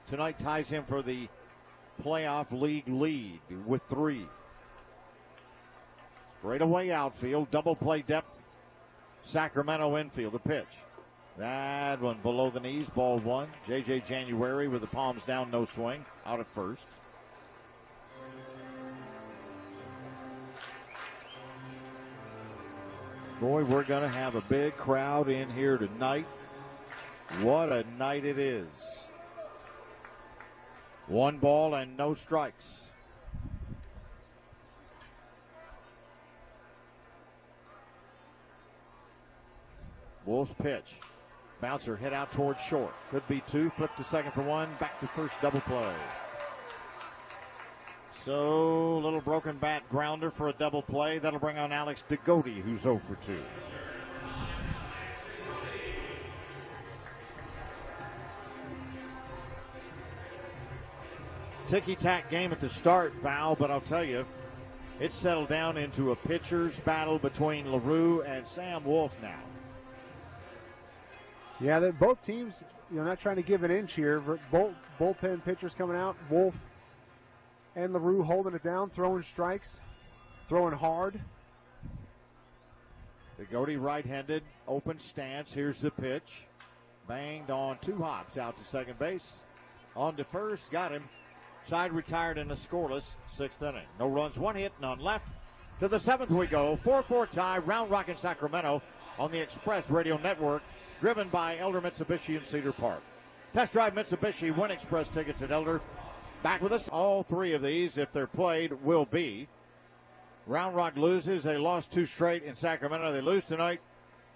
tonight ties him for the playoff league lead with 3. Straightaway outfield, double play depth, Sacramento infield. The pitch. That one below the knees, ball 1. J.J. January with the palms down, no swing, out at first. Boy, we're going to have a big crowd in here tonight. What a night it is. 1 ball and no strikes. Wolf's pitch. Bouncer hit out towards short. Could be 2. Flip to second for 1. Back to first, double play. So, little broken bat grounder for a double play. That'll bring on Alex DeGote, who's 0 for 2. Ticky-tack game at the start, Val, but I'll tell you, it's settled down into a pitcher's battle between LaRue and Sam Wolf now. Yeah, both teams, not trying to give an inch here. Bullpen pitchers coming out. Wolf and LaRue holding it down, throwing strikes, throwing hard. DeGote right-handed, open stance. Here's the pitch. Banged on 2 hops out to second base. On to first, got him. Side retired in a scoreless 6th inning. No runs, 1 hit, none left. To the 7th we go. 4-4 tie, Round Rock in Sacramento on the Express Radio Network, driven by Elder Mitsubishi in Cedar Park. Test drive Mitsubishi, win Express tickets at Elder. Back with us. All 3 of these, if they're played, will be. Round Rock loses. They lost 2 straight in Sacramento. They lose tonight,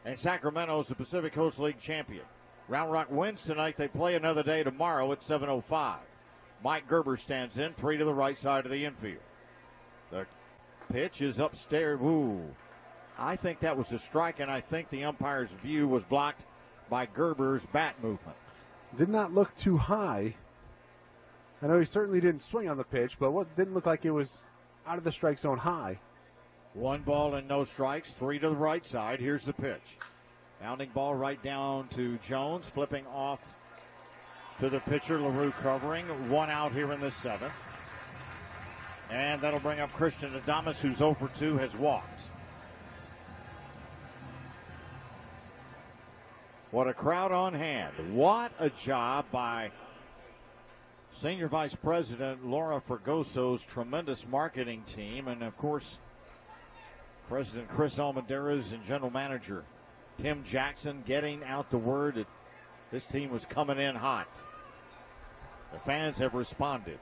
and Sacramento is the Pacific Coast League champion. Round Rock wins tonight. They play another day tomorrow at 7:05. Mike Gerber stands in, 3 to the right side of the infield. The pitch is upstairs. Ooh. I think that was a strike, and I think the umpire's view was blocked by Gerber's bat movement. Did not look too high. I know he certainly didn't swing on the pitch, but what didn't look like it was out of the strike zone high. 1 ball and no strikes, 3 to the right side. Here's the pitch. Bounding ball right down to Jones, flipping off to the pitcher, LaRue covering. 1 out here in the 7th. And that'll bring up Christian Adames, who's 0 for 2, has walked. What a crowd on hand. What a job by Senior Vice President Laura Fergoso's tremendous marketing team. And, of course, President Chris Almaderas and General Manager Tim Jackson getting out the word that this team was coming in hot. The fans have responded,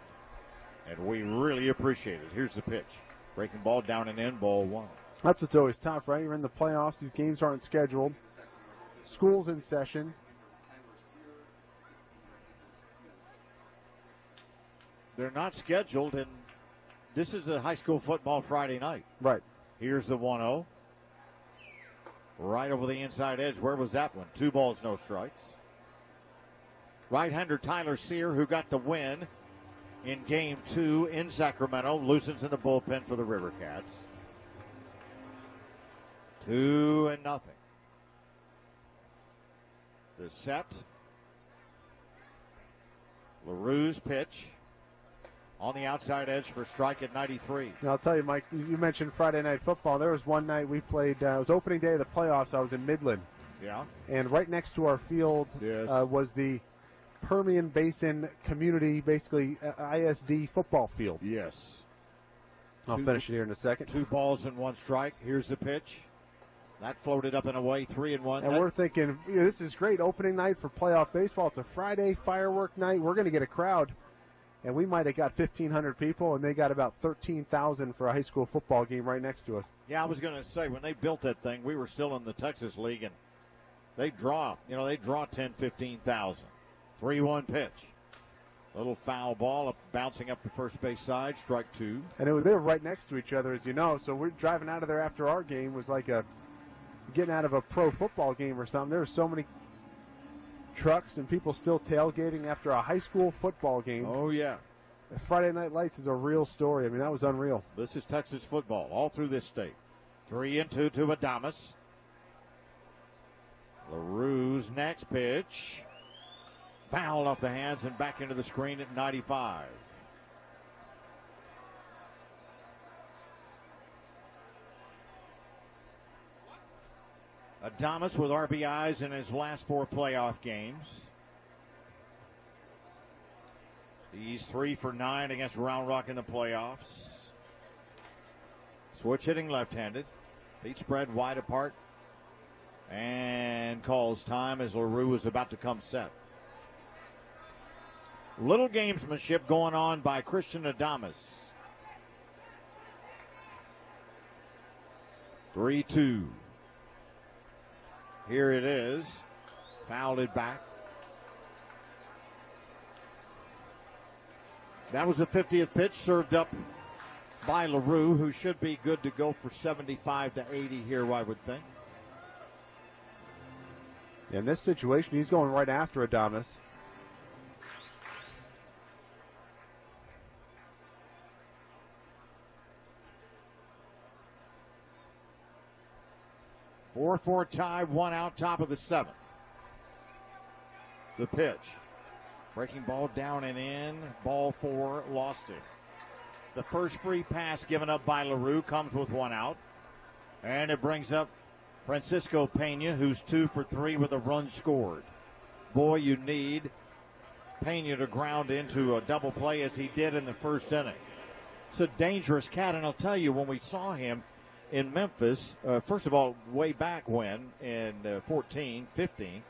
and we really appreciate it. Here's the pitch. Breaking ball down and in, ball 1. That's what's always tough, right? You're in the playoffs. These games aren't scheduled. School's in session. They're not scheduled, and this is a high school football Friday night. Right. Here's the 1-0. Right over the inside edge. Where was that one? 2 balls, no strikes. Right-hander Tyler Sear, who got the win in Game 2 in Sacramento, loosens in the bullpen for the River Cats. 2-0. The set. LaRue's pitch on the outside edge for strike at 93. Now, I'll tell you, Mike, you mentioned Friday Night Football. There was one night we played, it was opening day of the playoffs. I was in Midland. Yeah. And right next to our field was the Permian Basin Community, basically ISD football field. Yes. I'll finish it here in a second. 2 balls and 1 strike. Here's the pitch. That floated up and away, 3-1. And we're thinking, this is great opening night for playoff baseball. It's a Friday firework night. We're going to get a crowd. And we might have got 1,500 people, and they got about 13,000 for a high school football game right next to us. Yeah, I was going to say, when they built that thing, we were still in the Texas League, and they draw 10, 15,000. 3-1 pitch. Little foul ball bouncing up the first base side, strike 2. And they were right next to each other, as you know. So we're driving out of there after our game was like getting out of a pro football game or something. There were so many trucks and people still tailgating after a high school football game. Oh, yeah. Friday Night Lights is a real story. I mean, that was unreal. This is Texas football all through this state. 3-2 to Adames. LaRue's next pitch. Foul off the hands and back into the screen at 95. Adames with RBIs in his last 4 playoff games. He's 3 for 9 against Round Rock in the playoffs. Switch hitting left-handed. Feet spread wide apart. And calls time as LaRue is about to come set. Little gamesmanship going on by Christian Adames. 3-2. Here it is. Fouled it back. That was the 50th pitch served up by LaRue, who should be good to go for 75 to 80 here, I would think. In this situation, he's going right after Adames. Four tie, one out, top of the seventh. The pitch. Breaking ball down and in. Ball four, lost it. The first free pass given up by LaRue comes with one out. And it brings up Francisco Pena, who's 2 for 3 with a run scored. Boy, you need Pena to ground into a double play as he did in the first inning. It's a dangerous cat, and I'll tell you, when we saw him in Memphis, first of all, way back when, in 14, 15,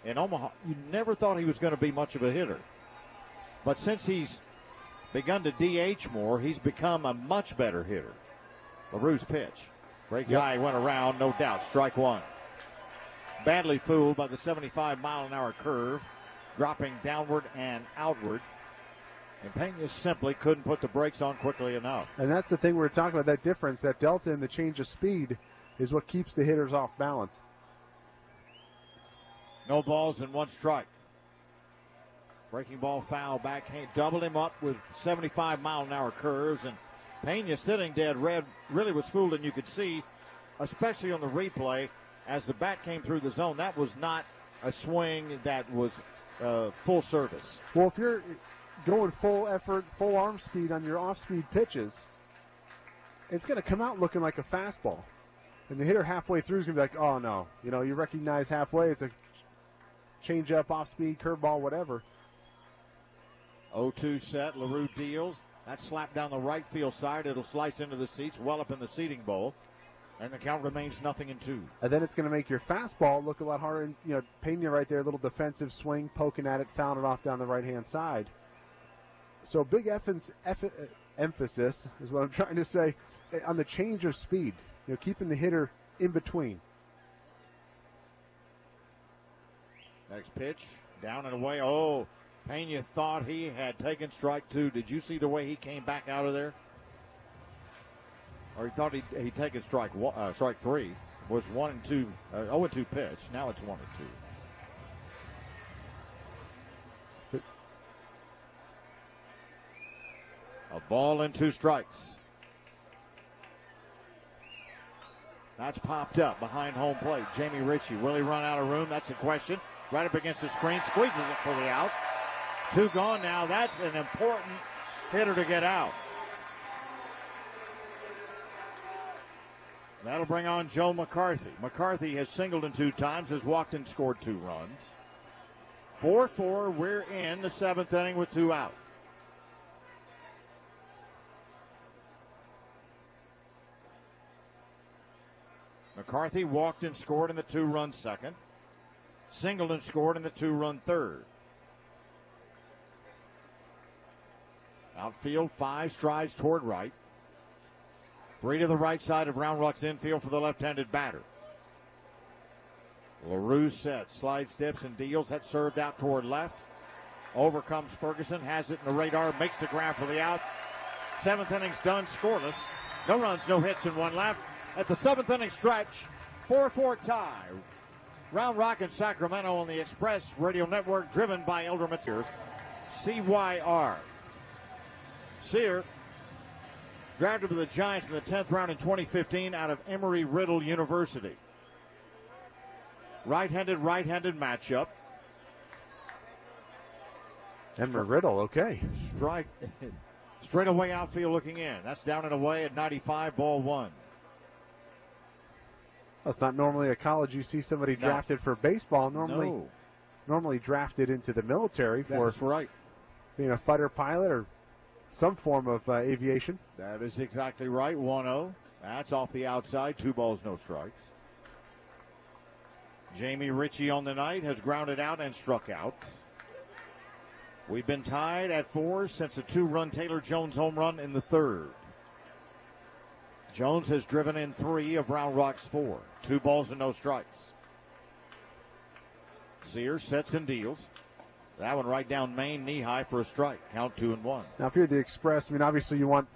in Omaha, you never thought he was going to be much of a hitter. But since he's begun to DH more, he's become a much better hitter. LaRue's pitch. Great guy, went around, no doubt. Strike one. Badly fooled by the 75-mile-an-hour curve, dropping downward and outward. And Pena simply couldn't put the brakes on quickly enough. And that's the thing we were talking about, that difference, that delta in the change of speed is what keeps the hitters off balance. No balls and one strike. Breaking ball foul backhand, doubled him up with 75-mile-an-hour curves, and Pena sitting dead red really was fooled, and you could see, especially on the replay, as the bat came through the zone, that was not a swing that was full service. Well, if you're going full effort, full arm speed on your off-speed pitches, it's going to come out looking like a fastball. And the hitter halfway through is going to be like, oh, no. You know, you recognize halfway, it's a change-up, off-speed, curveball, whatever. 0-2 set, LaRue deals. That slap down the right field side. It'll slice into the seats, well up in the seating bowl. And the count remains 0-2. And then it's going to make your fastball look a lot harder. And, you know, Pena right there, a little defensive swing, poking at it, fouling it off down the right-hand side. So big emphasis is what I'm trying to say on the change of speed. You know, keeping the hitter in between. Next pitch, down and away. Oh, Pena thought he had taken strike two. Did you see the way he came back out of there? Or he thought he'd taken strike three. Was 1-2, 0-2 pitch. Now it's 1-2. A ball and 2 strikes. That's popped up behind home plate. Jamie Ritchie. Will he run out of room? That's the question. Right up against the screen. Squeezes it for the out. 2 gone now. That's an important hitter to get out. That'll bring on Joe McCarthy. McCarthy has singled in 2 times, has walked and scored 2 runs. 4-4. We're in the 7th inning with 2 out. McCarthy walked and scored in the 2-run second. Singled and scored in the 2-run third. Outfield, 5 strides toward right. 3 to the right side of Round Rock's infield for the left-handed batter. LaRue sets, slide steps and deals. That served out toward left. Overcomes Ferguson, has it in the radar, makes the grab for the out. 7th inning's done, scoreless. No runs, no hits, and 1 left. At the 7th inning stretch, 4-4 tie. Round Rock and Sacramento on the Express Radio Network, driven by Elder Materials. CYR. Sear, drafted by the Giants in the 10th round in 2015 out of Emory-Riddle University. Right-handed matchup. Emory-Riddle, okay. Strike. Straight away outfield looking in. That's down and away at 95, ball 1. That's not normally a college you see somebody drafted for baseball. Normally drafted into the military for being a fighter pilot or some form of aviation. That is exactly right. 1-0. That's off the outside. 2 balls, no strikes. Jamie Ritchie on the night has grounded out and struck out. We've been tied at 4 since a 2-run Taylor Jones home run in the 3rd. Jones has driven in 3 of Round Rock's 4. 2 balls and no strikes. Sears sets and deals. That one right down main, knee high for a strike. Count 2-1. Now, if you're the Express, I mean, obviously you want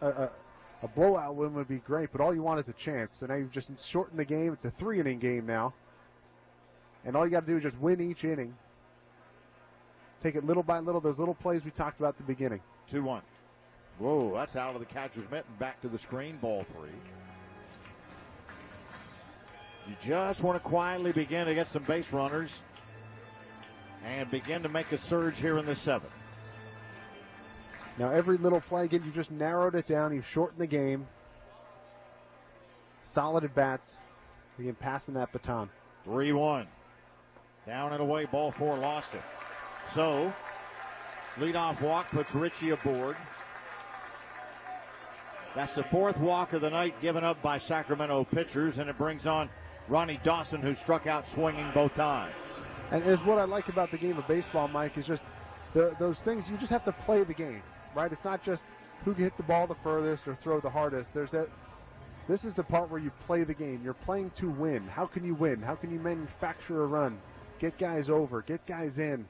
A blowout win would be great, but all you want is a chance. So now you've just shortened the game. It's a 3-inning game now. And all you got to do is just win each inning. Take it little by little, those little plays we talked about at the beginning. 2-1. Whoa, that's out of the catcher's mitt and back to the screen, ball 3. You just want to quietly begin to get some base runners and begin to make a surge here in the 7th. Now every little play, again, you just narrowed it down. You've shortened the game. Solid at bats. Again, passing that baton. 3-1. Down and away, ball 4, lost it. So, leadoff walk puts Ritchie aboard. That's the 4th walk of the night given up by Sacramento pitchers, and it brings on Ronnie Dawson, who struck out swinging both times. And is what I like about the game of baseball, Mike, is just those things. You just have to play the game, right? It's not just who can hit the ball the furthest or throw the hardest. This is the part where you play the game. You're playing to win. How can you win? How can you manufacture a run? Get guys over. Get guys in.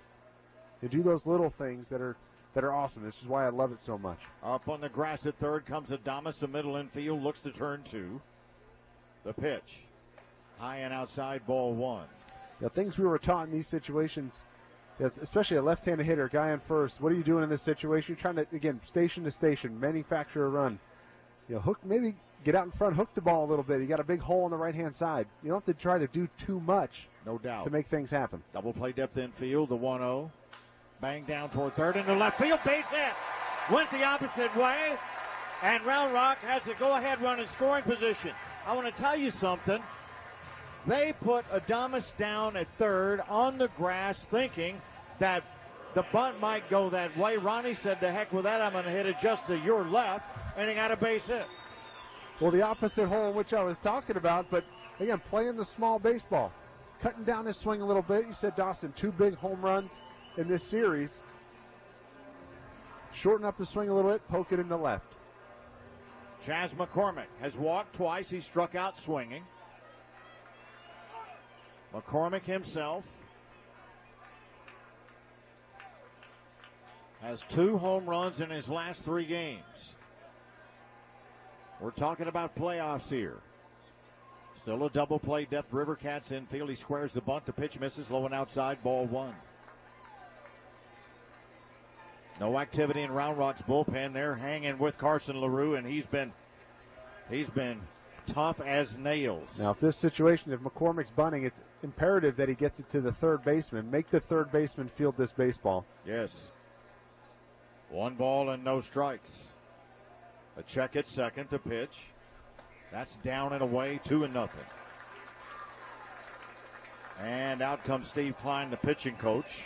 You do those little things that are awesome. This is why I love it so much. Up on the grass at third comes Adames, the middle infield, looks to turn 2. The pitch. High and outside, ball 1. The things we were taught in these situations, especially a left-handed hitter, guy on first, what are you doing in this situation? You're trying to, again, station to station, manufacture a run. Hook, maybe get out in front, hook the ball a little bit. You got a big hole on the right-hand side. You don't have to try to do too much. No doubt. To make things happen. Double play depth infield, the 1-0. Bang down toward third into left field, base hit. Went the opposite way, and Round Rock has a go-ahead run in scoring position. I want to tell you something. They put Adames down at third on the grass thinking that the bunt might go that way. Ronnie said, "The heck with that, I'm going to hit it just to your left," and he got a base hit. Well, the opposite hole in which I was talking about, but again, playing the small baseball. Cutting down his swing a little bit. You said, Dawson, 2 big home runs in this series. Shorten up the swing a little bit, poke it into left. Chas McCormick has walked twice. He struck out swinging. McCormick himself has 2 home runs in his last 3 games. We're talking about playoffs here. Still a double play depth. Rivercats infield. He squares the bunt. The pitch misses low and outside. Ball 1. No activity in Round Rock's bullpen. They're hanging with Carson LaRue, and he's been tough as nails. Now, if this situation, if McCormick's bunting, it's imperative that he gets it to the third baseman. Make the third baseman field this baseball. Yes. 1 ball and no strikes. A check at second to pitch. That's down and away, 2-0. And out comes Steve Klein, the pitching coach.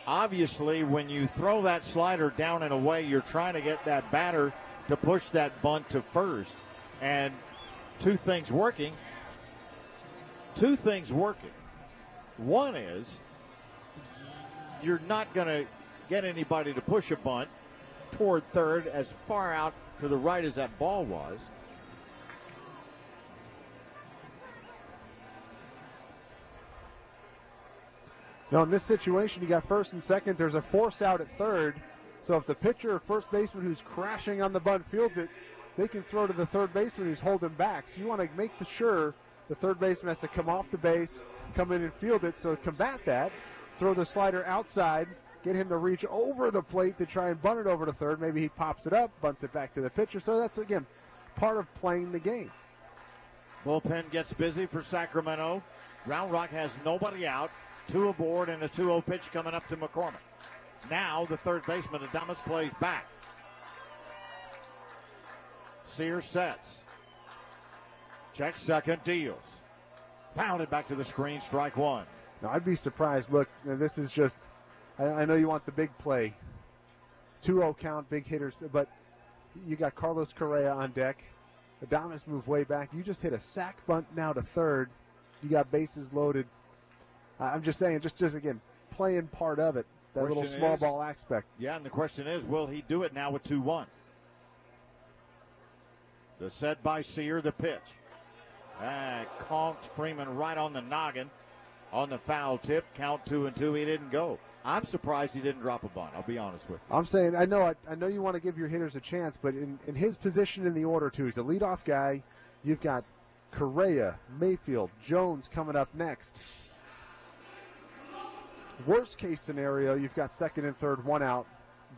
Obviously, when you throw that slider down and away, you're trying to get that batter to push that bunt to first. And two things working. One is you're not going to get anybody to push a bunt toward third as far out to the right as that ball was. Now, in this situation, you got first and second. There's a force out at third. So if the pitcher or first baseman who's crashing on the bunt fields it, they can throw to the third baseman who's holding back. So you want to make sure the third baseman has to come off the base, come in and field it. So combat that, throw the slider outside, get him to reach over the plate to try and bunt it over to third. Maybe he pops it up, bunts it back to the pitcher. So that's, again, part of playing the game. Bullpen gets busy for Sacramento. Round Rock has nobody out. 2 aboard and a 2-0 pitch coming up to McCormick. Now the third baseman, Adames, plays back. Sear sets. Checks second, deals. Pounded back to the screen, strike 1. Now, I'd be surprised. Look, this is just, I know you want the big play. 2-0 count, big hitters, but you got Carlos Correa on deck. Adames moved way back. You just hit a sac bunt now to third. You got bases loaded. I'm just saying, just again, playing part of it, that little small ball aspect. Yeah, and the question is, will he do it now with 2-1? The set by Sear, the pitch. Conked Freeman right on the noggin. on the foul tip. Count 2-2. He didn't go. I'm surprised he didn't drop a bunt. I'll be honest with you. I'm saying, I know you want to give your hitters a chance, but in his position in the order, too, he's a leadoff guy. You've got Correa, Mayfield, Jones coming up next. Worst case scenario, you've got second and third, one out.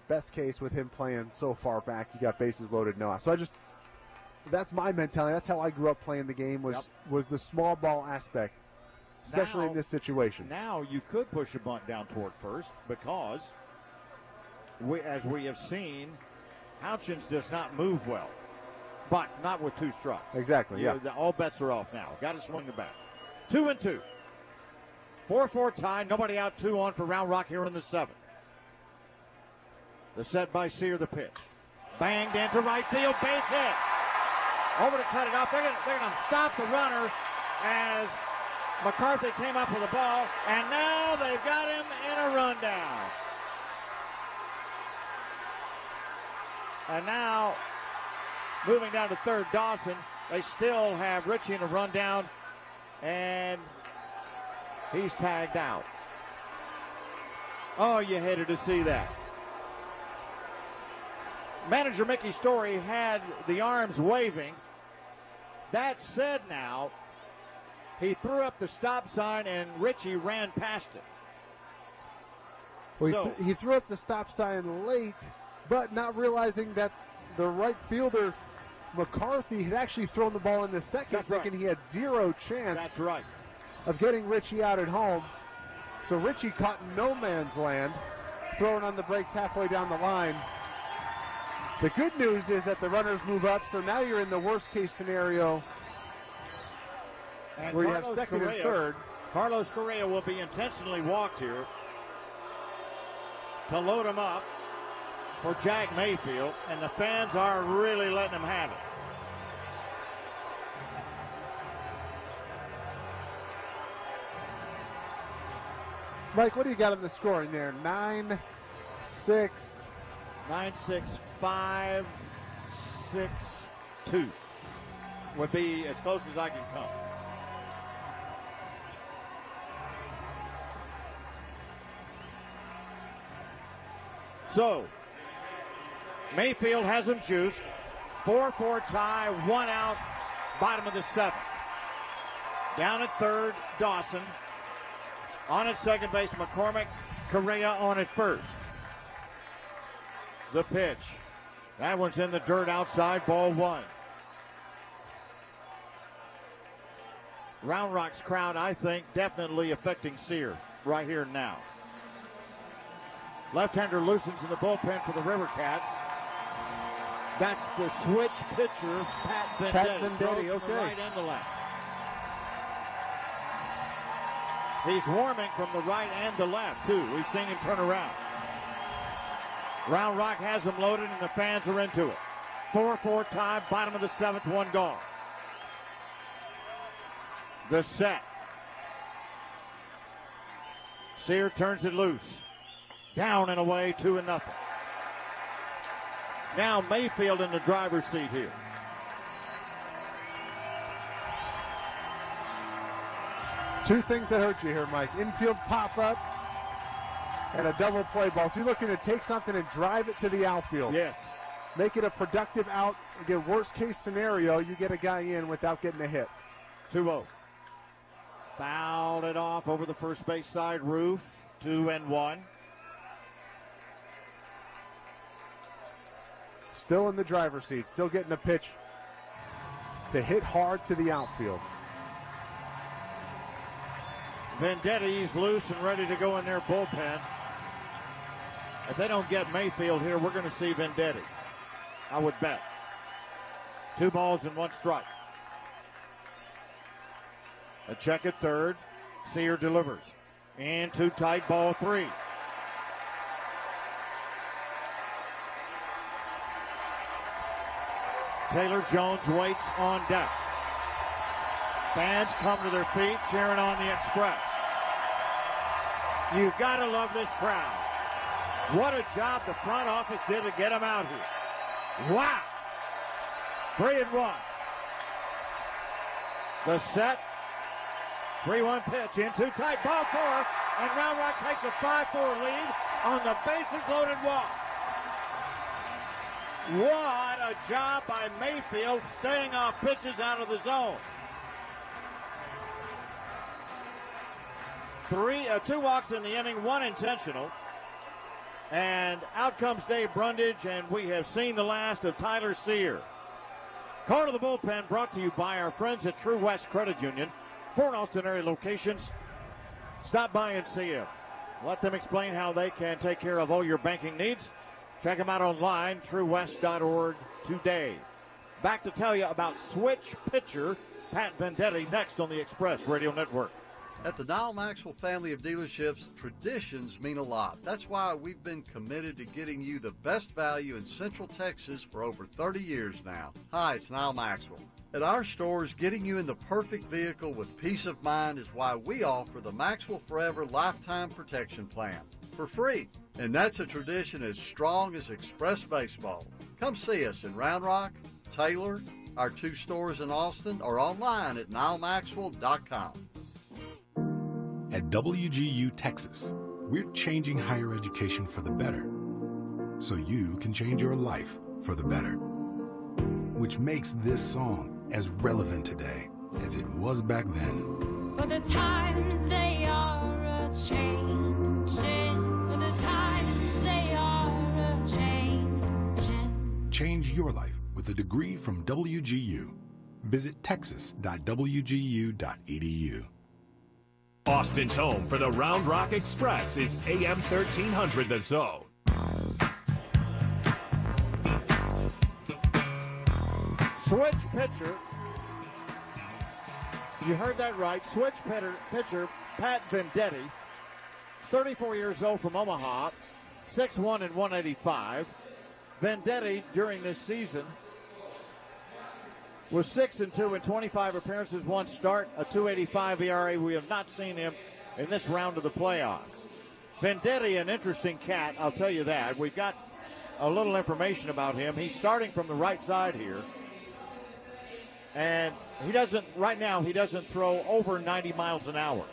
Best case with him playing so far back, you got bases loaded, no out. So that's my mentality. That's how I grew up playing the game, was the small ball aspect. Especially in this situation. Now you could push a bunt down toward first because, as we have seen, Houchins does not move well. But not with 2 strikes. Exactly, yeah. All bets are off now. Got to swing the bat. 2-2. 4-4 tie. Nobody out, 2 on for Round Rock here in the 7th. The set by Sear, the pitch. Banged into right field, base hit. Over to cut it off. They're going to stop the runner as McCarthy came up with the ball, and now they've got him in a rundown. And now, moving down to third, Dawson. They still have Richie in a rundown, and he's tagged out. Oh, you hated to see that. Manager Mickey Story had the arms waving. That said now, he threw up the stop sign, and Richie ran past it. Well, he threw up the stop sign late, but not realizing that the right fielder, McCarthy, had actually thrown the ball in the second, thinking he had zero chance of getting Richie out at home. So Richie caught in no man's land, throwing on the brakes halfway down the line. The good news is that the runners move up, so now you're in the worst-case scenario and where Carlos you have second Correa, and third. Carlos Correa will be intentionally walked here to load him up for Jack Mayfield, and the fans are really letting him have it. Mike, what do you got on the scoring there? 9-6. 9-6, 5, 6, 2 would be as close as I can come. So, Mayfield has him juiced. 4-4 tie, 1 out, bottom of the 7th. Down at third, Dawson. On at second base, McCormick. Correa on at first. The pitch. That one's in the dirt outside, ball 1. Round Rock's crowd, I think, definitely affecting Sear right here now. Left-hander loosens in the bullpen for the River Cats. That's the switch pitcher, Pat Vendetti. Okay. The right and the left. He's warming from the right and the left, too. We've seen him turn around. Round Rock has him loaded, and the fans are into it. 4-4 tie, bottom of the 7th, 1 gone. The set. Sear turns it loose. Down and away, 2-0. Now Mayfield in the driver's seat here. Two things that hurt you here, Mike. Infield pop-up and a double play ball. So you're looking to take something and drive it to the outfield. Yes. Make it a productive out. Again, worst-case scenario, you get a guy in without getting a hit. 2-0. Fouled it off over the first base side roof. 2-1. Still in the driver's seat. Still getting a pitch to hit hard to the outfield. Vendetti's loose and ready to go in their bullpen. If they don't get Mayfield here, we're going to see Vendetti. I would bet. 2 balls and 1 strike. A check at third. Sear delivers. And 2 tight, ball 3. Taylor Jones waits on deck. Fans come to their feet, cheering on the Express. You've got to love this crowd. What a job the front office did to get them out here. Wow. 3-1. The set. 3-1 pitch in too tight, ball 4, and Round Rock takes a 5-4 lead on the bases loaded walk. What a job by Mayfield staying off pitches out of the zone. 2 walks in the inning, 1 intentional. And out comes Dave Brundage, and we have seen the last of Tyler Sear. Call to the bullpen brought to you by our friends at True West Credit Union. 4 Austin area locations. Stop by and see them. Let them explain how they can take care of all your banking needs. Check them out online, truewest.org today. Back to tell you about switch pitcher Pat Vendetti next on the Express Radio Network. At the Nile Maxwell family of dealerships, traditions mean a lot. That's why we've been committed to getting you the best value in Central Texas for over 30 years now. Hi, it's Nile Maxwell. At our stores, getting you in the perfect vehicle with peace of mind is why we offer the Maxwell Forever Lifetime Protection Plan for free. And that's a tradition as strong as Express Baseball. Come see us in Round Rock, Taylor, our 2 stores in Austin, or online at nilemaxwell.com. At WGU Texas, we're changing higher education for the better, so you can change your life for the better. Which makes this song as relevant today as it was back then. For the times they are a-changing, for the times they are a-changing. Change your life with a degree from WGU. Visit texas.wgu.edu. Austin's home for the Round Rock Express is AM 1300 The Zone. Switch pitcher. You heard that right. Switch pitcher Pat Vendetti, 34 years old, from Omaha, 6'1" and 185. Vendetti during this season was 6-2 in 25 appearances, 1 start, a 2.85 ERA. We have not seen him in this round of the playoffs. Vendetti, an interesting cat, I'll tell you that. We've got a little information about him. He's starting from the right side here. And he doesn't throw over 90 miles an hour.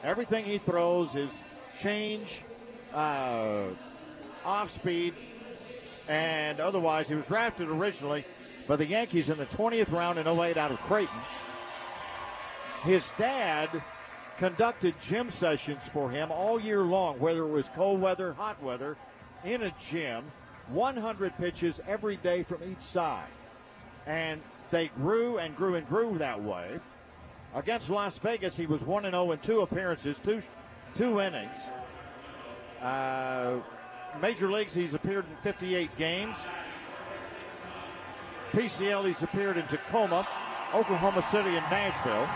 Everything he throws is change, off speed, and otherwise. He was drafted originally by the Yankees in the 20th round in 08 out of Creighton. His dad conducted gym sessions for him all year long, whether it was cold weather, hot weather, in a gym, 100 pitches every day from each side. And they grew and grew and grew that way. Against Las Vegas, he was 1-0 in 2 appearances, two innings. Major leagues, he's appeared in 58 games. PCL, he's appeared in Tacoma, Oklahoma City, and Nashville.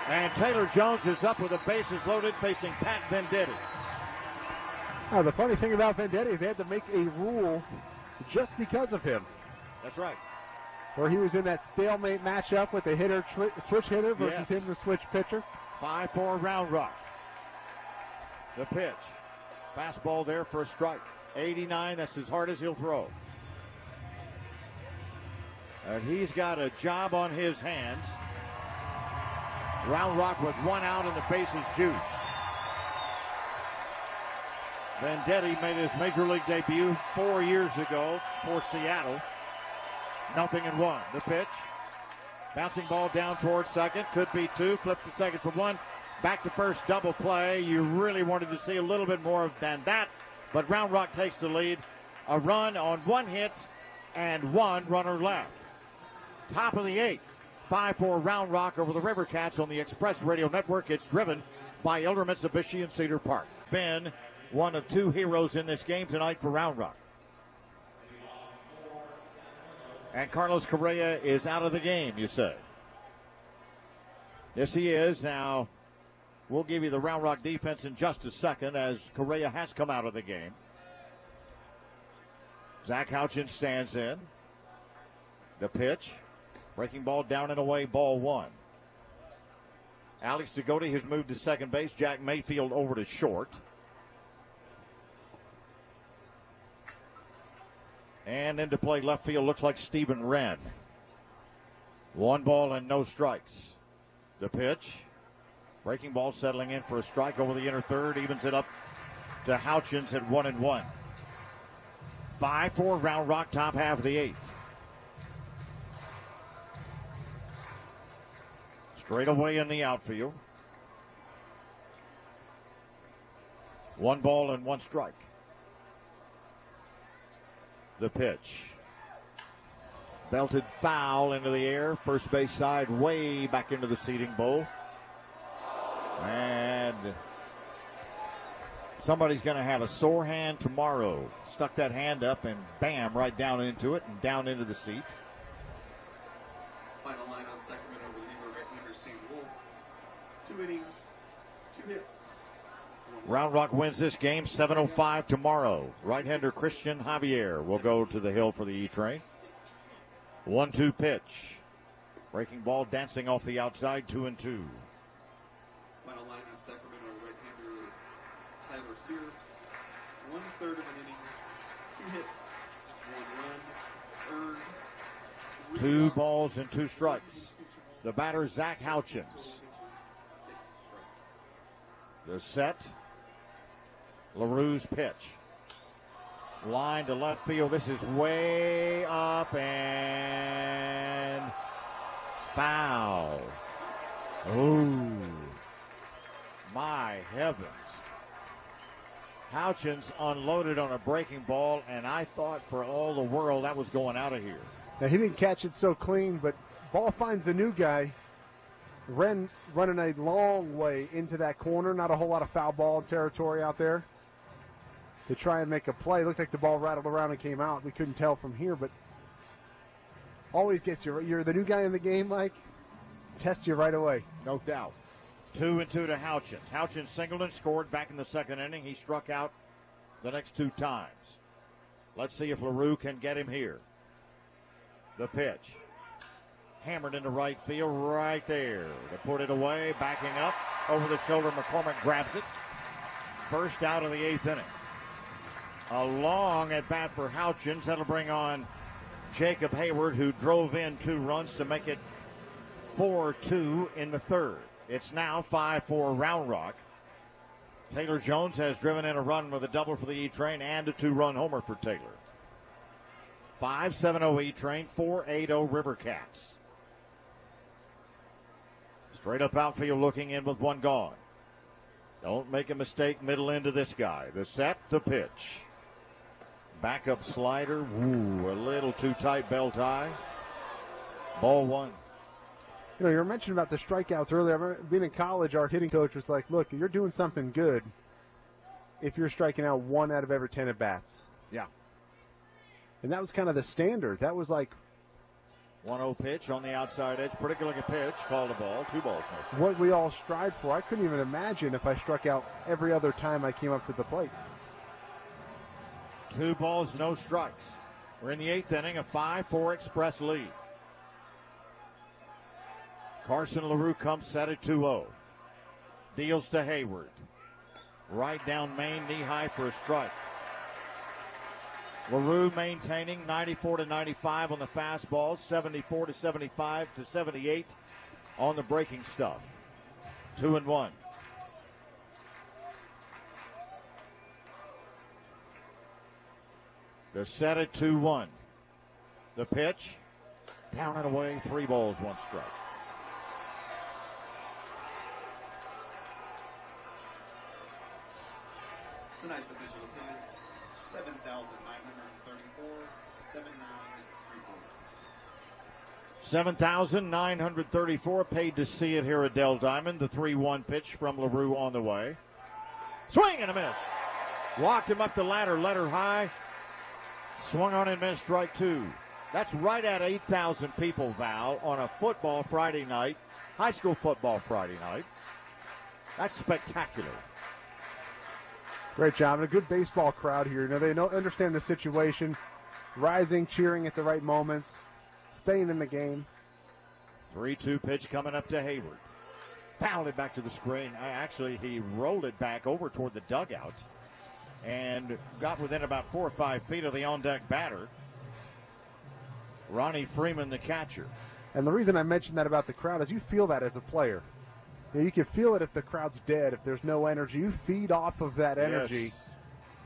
And Taylor Jones is up with the bases loaded, facing Pat Vendetti. Now, the funny thing about Vendetti is they had to make a rule just because of him. That's right. Where he was in that stalemate matchup with the hitter, switch hitter versus him, the switch pitcher. 5-4 Round Rock. The pitch. Fastball there for a strike. 89, that's as hard as he'll throw. And he's got a job on his hands. Round Rock with 1 out and the bases juiced. Vendetti made his major league debut 4 years ago for Seattle. 0-1. The pitch. Bouncing ball down towards second. Could be 2. Flip to second for 1. Back to first, double play. You really wanted to see a little bit more than that. But Round Rock takes the lead. A run on 1 hit and 1 runner left. Top of the 8th. 5-4 Round Rock over the River Cats on the Express Radio Network. It's driven by Elder Mitsubishi in Cedar Park. Ben, one of 2 heroes in this game tonight for Round Rock. And Carlos Correa is out of the game, you say? Yes, he is. Now, we'll give you the Round Rock defense in just a second as Correa has come out of the game. Zach Houchins stands in. The pitch. Breaking ball down and away, ball 1. Alex Tagoti has moved to second base. Jack Mayfield over to short. And into play left field looks like Stephen Wren. 1 ball and no strikes. The pitch. Breaking ball settling in for a strike over the inner third, evens it up to Houchins at 1-1. 5-4 Round Rock, top half of the eighth. Straight away in the outfield. 1 ball and 1 strike. The pitch. Belted foul into the air. First base side way back into the seating bowl. And somebody's going to have a sore hand tomorrow. Stuck that hand up and bam, right down into it and down into the seat. Final line on Sacramento reliever right-hander St. Wolf. 2 innings, 2 hits. Round Rock wins this game 7:05 tomorrow. Right-hander Christian Javier will go to the hill for the E-Train. 1-2 pitch. Breaking ball dancing off the outside, 2-2. Final line on Sacramento right-hander Tyler Sear. 1/3 of an inning, 2 hits, 1 run, earned. 2 balls and 2 strikes. The batter, Zach Houchins. The set. LaRue's pitch. Line to left field. This is way up and foul. Oh, my heavens. Houchins unloaded on a breaking ball, and I thought for all the world that was going out of here. Now, he didn't catch it so clean, but ball finds a new guy. Running a long way into that corner. Not a whole lot of foul ball territory out there to try and make a play. Looked like the ball rattled around and came out. We couldn't tell from here, but always gets you. You're the new guy in the game, Mike. Test you right away. No doubt. 2-2 to Houchins. Houchins singled and scored back in the second inning. He struck out the next 2 times. Let's see if LaRue can get him here. The pitch. Hammered into right field right there. To put it away, backing up. Over the shoulder, McCormick grabs it. First out of the 8th inning. A long at bat for Houchins. That'll bring on Jacob Hayward, who drove in 2 runs to make it 4-2 in the third. It's now 5-4 Round Rock. Taylor Jones has driven in a run with a double for the E-Train and a 2-run homer for Taylor. 5-7-0 E-Train, 4-8-0 River Cats. Straight up outfield looking in with 1 gone. Don't make a mistake middle into this guy. The set, the pitch. Backup slider. Ooh, a little too tight bell tie. Ball 1. You know, you were mentioning about the strikeouts earlier. I remember being in college, our hitting coach was like, look, you're doing something good if you're striking out 1 out of every 10 at-bats. Yeah. And that was kind of the standard. That was like 1-0 pitch on the outside edge. Pretty good looking pitch. Called a ball. 2 balls. What we all strive for. I couldn't even imagine if I struck out every other time I came up to the plate. 2 balls, no strikes. We're in the 8th inning, a 5-4 Express lead. Carson LaRue comes set at 2-0. Deals to Hayward. Right down main, knee high for a strike. LaRue maintaining 94-95 on the fastball, 74-75-78 on the breaking stuff. 2-1. They're set at 2-1. The pitch, down and away, 3 balls, 1 strike. Tonight's official attendance, 7,934, 7,934. 7,934 paid to see it here at Dell Diamond. The 3-1 pitch from LaRue on the way. Swing and a miss. Walked him up the ladder, let her high. Swung on and missed, strike 2. That's right at 8,000 people, Val, on a football Friday night, high school football Friday night. That's spectacular. Great job. And a good baseball crowd here. You know, they understand the situation. Rising, cheering at the right moments. Staying in the game. 3-2 pitch coming up to Hayward. Fouled it back to the screen. Actually, he rolled it back over toward the dugout and got within about 4 or 5 feet of the on-deck batter. Ronnie Freeman, the catcher. And the reason I mentioned that about the crowd is you feel that as a player. You can feel it if the crowd's dead, if there's no energy. You feed off of that energy, Yes.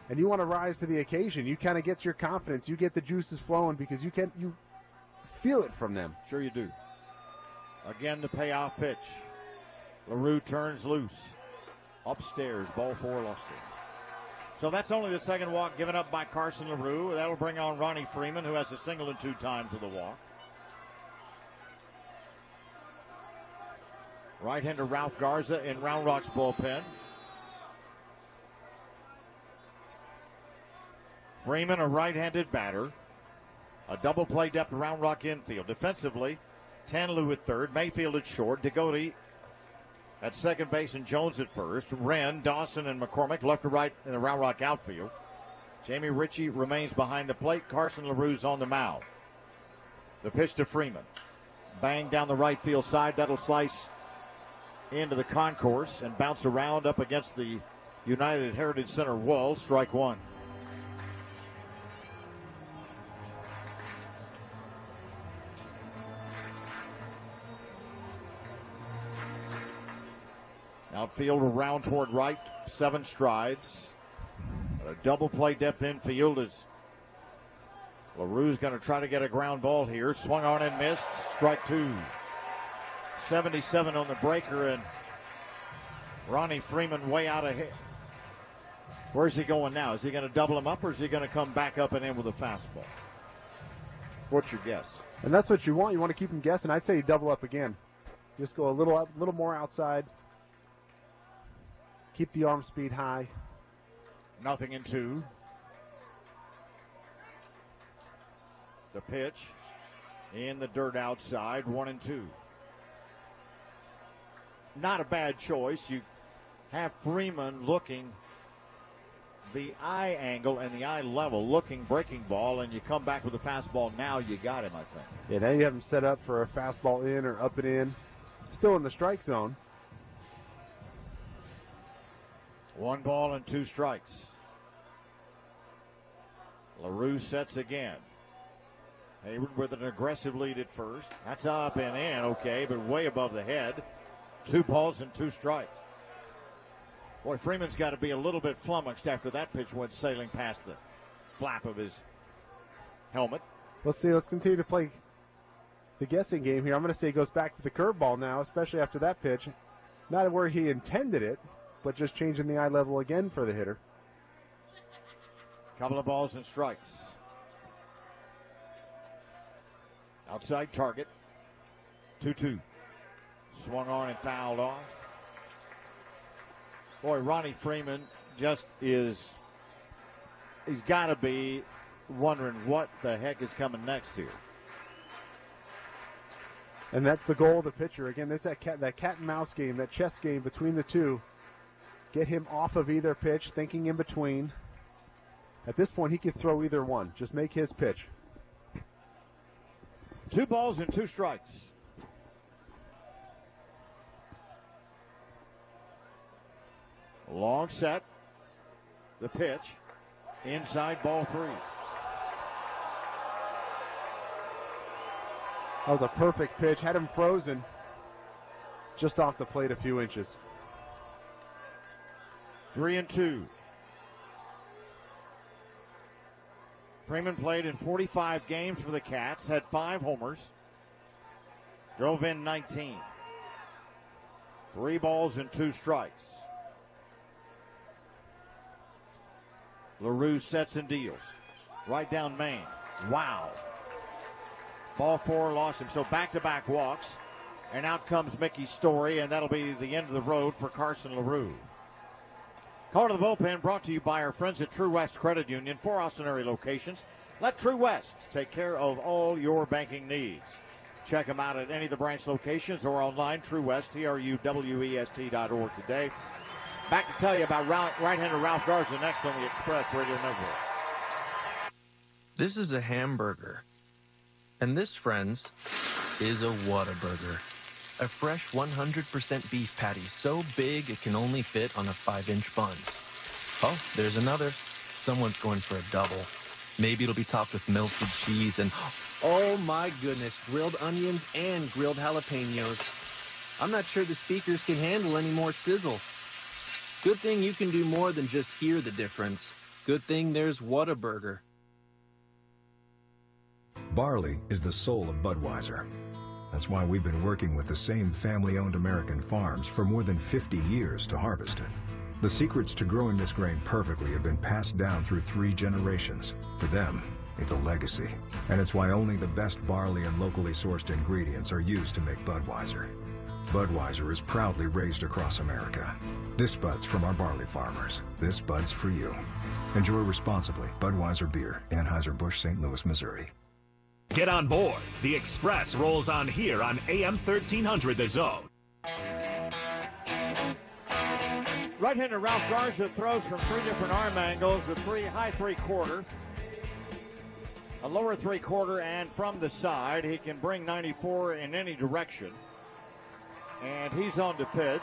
and you want to rise to the occasion. You kind of get your confidence. You get the juices flowing because you feel it from them. Sure you do. Again, the payoff pitch. LaRue turns loose. Upstairs, ball 4, lost it. So that's only the second walk given up by Carson LaRue. That'll bring on Ronnie Freeman, who has a single and 2 times with a walk. Right-hander Ralph Garza in Round Rock's bullpen. Freeman, a right-handed batter. A double play depth Round Rock infield. Defensively, Tanlew at third, Mayfield at short, Degote at second base, and Jones at first. Wren, Dawson, and McCormick left to right in the Round Rock outfield. Jamie Ritchie remains behind the plate. Carson LaRue's on the mound. The pitch to Freeman. Bang down the right field side. That'll slice into the concourse and bounce around up against the United Heritage Center wall. Strike 1. Outfield around toward right, 7 strides. A double play depth infield as LaRue's going to try to get a ground ball here. Swung on and missed. Strike 2. 77 on the breaker, and Ronnie Freeman way out ahead. Where's he going now? Is he going to double him up, or is he going to come back up and in with a fastball? What's your guess? And that's what you want. You want to keep him guessing. I'd say you double up again. Just go a little more outside. Keep the arm speed high. 0-2. The pitch in the dirt outside, 1-2. Not a bad choice. You have Freeman looking the eye angle and the eye level, looking breaking ball, and you come back with a fastball. Now you got him, I think. Yeah, now you have him set up for a fastball in or up and in. Still in the strike zone. 1 ball and 2 strikes. LaRue sets again. Hayward with an aggressive lead at first. That's up and in, okay, but way above the head. 2 balls and 2 strikes. Boy, Freeman's got to be a little bit flummoxed after that pitch went sailing past the flap of his helmet. Let's see. Let's continue to play the guessing game here. I'm going to say he goes back to the curveball now, especially after that pitch. Not where he intended it, but just changing the eye level again for the hitter. Couple of balls and strikes. Outside target. 2-2. Swung on and fouled off. Boy, Ronnie Freeman just is, he's got to be wondering what the heck is coming next here. And that's the goal of the pitcher. Again, that's that cat and mouse game, that chess game between the two. Get him off of either pitch, thinking in between. At this point, he can throw either one. Just make his pitch. 2 balls and 2 strikes. Long set. The pitch. Inside, ball 3. That was a perfect pitch. Had him frozen just off the plate a few inches. 3-2. Freeman played in 45 games for the Cats, had 5 homers, drove in 19. 3 balls and 2 strikes. LaRue sets and deals. Right down Maine. Wow. Ball 4, lost him. So back-to-back walks. And out comes Mickey Story, and that'll be the end of the road for Carson LaRue. Call to the bullpen brought to you by our friends at True West Credit Union, 4 Austin area locations. Let True West take care of all your banking needs. Check them out at any of the branch locations or online, True West, TRUWEST.org today. Back to tell you about right-hander Ralph Garza next on the Express Radio Network. This is a hamburger. And this, friends, is a Whataburger. A fresh 100% beef patty so big it can only fit on a 5-inch bun. Oh, there's another. Someone's going for a double. Maybe it'll be topped with melted cheese and, oh my goodness, grilled onions and grilled jalapenos. I'm not sure the speakers can handle any more sizzle. Good thing you can do more than just hear the difference. Good thing there's Whataburger. Barley is the soul of Budweiser. That's why we've been working with the same family-owned American farms for more than 50 years to harvest it. The secrets to growing this grain perfectly have been passed down through 3 generations. For them, it's a legacy. And it's why only the best barley and locally sourced ingredients are used to make Budweiser. Budweiser is proudly raised across America. This Bud's from our barley farmers. This Bud's for you. Enjoy responsibly. Budweiser Beer, Anheuser-Busch, St. Louis, Missouri. Get on board. The Express rolls on here on AM 1300 The Zone. Right-hander Ralph Garza throws from 3 different arm angles, a high three-quarter, a lower three-quarter, and from the side. He can bring 94 in any direction. And he's on to pitch.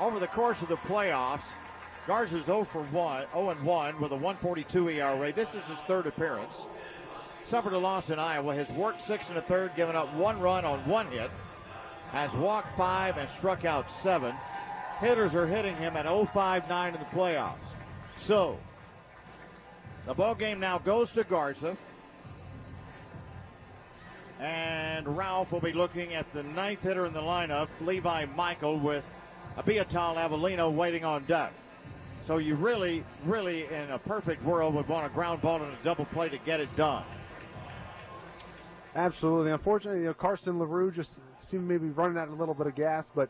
Over the course of the playoffs, Garza's 0-1 with a 1.42 ERA. This is his 3rd appearance. Suffered a loss in Iowa, has worked 6 1/3, given up 1 run on 1 hit, has walked 5 and struck out 7. Hitters are hitting him at 0.59 in the playoffs. So, the ball game now goes to Garza. And Ralph will be looking at the 9th hitter in the lineup, Levi Michael, with Abiatal Avellino waiting on deck. So you really, in a perfect world, would want a ground ball and a double play to get it done. Absolutely. Unfortunately, Carson LaRue just seemed maybe running out a little bit of gas, but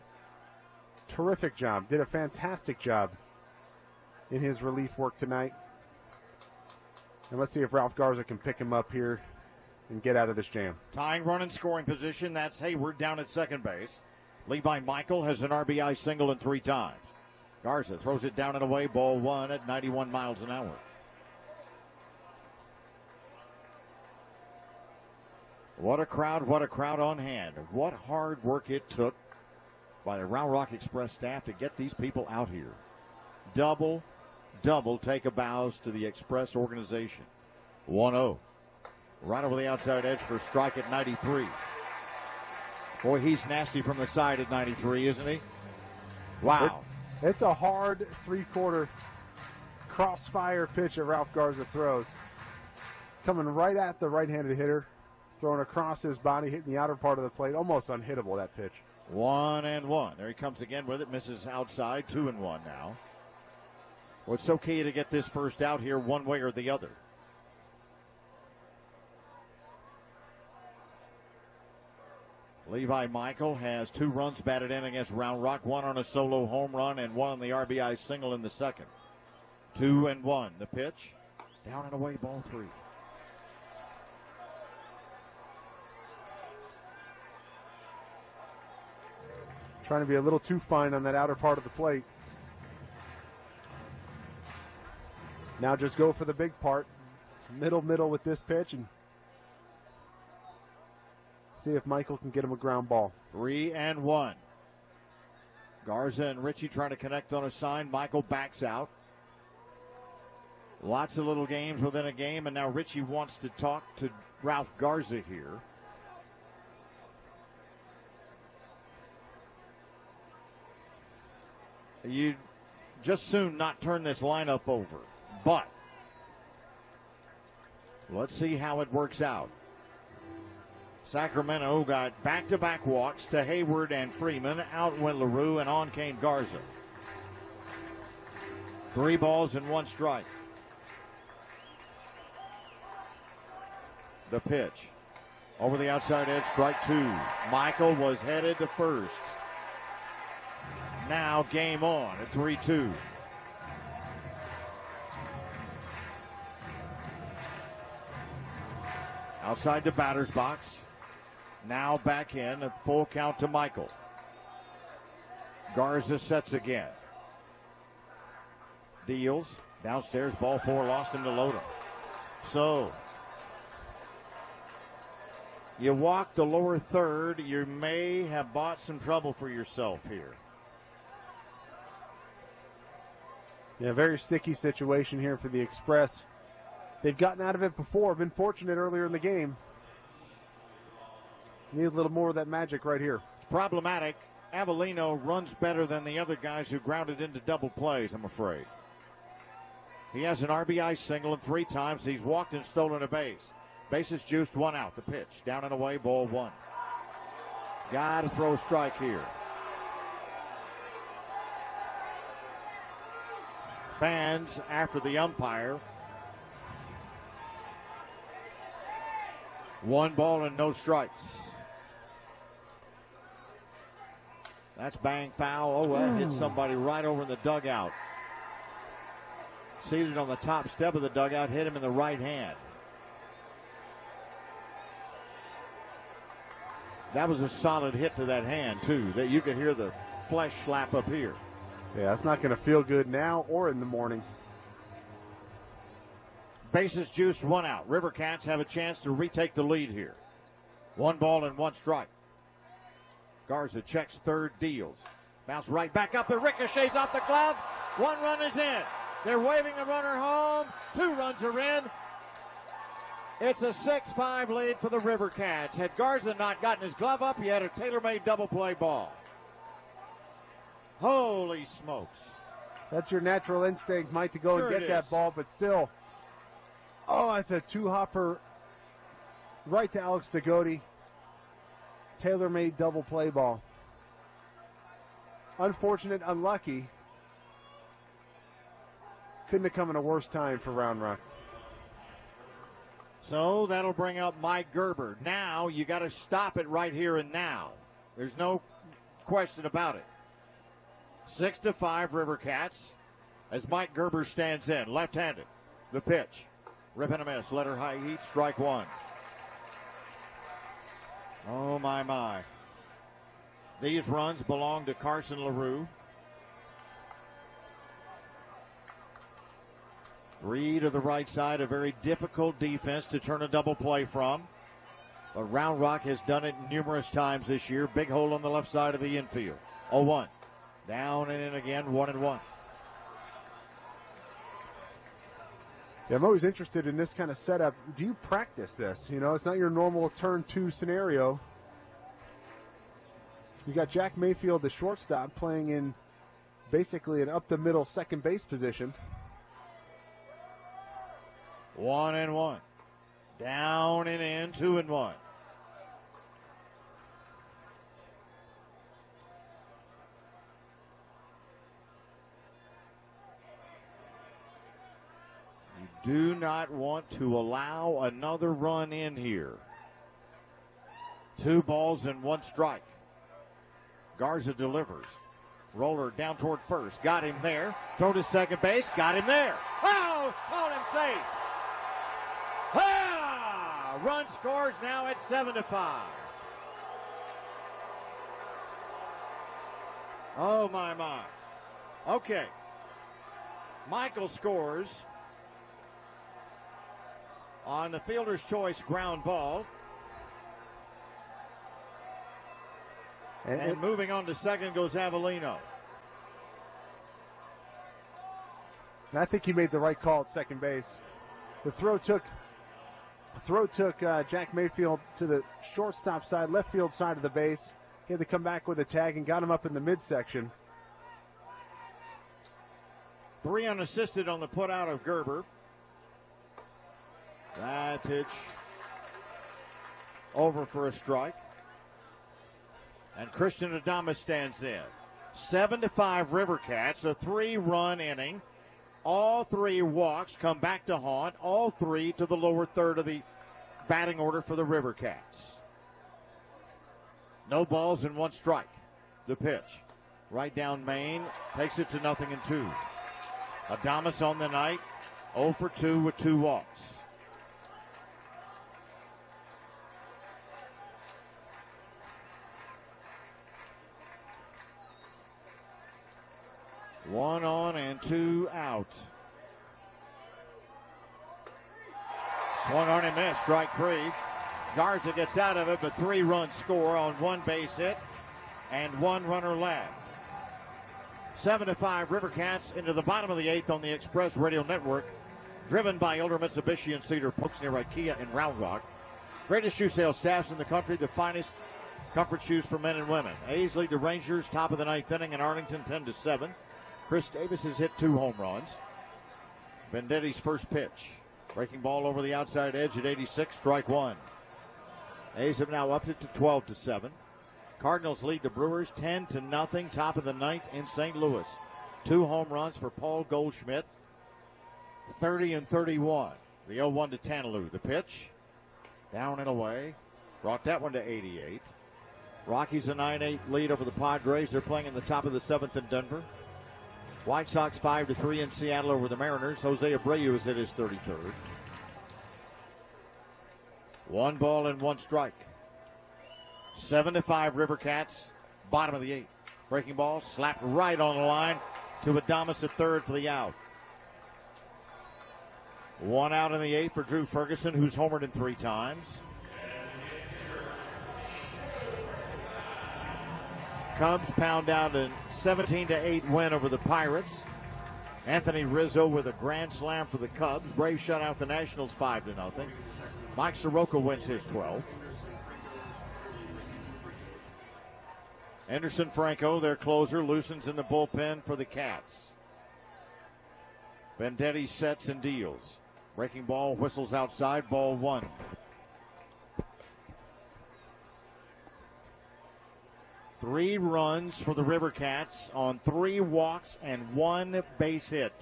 terrific job. Did a fantastic job in his relief work tonight. And let's see if Ralph Garza can pick him up here and get out of this jam. Tying run in scoring position, that's Hayward down at second base. Levi Michael has an RBI single in 3 times. Garza throws it down and away, ball 1 at 91 miles an hour. What a crowd on hand. What hard work it took by the Round Rock Express staff to get these people out here. Double take a bows to the Express organization. 1-0. Right over the outside edge for a strike at 93. Boy, he's nasty from the side at 93, isn't he? Wow. It's a hard three-quarter crossfire pitch that Ralph Garza throws. Coming right at the right-handed hitter. Throwing across his body, hitting the outer part of the plate. Almost unhittable, that pitch. 1-1. There he comes again with it. Misses outside. 2-1 now. Well, it's so key to get this first out here one way or the other. Levi Michael has 2 runs batted in against Round Rock. 1 on a solo home run and 1 on the RBI single in the second. 2-1. The pitch. Down and away, ball 3. Trying to be a little too fine on that outer part of the plate. Now just go for the big part. Middle with this pitch and see if Michael can get him a ground ball. 3-1. Garza and Richie trying to connect on a sign. Michael backs out. Lots of little games within a game, and now Richie wants to talk to Ralph Garza here. You just soon not turn this lineup over, but let's see how it works out. Sacramento got back-to-back walks to Hayward and Freeman. Out went LaRue, and on came Garza. 3 balls and 1 strike. The pitch. Over the outside edge, strike 2. Michael was headed to first. Now game on at 3-2. Outside the batter's box. Now back in, a full count to Michael. Garza sets again. Deals. Downstairs, ball 4, lost him to Loda. So, you walk the lower third, you may have bought some trouble for yourself here. Yeah, very sticky situation here for the Express. They've gotten out of it before, been fortunate earlier in the game. Need a little more of that magic right here. It's problematic Avellino runs better than the other guys who grounded into double plays, I'm afraid. He has an RBI single, and 3 times he's walked and stolen a base. Bases juiced, 1 out. The pitch, down and away, ball 1. Got to throw a strike here. Fans after the umpire. 1 ball and no strikes. That's bang foul. Oh, that hit somebody right over in the dugout. Seated on the top step of the dugout, hit him in the right hand. That was a solid hit to that hand, too. That you could hear the flesh slap up here. Yeah, that's not going to feel good now or in the morning. Bases juiced, 1 out. River Cats have a chance to retake the lead here. 1 ball and 1 strike. Garza checks third, deals. Bounce right back up. It ricochets off the glove. 1 run is in. They're waving the runner home. 2 runs are in. It's a 6-5 lead for the River Cats. Had Garza not gotten his glove up, he had a tailor-made double play ball. Holy smokes. That's your natural instinct, Mike, to go Sure and get that ball, but still. Oh, that's a 2-hopper right to Alex Degodi. Tailor-made double play ball. Unfortunate, unlucky. Couldn't have come in a worse time for Round Rock. So that'll bring up Mike Gerber. Now you got to stop it right here and now. There's no question about it. 6-5 River Cats as Mike Gerber stands in, left-handed. The pitch, rip and a miss, let her high heat, strike 1. Oh, my. These runs belong to Carson LaRue. 3 to the right side, a very difficult defense to turn a double play from. But Round Rock has done it numerous times this year. Big hole on the left side of the infield. 0-1. Down and in again, 1-1. Yeah, I'm always interested in this kind of setup. Do you practice this? You know, it's not your normal turn 2 scenario. You got Jack Mayfield, the shortstop, playing in basically an up-the-middle second base position. 1-1. Down and in, 2-1. You do not want to allow another run in here. 2 balls and 1 strike. Garza delivers. Roller down toward first. Got him there. Throw to second base. Got him there. Oh, called him safe. Ah! Run scores now at 7-5. Oh, my. Okay. Michael scores on the fielder's choice ground ball. And moving on to second goes Avellino. And I think he made the right call at second base. The throw took Jack Mayfield to the shortstop side, left field side of the base. He had to come back with a tag and got him up in the midsection. 3 unassisted on the putout of Gerber. That pitch over for a strike. And Christian Adames stands in. 7-5 River Cats, a 3-run inning. All 3 walks come back to haunt. All 3 to the lower third of the batting order for the River Cats. No balls and 1 strike. The pitch. Right down Maine. Takes it to 0-2. Adames on the night. 0 for 2 with 2 walks. One on and 2 out. Swung on and missed. Strike 3. Garza gets out of it, but 3-run score on 1 base hit and 1 runner left. 7-5 River Cats into the bottom of the 8th on the Express Radio Network. Driven by Elder Mitsubishi and Cedar Pokes near IKEA in Round Rock. Greatest shoe sales staffs in the country, the finest Comfort shoes for men and women. A's lead the Rangers top of the ninth inning in Arlington 10-7. Chris Davis has hit 2 home runs. Vendetti's first pitch. Breaking ball over the outside edge at 86, strike 1. A's have now upped it to 12-7. Cardinals lead the Brewers 10-0, top of the ninth in St. Louis. 2 home runs for Paul Goldschmidt, 30 and 31. The 0-1 to Tanalou. The pitch, down and away. Brought that one to 88. Rockies a 9-8 lead over the Padres. They're playing in the top of the 7th in Denver. White Sox 5-3 in Seattle over the Mariners. Jose Abreu has hit his 33rd. 1 ball and 1 strike. 7-5 River Cats, bottom of the 8th. Breaking ball slapped right on the line to Adames at third for the out. 1 out in the 8th for Drew Ferguson, who's homered in 3 times. Cubs pound out a 17-8 win over the Pirates. Anthony Rizzo with a grand slam for the Cubs. Braves shut out the Nationals 5-0. Mike Soroka wins his 12th. Anderson Franco, their closer, loosens in the bullpen for the Cats. Vendetti sets and deals. Breaking ball, whistles outside, ball 1. Three runs for the River Cats on 3 walks and 1 base hit.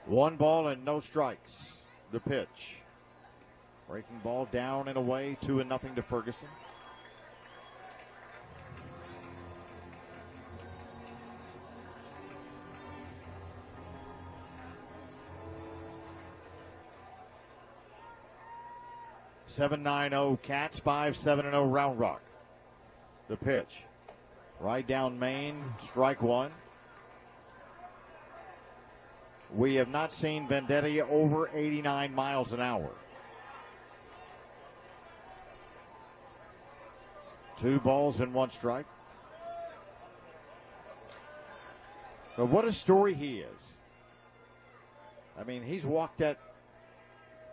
1 ball and no strikes. The pitch. Breaking ball down and away, 2-0 to Ferguson. (7-9-0) Cats, 5-7-0 Round Rock. The pitch. Right down Maine, strike 1. We have not seen Vendetti over 89 miles an hour. 2 balls and 1 strike. But what a story he is. I mean, he's walked that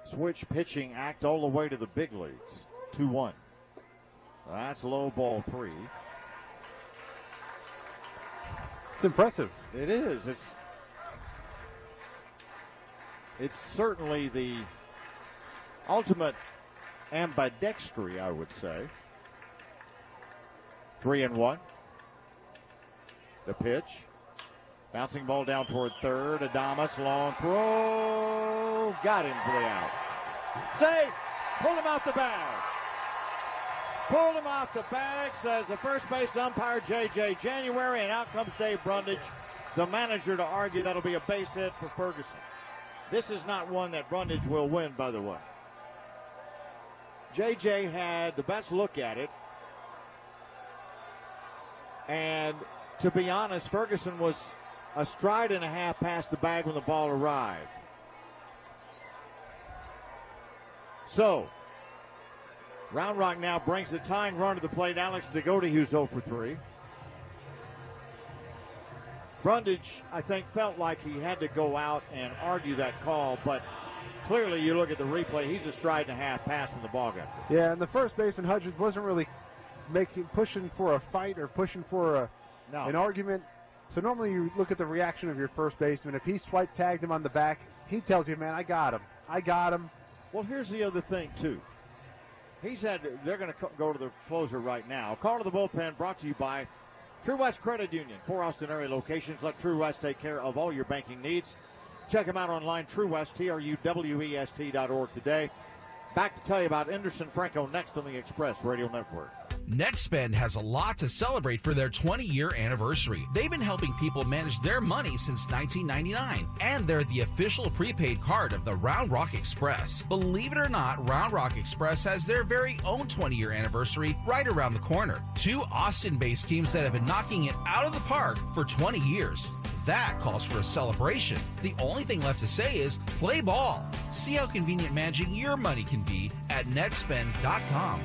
switch pitching act all the way to the big leagues. 2-1. That's low, ball 3. It's impressive. It is. It's certainly the ultimate ambidextry, I would say. 3-1. The pitch. Bouncing ball down toward third. Adames, long throw. Got him for the out. Save. Pulled him off the bag. Pulled him off the bag, says the first base umpire, J.J. January, and out comes Dave Brundage, the manager, to argue that'll be a base hit for Ferguson. This is not one that Brundage will win, by the way. J.J. had the best look at it, and to be honest, Ferguson was a stride and a half past the bag when the ball arrived. So, Round Rock now brings the tying run to the plate. Alex Degody, who's 0 for 3. Brundage, I think, felt like he had to go out and argue that call, but clearly you look at the replay, he's a stride and a half past when the ball got there. Yeah, and the first baseman, Hudgens, wasn't really pushing for a fight or pushing for an argument. So normally you look at the reaction of your first baseman. If he swipe tagged him on the back, he tells you, man, I got him. I got him. Well, here's the other thing, too. They're going to go to the closer right now. Call to the bullpen brought to you by True West Credit Union. 4 Austin area locations. Let True West take care of all your banking needs. Check them out online, TrueWest, TRUWEST.org today. Back to tell you about Anderson Franco next on the Express Radio Network. Netspend has a lot to celebrate for their 20-year anniversary. They've been helping people manage their money since 1999, and they're the official prepaid card of the Round Rock Express. Believe it or not, Round Rock Express has their very own 20-year anniversary right around the corner. 2 Austin-based teams that have been knocking it out of the park for 20 years. That calls for a celebration. The only thing left to say is play ball. See how convenient managing your money can be at netspend.com.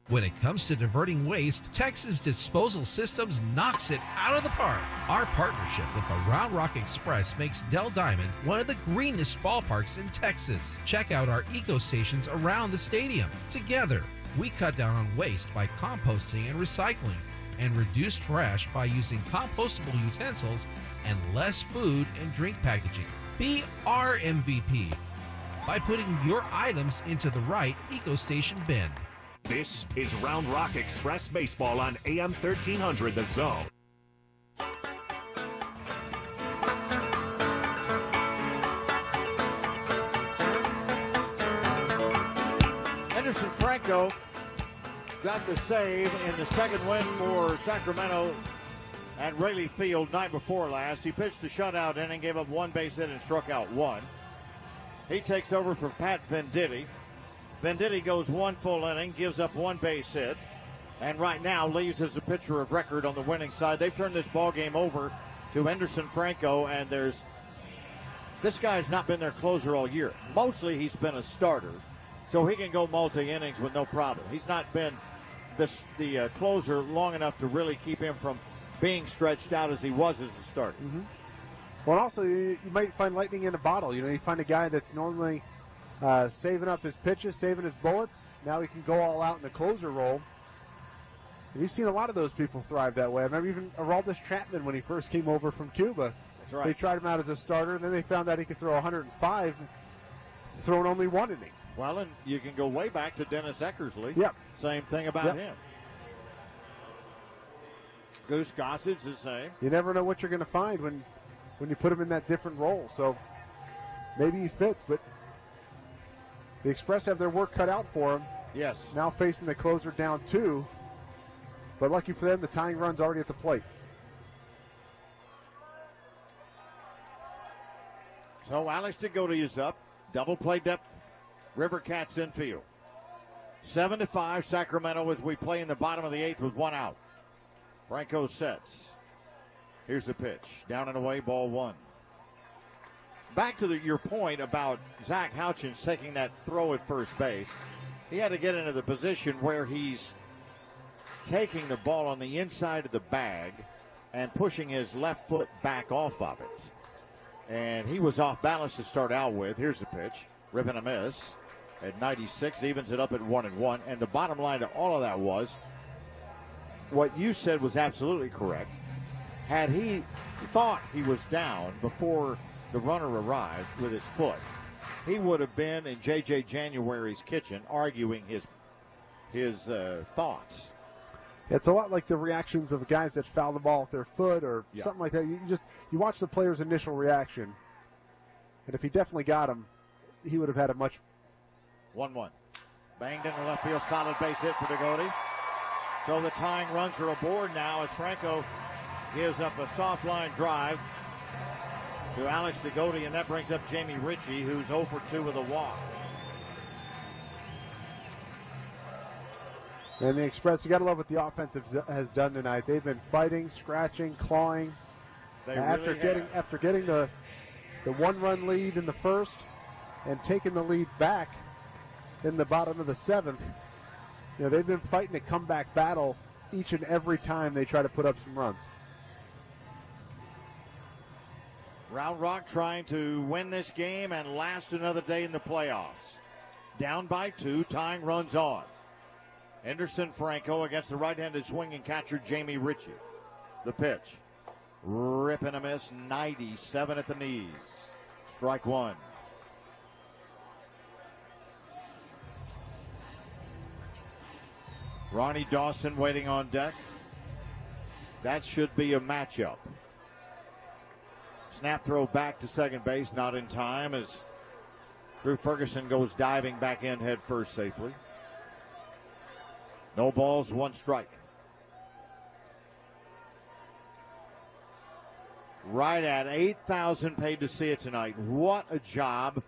When it comes to diverting waste, Texas Disposal Systems knocks it out of the park. Our partnership with the Round Rock Express makes Dell Diamond one of the greenest ballparks in Texas. Check out our eco stations around the stadium. Together, we cut down on waste by composting and recycling, and reduce trash by using compostable utensils and less food and drink packaging. Be our MVP by putting your items into the right eco station bin. This is Round Rock Express Baseball on AM 1300 The Zone. Anderson Franco got the save in the second win for Sacramento at Rayleigh Field night before last. He pitched a shutout inning, gave up one base hit and struck out one. He takes over for Pat Venditti. Venditti goes one full inning, gives up one base hit, and right now leaves as a pitcher of record on the winning side. They've turned this ball game over to Anderson Franco, and this guy's not been their closer all year. Mostly he's been a starter, so he can go multi-innings with no problem. He's not been the closer long enough to really keep him from being stretched out as he was as a starter. Mm-hmm. Well, also, you might find lightning in a bottle. You find a guy that's normally saving up his pitches, saving his bullets. Now he can go all out in the closer role. And you've seen a lot of those people thrive that way. I remember even Aroldis Chapman when he first came over from Cuba. That's right. They tried him out as a starter, and then they found out he could throw 105, throwing only one inning. Well, and you can go way back to Dennis Eckersley. Yep. Same thing about him. Goose Gossage the same. You never know what you're going to find when you put him in that different role. So maybe he fits, but the Express have their work cut out for him. Yes. Now facing the closer down 2. But lucky for them, the tying run's already at the plate. So Alex Tagoti is up. Double play depth. River Cats infield. 7-5 Sacramento as we play in the bottom of the 8th with one out. Franco sets. Here's the pitch. Down and away, ball 1. Back to your point about Zach Houchins taking that throw at first base. He had to get into the position where he's taking the ball on the inside of the bag and pushing his left foot back off of it. And he was off balance to start out with. Here's the pitch. Rip and a miss at 96, evens it up at 1-1. And the bottom line to all of that was what you said was absolutely correct. Had he thought he was down before the runner arrived with his foot, he would have been in J.J. January's kitchen arguing his thoughts. It's a lot like the reactions of guys that foul the ball with their foot or something like that. You watch the player's initial reaction, and if he definitely got him, he would have had a much 1-1. Banged into left field, solid base hit for Tagoti. So the tying runs are aboard now as Franco gives up a soft line drive to Alex Tagoti, and that brings up Jamie Ritchie, who's 0 for 2 with a walk. And the Express, you got to love what the offense has done tonight. They've been fighting, scratching, clawing. After getting the 1-run lead in the first and taking the lead back in the bottom of the 7th, they've been fighting a comeback battle each and every time they try to put up some runs. Round Rock trying to win this game and last another day in the playoffs. Down by 2, tying runs on. Anderson Franco against the right-handed swinging catcher Jamie Ritchie. The pitch. Rip and a miss, 97 at the knees. Strike 1. Ronnie Dawson waiting on deck. That should be a matchup. Snap throw back to second base, not in time as Drew Ferguson goes diving back in head first safely. No balls, 1 strike. Right at 8,000 paid to see it tonight. What a job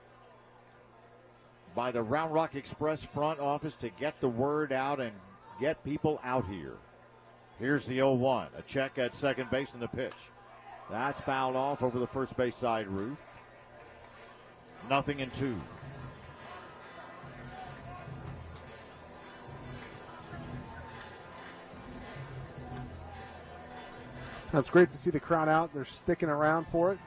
by the Round Rock Express front office to get the word out and get people out here. Here's the 0-1. A check at second base in the pitch. That's fouled off over the first base side roof. 0-2. It's great to see the crowd out. They're sticking around for it.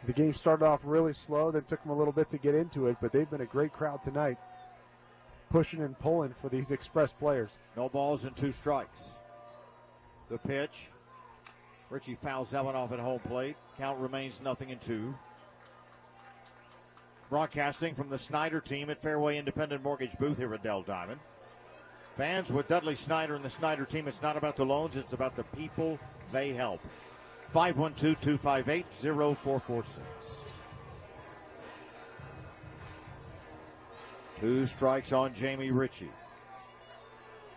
The game started off really slow, then took them a little bit to get into it, but they've been a great crowd tonight, pushing and pulling for these Express players. No balls and 2 strikes. The pitch. Richie fouls that one off at home plate. Count remains 0-2. Broadcasting from the Snyder team at Fairway Independent Mortgage booth here at Dell Diamond. Fans, with Dudley Snyder and the Snyder team, it's not about the loans, it's about the people they help. 512-258-0446. 2 strikes on Jamie Ritchie.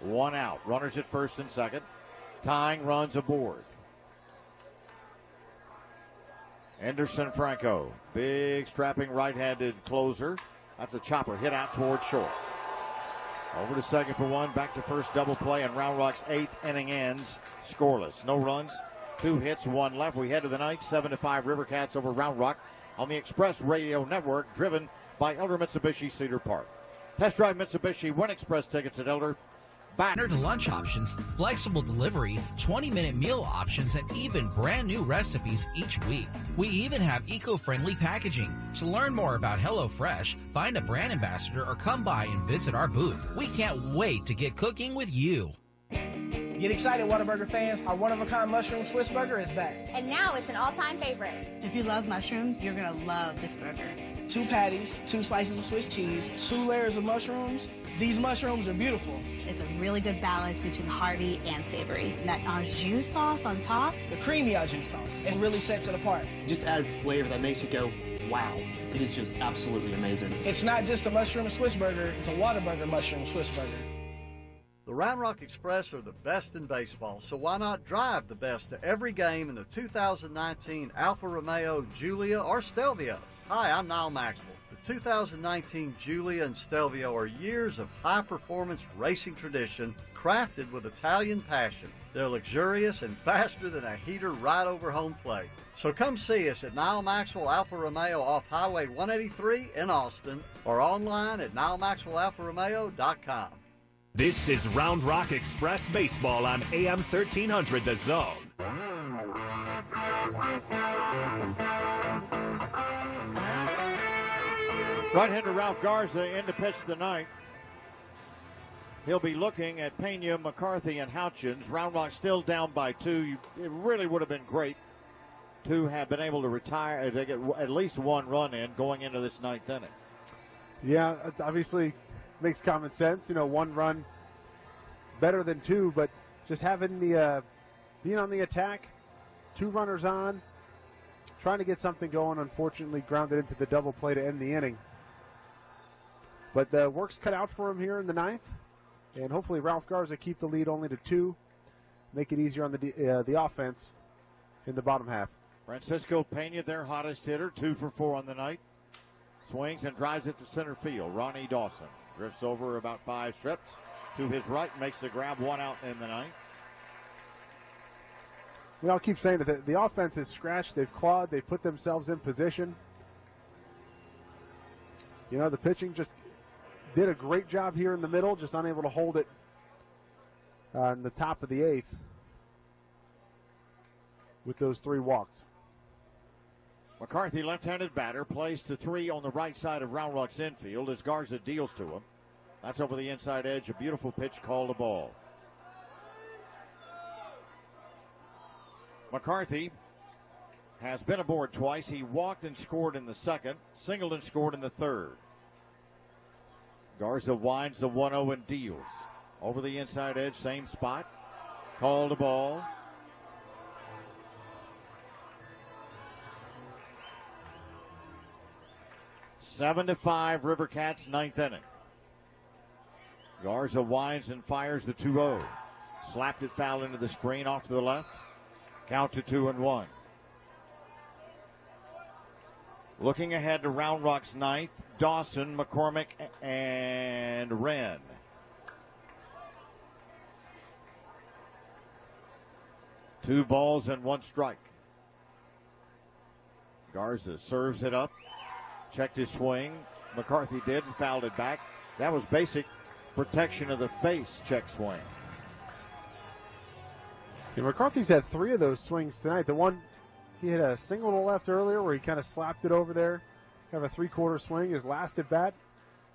1 out. Runners at first and second. Tying runs aboard. Anderson Franco, big strapping right-handed closer. That's a chopper hit out towards short. Over to second for 1, back to first, double play, and Round Rock's 8th inning ends scoreless. No runs, 2 hits, 1 left. We head to the ninth, 7-5 Rivercats over Round Rock on the Express Radio Network, driven by Elder Mitsubishi Cedar Park. Test drive Mitsubishi, win Express tickets at Elder. Dinner to lunch options, flexible delivery, 20-minute meal options, and even brand new recipes each week. We even have eco-friendly packaging. To learn more about HelloFresh, find a brand ambassador or come by and visit our booth. We can't wait to get cooking with you. Get excited, Whataburger fans. Our one-of-a-kind mushroom Swiss burger is back. And now it's an all-time favorite. If you love mushrooms, you're going to love this burger. 2 patties, 2 slices of Swiss cheese, 2 layers of mushrooms. These mushrooms are beautiful. It's a really good balance between hearty and savory. And that au jus sauce on top. The creamy au jus sauce. It really sets it apart. Just adds flavor that makes you go, wow. It is just absolutely amazing. It's not just a mushroom Swiss burger. It's a Whataburger mushroom Swiss burger. The Round Rock Express are the best in baseball, so why not drive the best to every game in the 2019 Alfa Romeo Giulia or Stelvio? Hi, I'm Niall Maxwell. The 2019 Giulia and Stelvio are years of high-performance racing tradition crafted with Italian passion. They're luxurious and faster than a heater right over home plate. So come see us at Niall Maxwell Alfa Romeo off Highway 183 in Austin or online at niallmaxwellalfaromeo.com. This is Round Rock Express Baseball on AM 1300 The Zone. Right-hander Ralph Garza in to pitch the ninth. He'll be looking at Pena, McCarthy, and Houchins. Round Rock still down by 2. It really would have been great to have been able to retire, to get at least 1 run in going into this 9th inning. Yeah, obviously makes common sense. 1 run better than 2, but just having the being on the attack, 2 runners on, trying to get something going. Unfortunately, grounded into the double play to end the inning. But the work's cut out for him here in the 9th, and hopefully Ralph Garza keep the lead only to 2, make it easier on the offense in the bottom half. Francisco Pena, their hottest hitter, 2 for 4 on the night. Swings and drives it to center field. Ronnie Dawson drifts over about 5 strips to his right, makes the grab, 1 out in the 9th. I'll keep saying that the offense is scratched. They've clawed. They've put themselves in position. The pitching just did a great job here in the middle, just unable to hold it in the top of the 8th with those 3 walks. McCarthy, left-handed batter, plays to 3 on the right side of Round Rock's infield as Garza deals to him. That's over the inside edge. A beautiful pitch, called a ball. McCarthy has been aboard twice. He walked and scored in the 2nd, singled and scored in the 3rd. Garza winds the 1-0 and deals. Over the inside edge, same spot. Called a ball. Seven to 5, Rivercats, 9th inning. Garza winds and fires the 2-0. Slapped it foul into the screen off to the left. Count to 2-1. Looking ahead to Round Rock's 9th, Dawson, McCormick, and Wren. Two balls and 1 strike. Garza serves it up. Checked his swing. McCarthy did and fouled it back. That was basic protection of the face check swing. Yeah, McCarthy's had 3 of those swings tonight. The one, he hit a single to left earlier where he kind of slapped it over there. Kind of a 3/4 swing. His last at bat,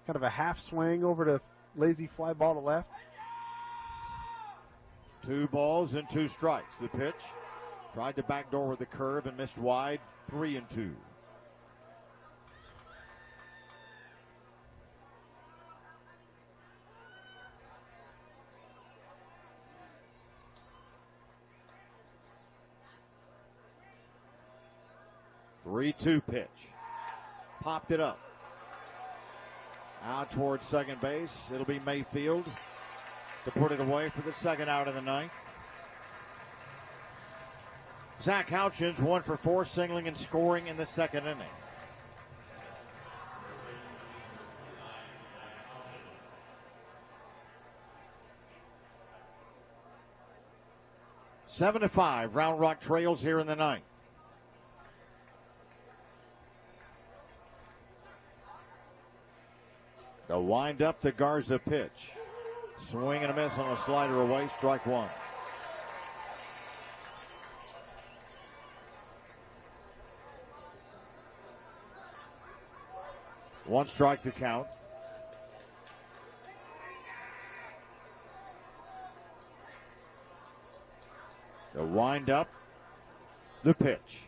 kind of a half swing over to lazy fly ball to left. 2 balls and 2 strikes. The pitch. Tried to backdoor with the curve and missed wide. 3-2. Three-two pitch. Popped it up. Out towards second base. It'll be Mayfield to put it away for the second out of the ninth. Zach Houchins 1 for 4, singling and scoring in the second inning. Seven to 5. Round Rock trails here in the ninth. The wind up, the Garza pitch. Swing and a miss on a slider away, strike 1. One strike to count. The wind up, the pitch.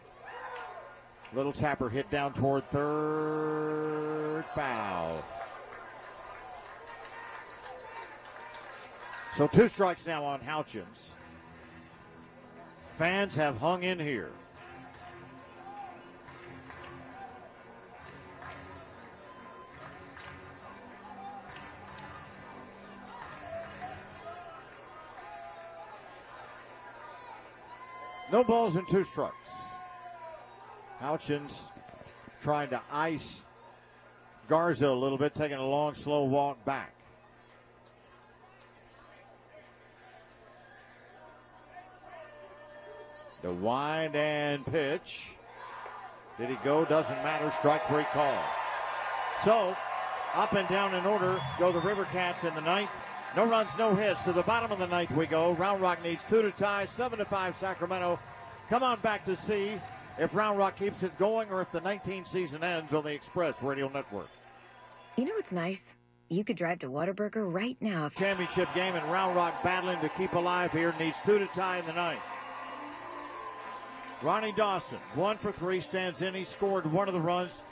Little tapper hit down toward third, foul. So 2 strikes now on Houchins. Fans have hung in here. No balls and 2 strikes. Houchins trying to ice Garza a little bit, taking a long, slow walk back. The wind and pitch. Did he go? Doesn't matter. Strike 3 call. So, up and down in order go the River Cats in the ninth. No runs, no hits. To the bottom of the ninth we go. Round Rock needs 2 to tie. 7-5 Sacramento. Come on back to see if Round Rock keeps it going or if the 19 season ends on the Express Radio Network. You know what's nice? You could drive to Whataburger right now. Championship game and Round Rock battling to keep alive here. Needs 2 to tie in the ninth. Ronnie Dawson, 1 for 3, stands in. He scored 1 of the runs.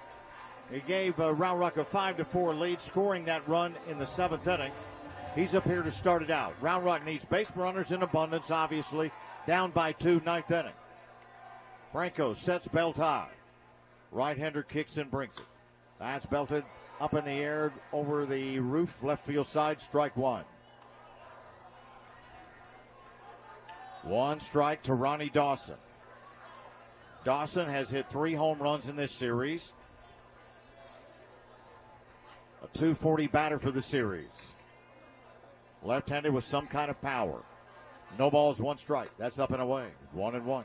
He gave Round Rock a 5-4 lead, scoring that run in the 7th inning. He's up here to start it out. Round Rock needs base runners in abundance, obviously. Down by 2, 9th inning. Franco sets belt high. Right-hander kicks and brings it. That's belted up in the air over the roof, left field side, strike 1. 1 strike to Ronnie Dawson. Dawson has hit 3 home runs in this series. A .240 batter for the series. Left-handed with some kind of power. No balls, 1 strike. That's up and away. 1-1.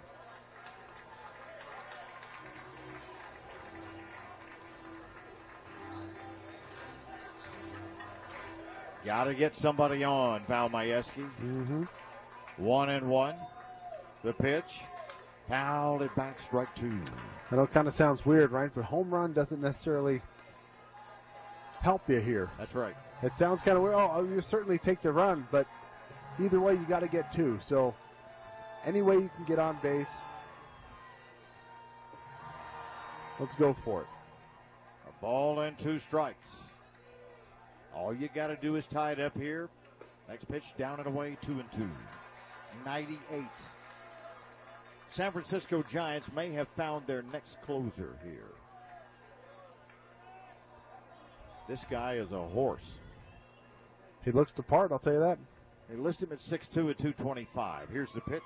Got to get somebody on, Val Majewski. 1-1. The pitch. Fouled it back, strike 2. I know it kind of sounds weird, right? But home run doesn't necessarily help you here. That's right. It sounds kind of weird. Oh, you certainly take the run, but either way, you got to get 2. So any way you can get on base, let's go for it. A ball and 2 strikes. All you got to do is tie it up here. Next pitch down and away, 2-2. 98. San Francisco Giants may have found their next closer here. This guy is a horse. He looks the part, I'll tell you that. They list him at 6'2" at 225. Here's the pitch.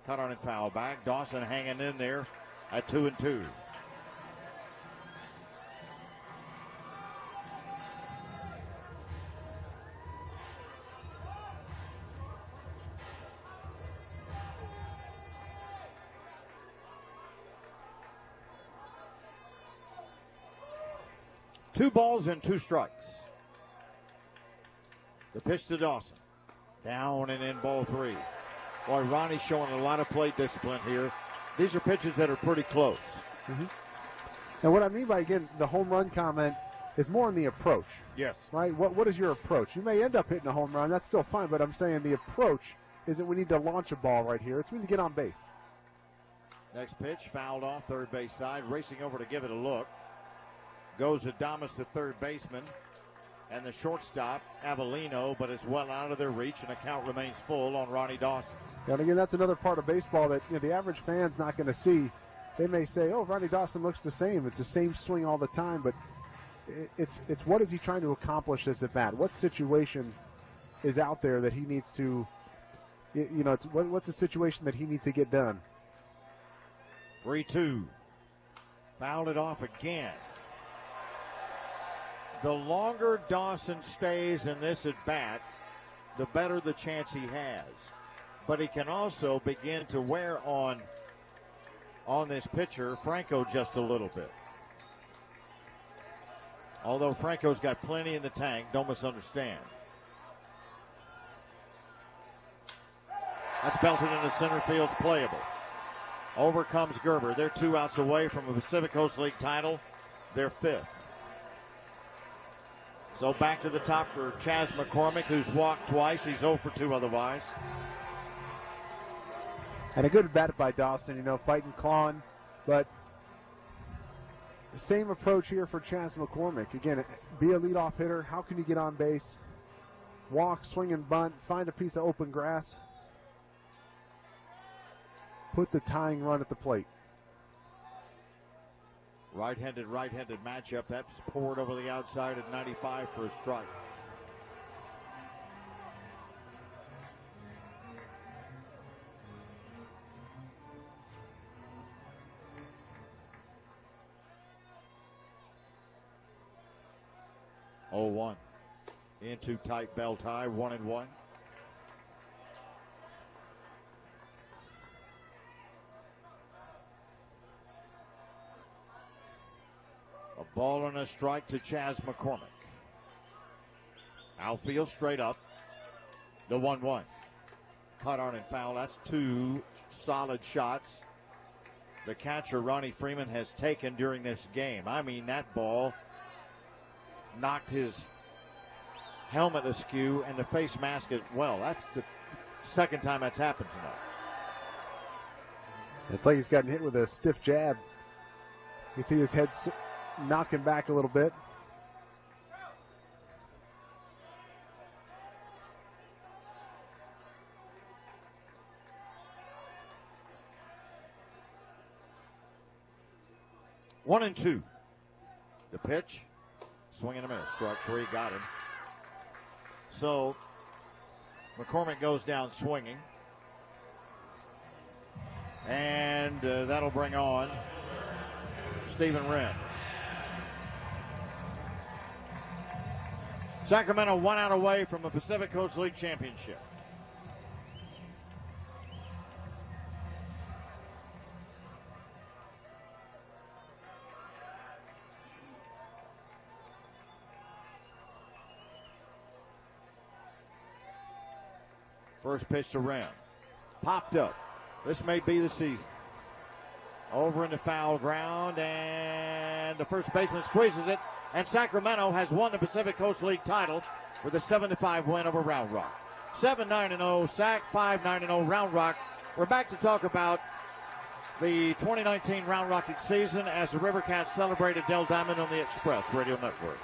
Cut on and foul back. Dawson hanging in there at 2-2. Two balls and 2 strikes. The pitch to Dawson. Down and in, ball 3. Boy, Ronnie's showing a lot of plate discipline here. These are pitches that are pretty close. Mm-hmm. And what I mean by, again, the home run comment is more in the approach. Yes. Right? What is your approach? You may end up hitting a home run. That's still fine, but I'm saying the approach isn't we need to launch a ball right here. It's we need to get on base. Next pitch, fouled off third base side. Racing over to give it a look. Goes Adames, the third baseman. And the shortstop, Avellino, but it's well out of their reach, and the count remains full on Ronnie Dawson. And again, that's another part of baseball that the average fan's not going to see. They may say, oh, Ronnie Dawson looks the same. It's the same swing all the time, but it's what is he trying to accomplish this at bat? What situation is out there that he needs to, what's the situation that he needs to get done? 3-2. Fouled it off again. The longer Dawson stays in this at bat, the better the chance he has. But he can also begin to wear on this pitcher, Franco, just a little bit. Although Franco's got plenty in the tank, don't misunderstand. That's belted into center field's playable. Over comes Gerber. They're 2 outs away from a Pacific Coast League title. They're 5th. So back to the top for Chaz McCormick, who's walked twice. He's 0 for 2 otherwise. And a good bat by Dawson, fighting, clawing. But the same approach here for Chaz McCormick. Again, be a leadoff hitter. How can you get on base? Walk, swing, and bunt. Find a piece of open grass. Put the tying run at the plate. Right-handed matchup. That's poured over the outside at 95 for a strike. Oh, 1. Into tight bell tie, 1-1. A ball and a strike to Chaz McCormick. Outfield straight up. The 1-1. Cut on and foul. That's 2 solid shots the catcher, Ronnie Freeman, has taken during this game. I mean, that ball knocked his helmet askew and the face mask as well. That's the second time that's happened tonight. It's like he's gotten hit with a stiff jab. You see his head knocking back a little bit. One and 2. The pitch. Swing and a miss. Strike 3. Got him. So McCormick goes down swinging. And that'll bring on Stephen Wren. Sacramento 1 out away from a Pacific Coast League championship. First pitch to Wren. Popped up. This may be the season. Over into foul ground, and the first baseman squeezes it, and Sacramento has won the Pacific Coast League title with a 7-5 win over Round Rock. 7-9-0 Sac, 5-9-0 Round Rock. We're back to talk about the 2019 Round Rocket season as the River Cats celebrated Dell Diamond on the Express Radio Network.